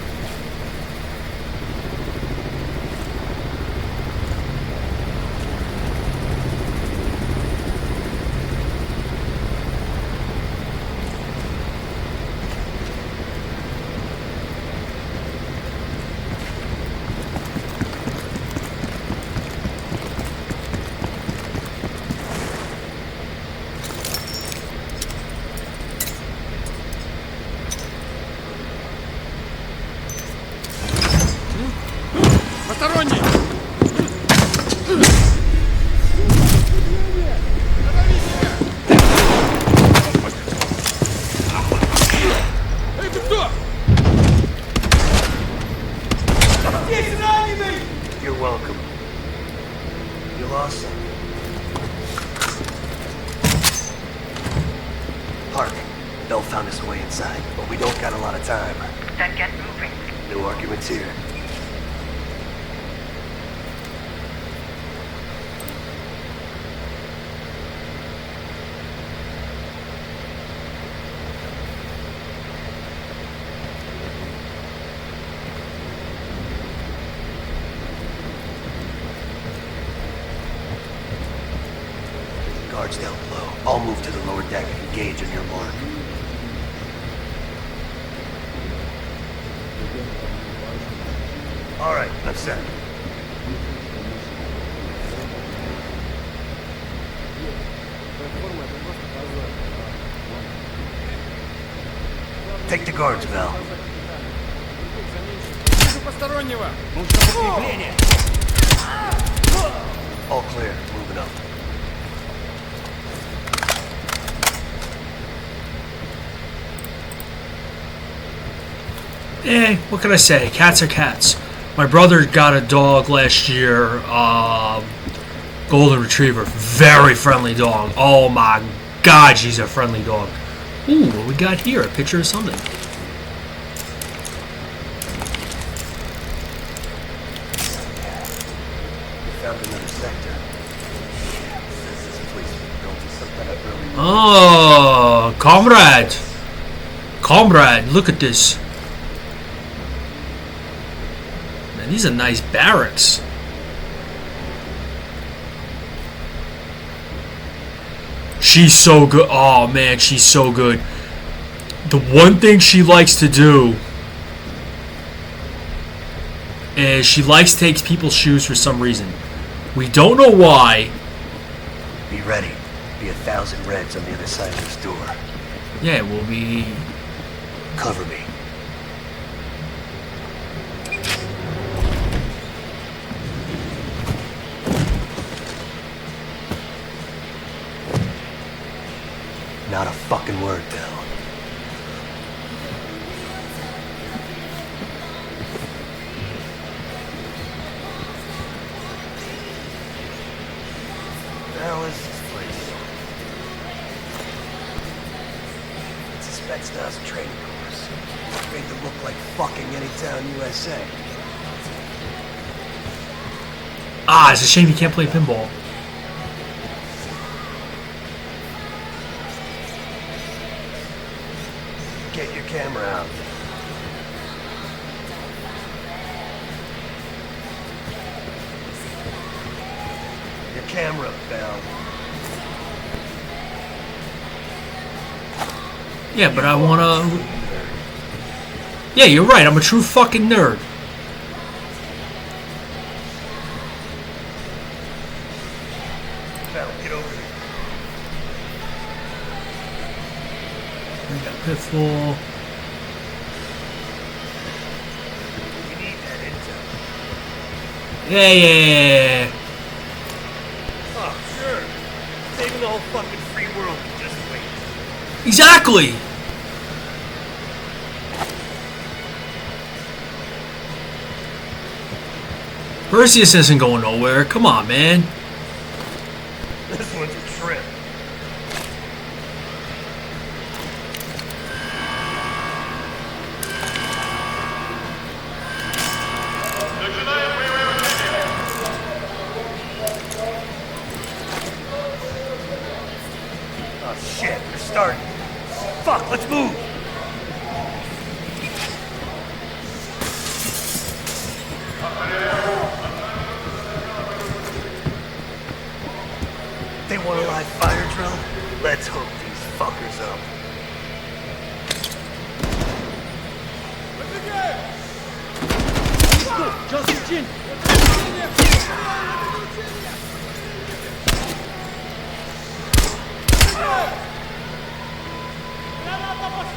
You're welcome. You lost some. Park. Bell found his way inside, but we don't got a lot of time. Then get moving. No arguments here. Guards down below. I'll move to the lower deck and engage on your mark. All right, I'm set. Take the guards, Val. All clear. Moving up. What can I say? Cats are cats. My brother got a dog last year, golden retriever, very friendly dog. Oh my God, she's a friendly dog. Ooh, what we got here? A picture of something. We found another sector. Says this place was built to some kind of early. Oh, comrade. Comrade, look at this. Man, these are nice barracks. She's so good. Oh man, she's so good. The one thing she likes to do is she likes to take people's shoes for some reason. We don't know why. Be ready. Be 1,000 reds on the other side of this door. Yeah, we'll be... Cover me. Not a fucking word, Bill. The hell is this place? It's a Spetsnaz training course. Made to look like fucking Anytown, USA. Ah, it's a shame you can't play pinball. Get your camera out. Your camera, Bell. Yeah, but I wanna... Yeah, you're right. I'm a true fucking nerd. Val, get over here. We got Pitfall. We need that intel. Yeah. Oh, sure. Saving the whole fucking free world. Just wait. Exactly. Perseus isn't going nowhere. Come on, man. This one's a trip. Oh shit, they're starting. Fuck, let's move. They want a live fire drill? Let's hook these fuckers up.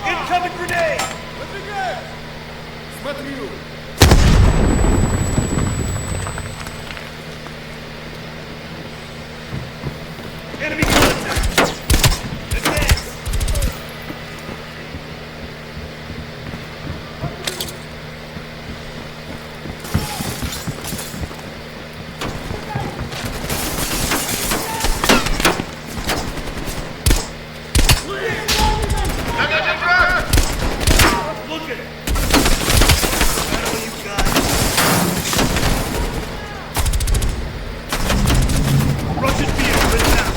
Incoming grenade! Enemy contact! Advance! Look at it! Battle you guys! Russian vehicle is now!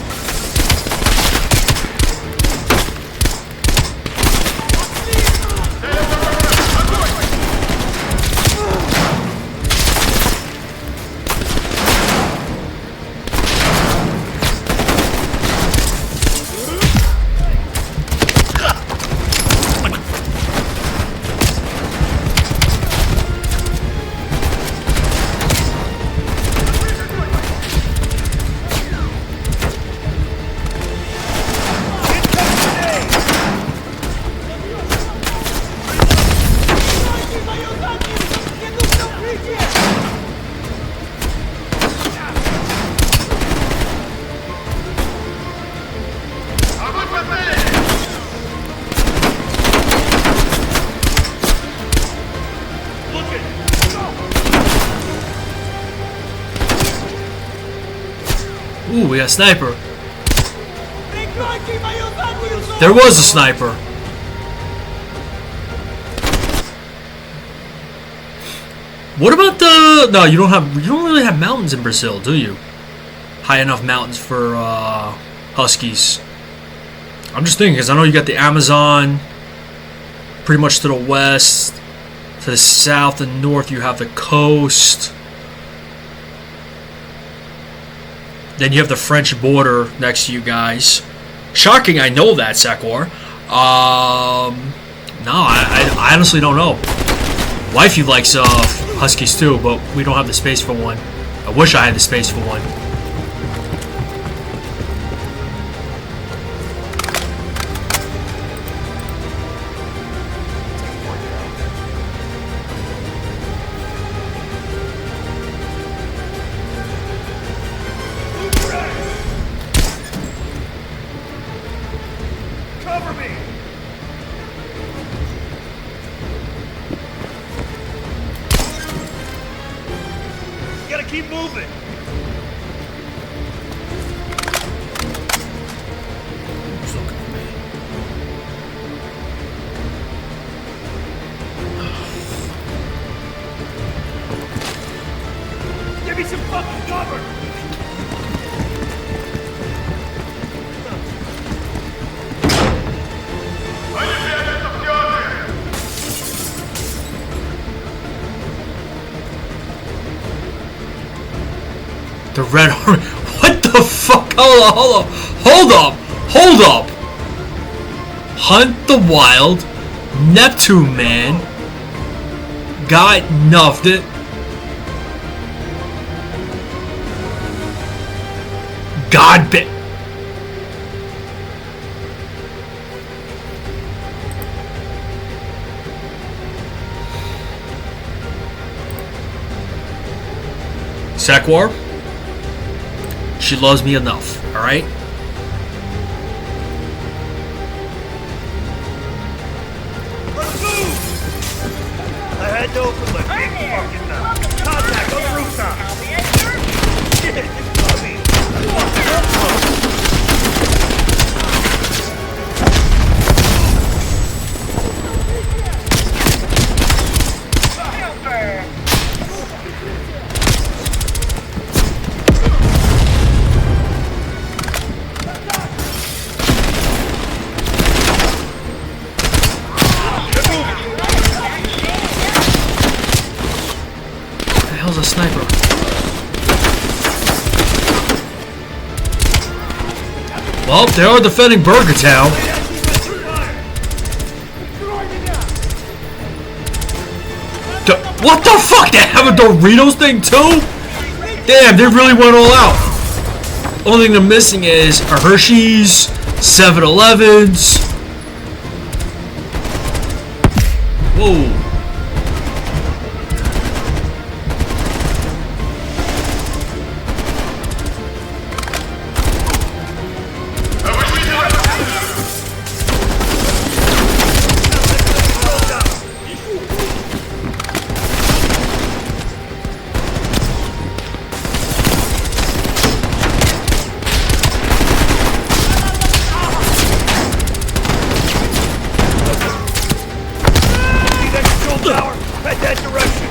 Ooh, we got a sniper. There was a sniper. What about the... No, you don't really have mountains in Brazil, do you? High enough mountains for huskies. I'm just thinking, because I know you got the Amazon pretty much to the west. To the south and north you have the coast. Then you have the French border next to you guys. Shocking, I know that, Sakor. No, I honestly don't know. Wifey likes huskies too, but we don't have the space for one. I wish I had the space for one. Cover me! Gotta keep moving! Give me some fucking cover! The Red Army. What the fuck? Hold up. Hunt the Wild, Neptune Man, got nuffed it. God bit. Sekwar, she loves me enough, alright? I had to open my big fucking mouth. Contact on the rooftop. Shit, it's puppy. The hell's a sniper? Well, they are defending Burger Town. What the fuck? They have a Doritos thing too? Damn, they really went all out. Only thing they're missing is a Hershey's, 7-Elevens. Whoa. Head that direction.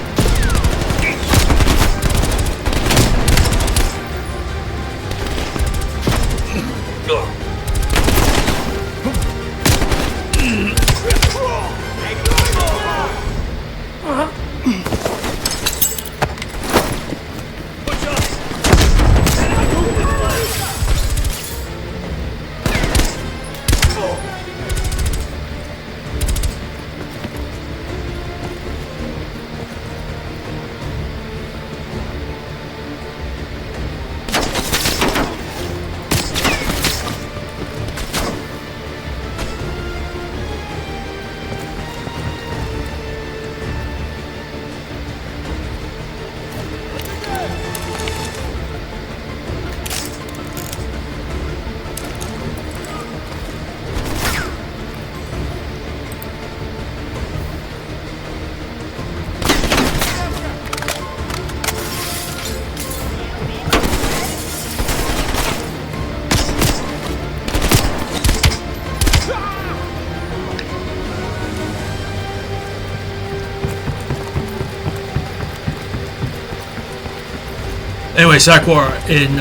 Anyway, Sekwar, in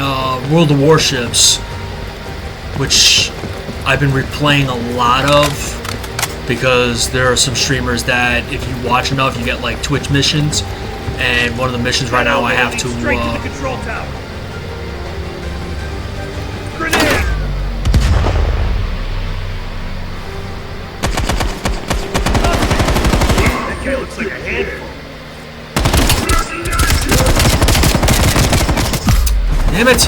World of Warships, which I've been replaying a lot of, because there are some streamers that if you watch enough, you get like Twitch missions, and one of the missions right now I have to Straight to the control tower. Grenade! That guy looks like a handful. Damn it!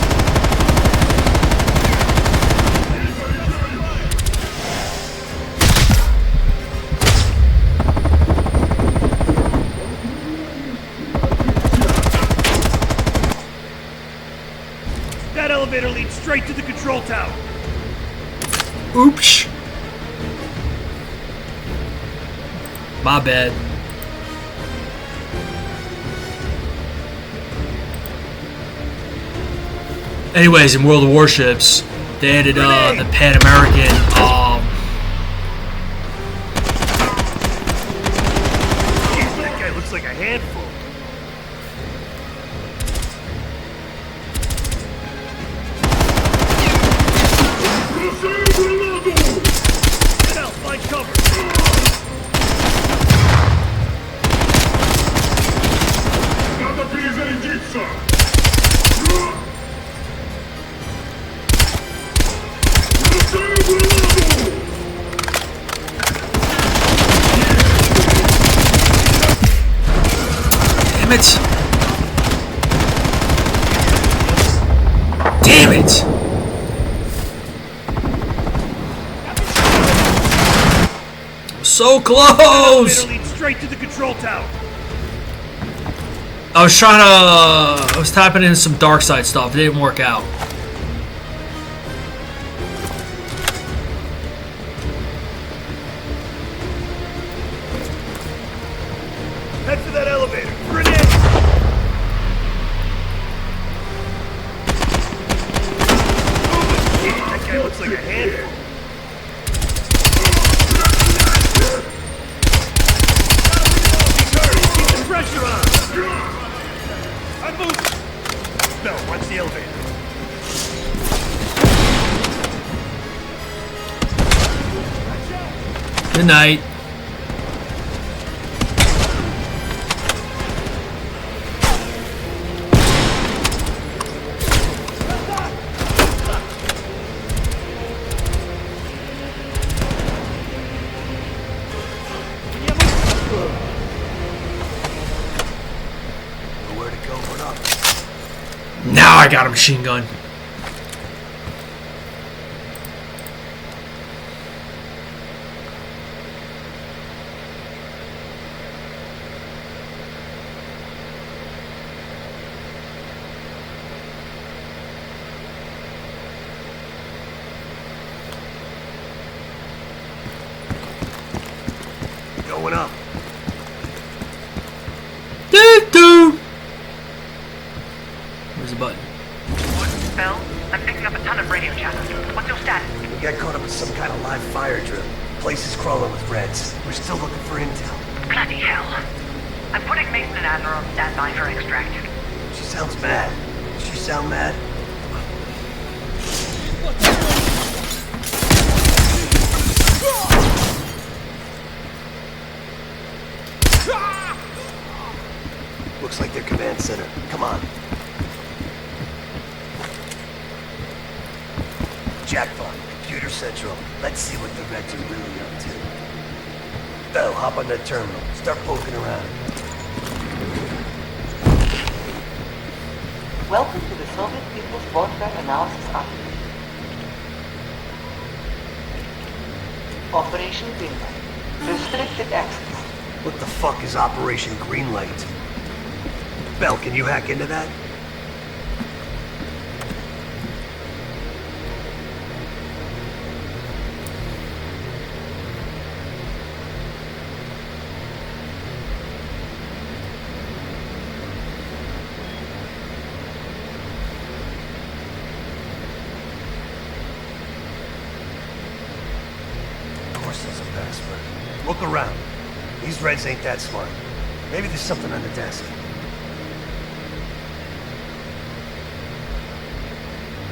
That elevator leads straight to the control tower. Oops. My bad. Anyways, in World of Warships, they added the Pan American. That guy looks like a handful. Get out, find cover. Надо перезарядиться. it! Damn it! So close! Leads straight to the control tower. I was tapping in some dark side stuff. It didn't work out. Head for that elevator. Grenade! That guy looks like a handful. Keep the pressure on. I'm moving. Bell, watch the elevator. Good night. Nowhere to go but up. Now I got a machine gun. Going up. Where's the button? Bill, I'm picking up a ton of radio channels. What's your status? We got caught up in some kind of live fire drill. Place is crawling with Reds. We're still looking for intel. Bloody hell. I'm putting Mason and Adler on standby for extract. She sounds mad. Does she sound mad? Looks like their command center. Come on. Jackpot, Computer Central. Let's see what the Reds are really up to. Bell, hop on that terminal. Start poking around. Welcome to the Soviet People's Warfare Analysis Update. Operation Greenlight. Restricted access. What the fuck is Operation Greenlight? Bell, can you hack into that? Of course there's a password. Look around. These Reds ain't that smart. Maybe there's something on the desk.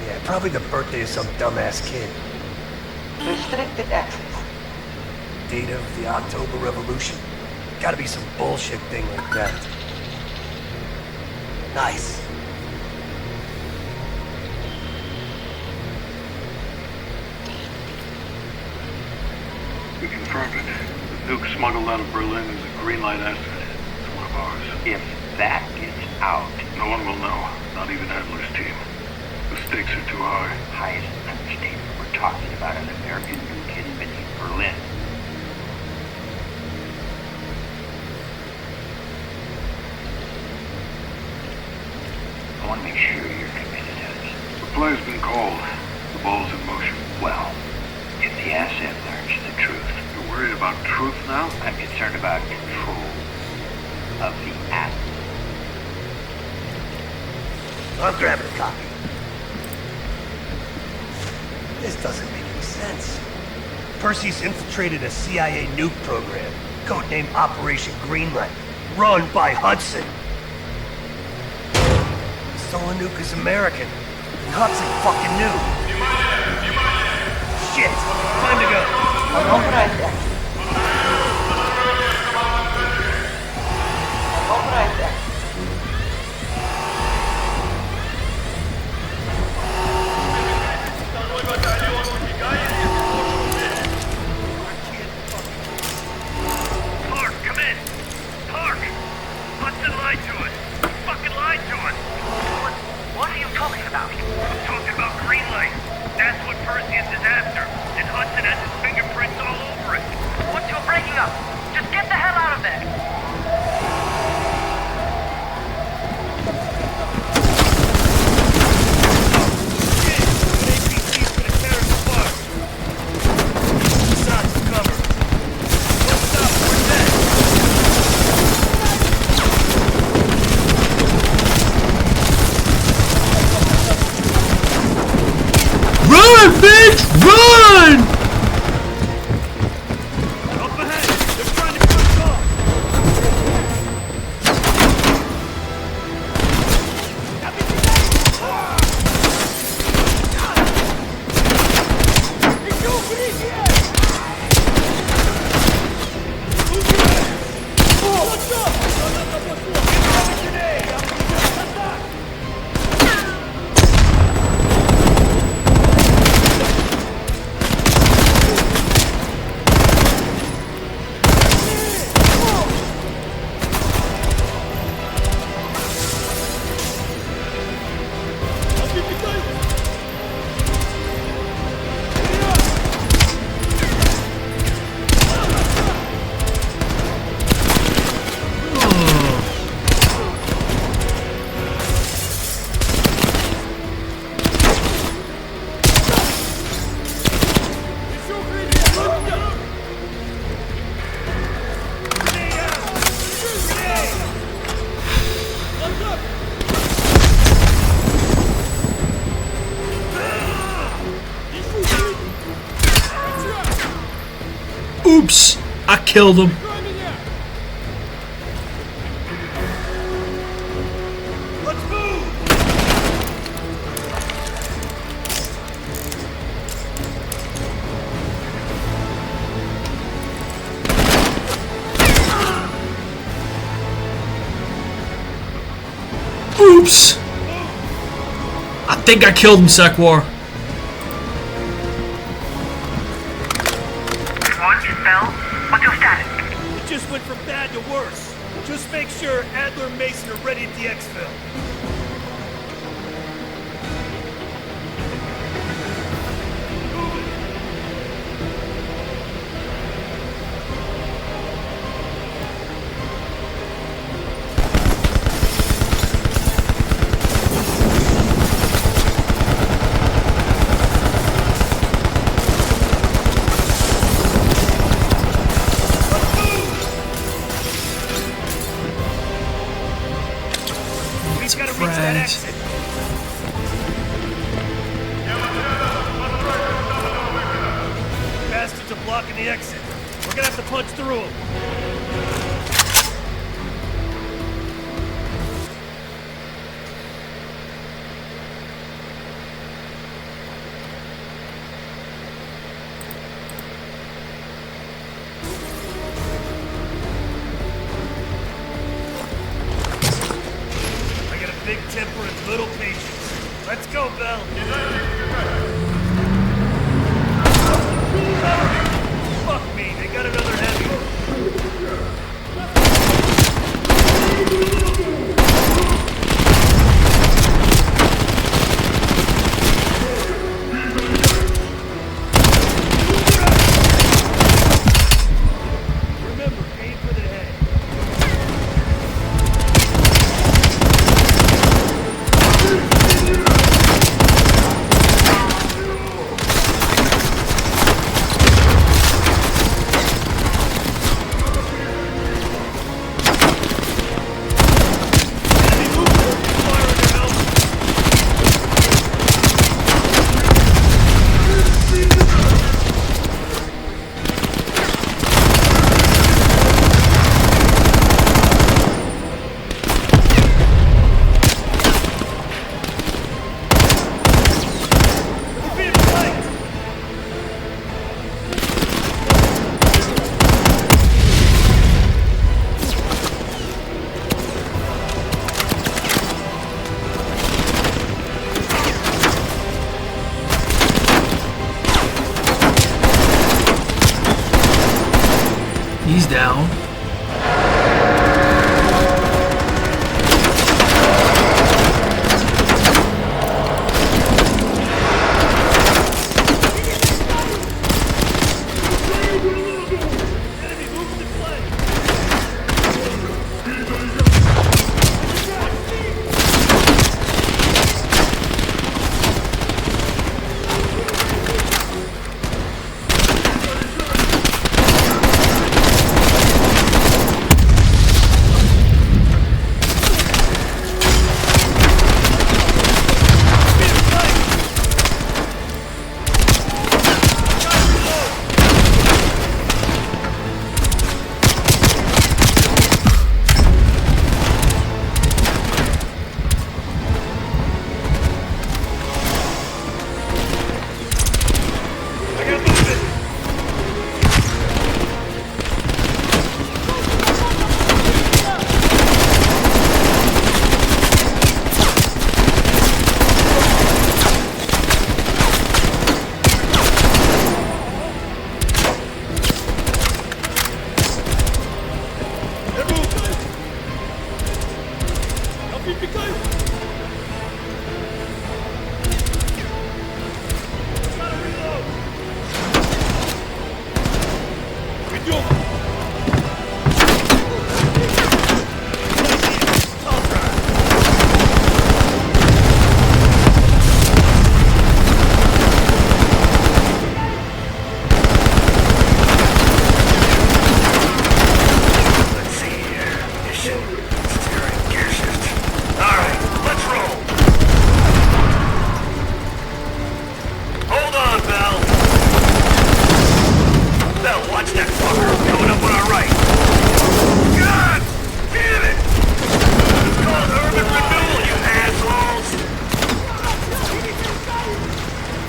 Yeah, probably the birthday of some dumbass kid. Restricted access. Date of the October Revolution. Gotta be some bullshit thing like that. Nice. We confirmed it. The nuke smuggled out of Berlin is a green light asset. It's one of ours. If that gets out, No one will know, not even Adler's team. The stakes are too high. highest understatement, we're talking about an American nuke hidden beneath Berlin. I want to make sure you're committed, Hudson. The play's been called. The ball's in motion. Well, if the asset learns the truth, You're worried about truth now? I'm concerned about control of the asset. I'm grabbing a copy. This doesn't make any sense. Perseus infiltrated a CIA nuke program, codenamed Operation Greenlight, run by Hudson. The stolen nuke is American, and Hudson fucking knew. Shit! Time to go. Unauthorized access. Unauthorized access. Clark, come in. Clark! Hudson lied to us. Run, bitch! Run! Up ahead! They're trying to cut us off! Oops! I killed him. Let's move! Oops! I think I killed him, Sekwar. What's your status? It just went from bad to worse. Just make sure Adler and Mason are ready at the exfil. Bastards are blocking the exit. We're gonna have to punch through them. I got a big temper and little patience. Let's go, Bell. Fuck me, they got another heavy. Remember, aim for the head. He's down.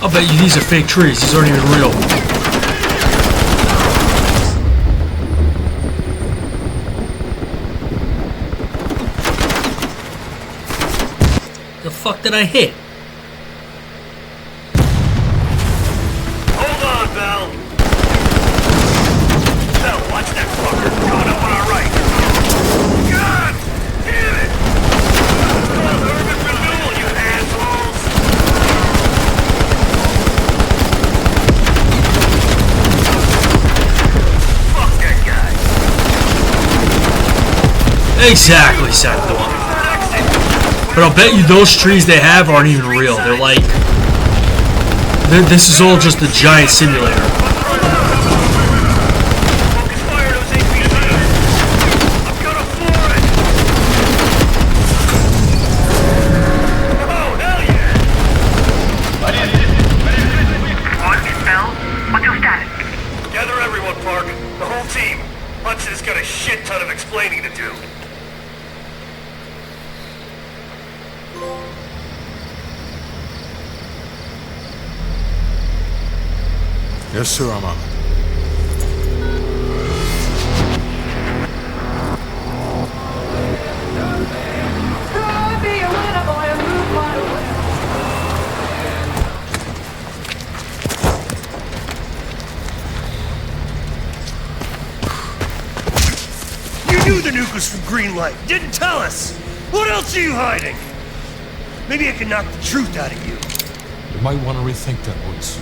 I'll bet you these are fake trees. These aren't even real. The fuck did I hit? Hold on, Val. Val, watch that fucker. Coming up on our right. God damn it! Urban renewal, you assholes! Fuck that guy. Exactly, Sackthorn. But I'll bet you those trees they have aren't even real. They're like... This is all just a giant simulator. What's your status? Gather everyone, Park. The whole team. Hudson's got a shit ton of explaining to do. Yes, sir, I'm on. You knew the nuke was from Greenlight. Didn't tell us. What else are you hiding? Maybe I can knock the truth out of you. You might want to rethink that, Woods.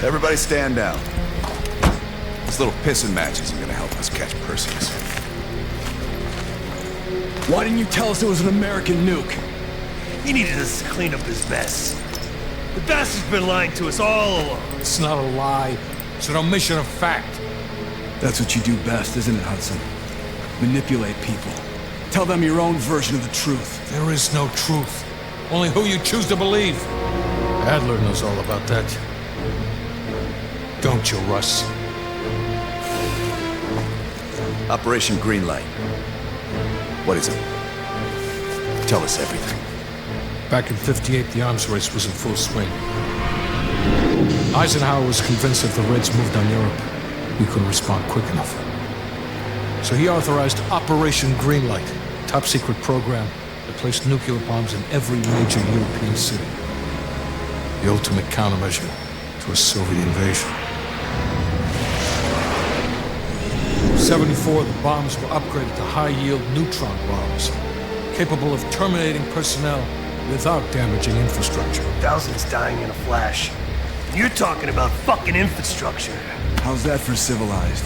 Everybody stand down. This little pissing match isn't gonna help us catch Perseus. Why didn't you tell us it was an American nuke? He needed us to clean up his mess. The bastard's been lying to us all along. It's not a lie. It's an omission of fact. That's what you do best, isn't it, Hudson? Manipulate people. Tell them your own version of the truth. There is no truth. Only who you choose to believe. Adler knows all about that. Don't you, Russ? Operation Greenlight. What is it? Tell us everything. Back in '58, the arms race was in full swing. Eisenhower was convinced if the Reds moved on Europe, we couldn't respond quick enough. So he authorized Operation Greenlight, a top-secret program that placed nuclear bombs in every major European city. The ultimate countermeasure to a Soviet invasion. 74, the bombs were upgraded to high-yield neutron bombs, capable of terminating personnel without damaging infrastructure. Thousands dying in a flash. And you're talking about fucking infrastructure. How's that for civilized?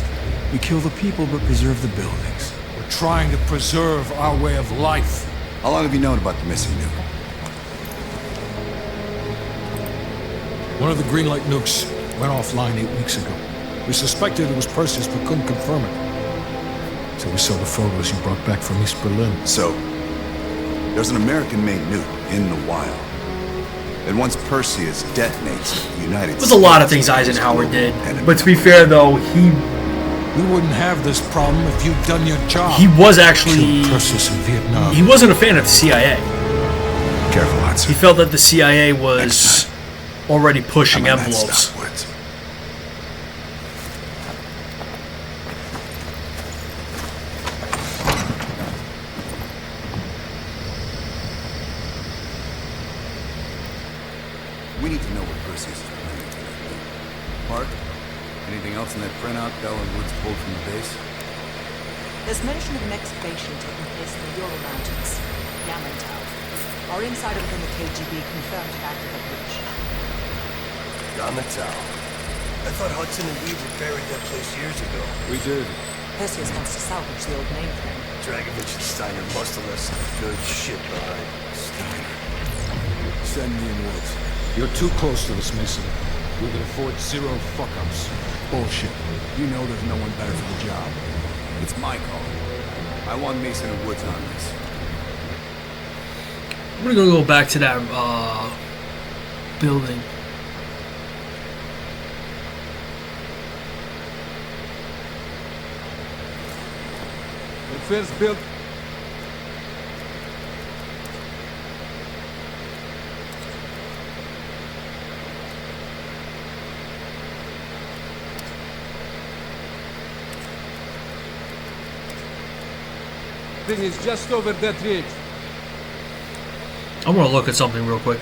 We kill the people but preserve the buildings. We're trying to preserve our way of life. How long have you known about the missing nuke? One of the Greenlight nukes went offline 8 weeks ago. We suspected it was Perseus but couldn't confirm it. So we saw the photos you brought back from East Berlin. So, there's an American-made nuke in the wild. And once Perseus detonates, the United States... There's a lot of things Eisenhower did. But to be fair, though, we wouldn't have this problem if you'd done your job. He was actually... Perseus in Vietnam. He wasn't a fan of the CIA. Careful, Hudson. He felt that the CIA was already pushing envelopes. We need to know what Perseus is planning to do. Park, anything else in that printout Bell and Woods pulled from the base? There's mention of an excavation taking place in the Ural Mountains, Yamantau. Our insider within the KGB confirmed it after the breach. Yamantau. I thought Hudson and Weaver buried that place years ago. We did. Perseus wants to salvage the old mainframe. Dragovich and Steiner must have left some good shit behind. Steiner. Send me in Woods. You're too close to this, Mason. We can afford zero fuck-ups. Bullshit. You know there's no one better for the job. It's my call. I want Mason and Woods on this. We're gonna go back to that building. The first build. thing is just over that ridge. I'm gonna look at something real quick.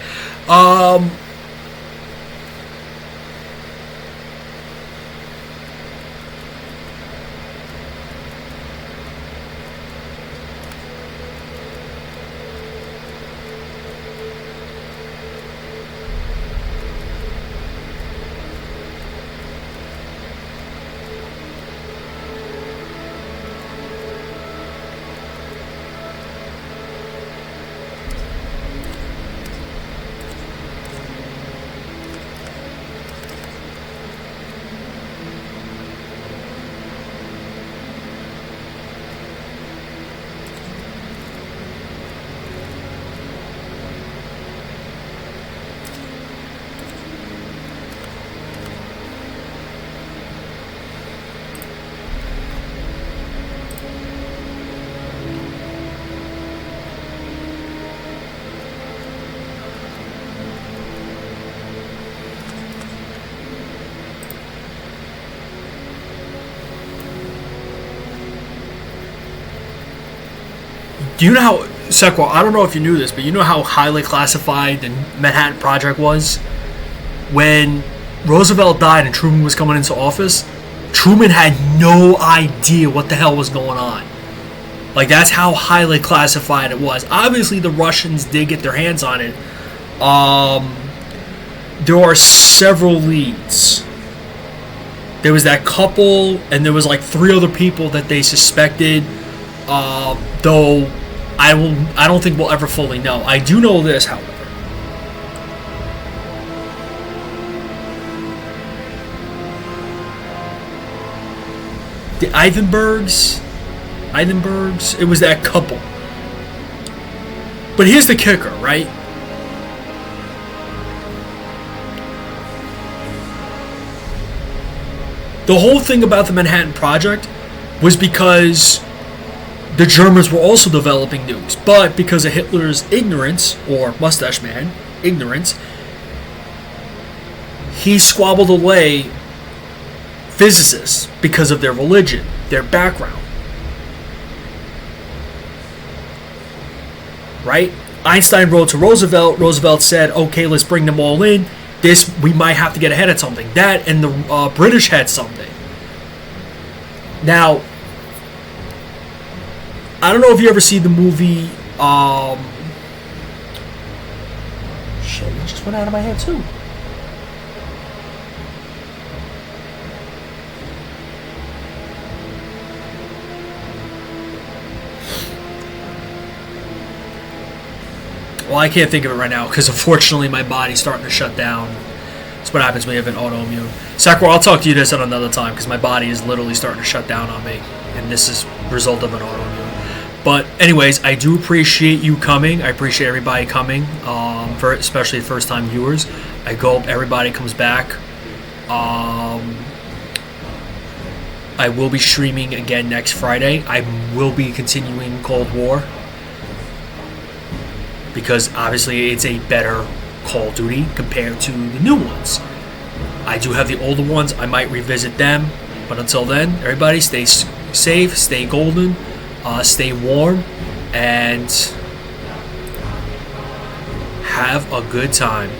Do you know how, Sequel, I don't know if you knew this, but you know how highly classified the Manhattan Project was? When Roosevelt died and Truman was coming into office, Truman had no idea what the hell was going on. Like, that's how highly classified it was. Obviously, the Russians did get their hands on it. There are several leads. There was that couple, and there was like 3 other people that they suspected, though I don't think we'll ever fully know. I do know this, however. The Ivanbergs, it was that couple. But here's the kicker, right? The whole thing about the Manhattan Project was because the Germans were also developing nukes, but because of Hitler's ignorance, or Mustache Man, ignorance, he squabbled away physicists because of their religion, their background. Right? Einstein wrote to Roosevelt. Roosevelt said, okay, let's bring them all in. This, we might have to get ahead of something. That and the British had something. Now, I don't know if you ever see the movie, shit, it just went out of my head too. Well, I can't think of it right now because unfortunately my body's starting to shut down. That's what happens when you have an autoimmune. Sakura, I'll talk to you this at another time because my body is literally starting to shut down on me, and this is a result of an autoimmune. But anyways, I do appreciate you coming. I appreciate everybody coming, for especially first-time viewers. I hope everybody comes back. I will be streaming again next Friday. I will be continuing Cold War because obviously it's a better Call of Duty compared to the new ones. I do have the older ones. I might revisit them. But until then, everybody stay safe, stay golden. Stay warm and have a good time.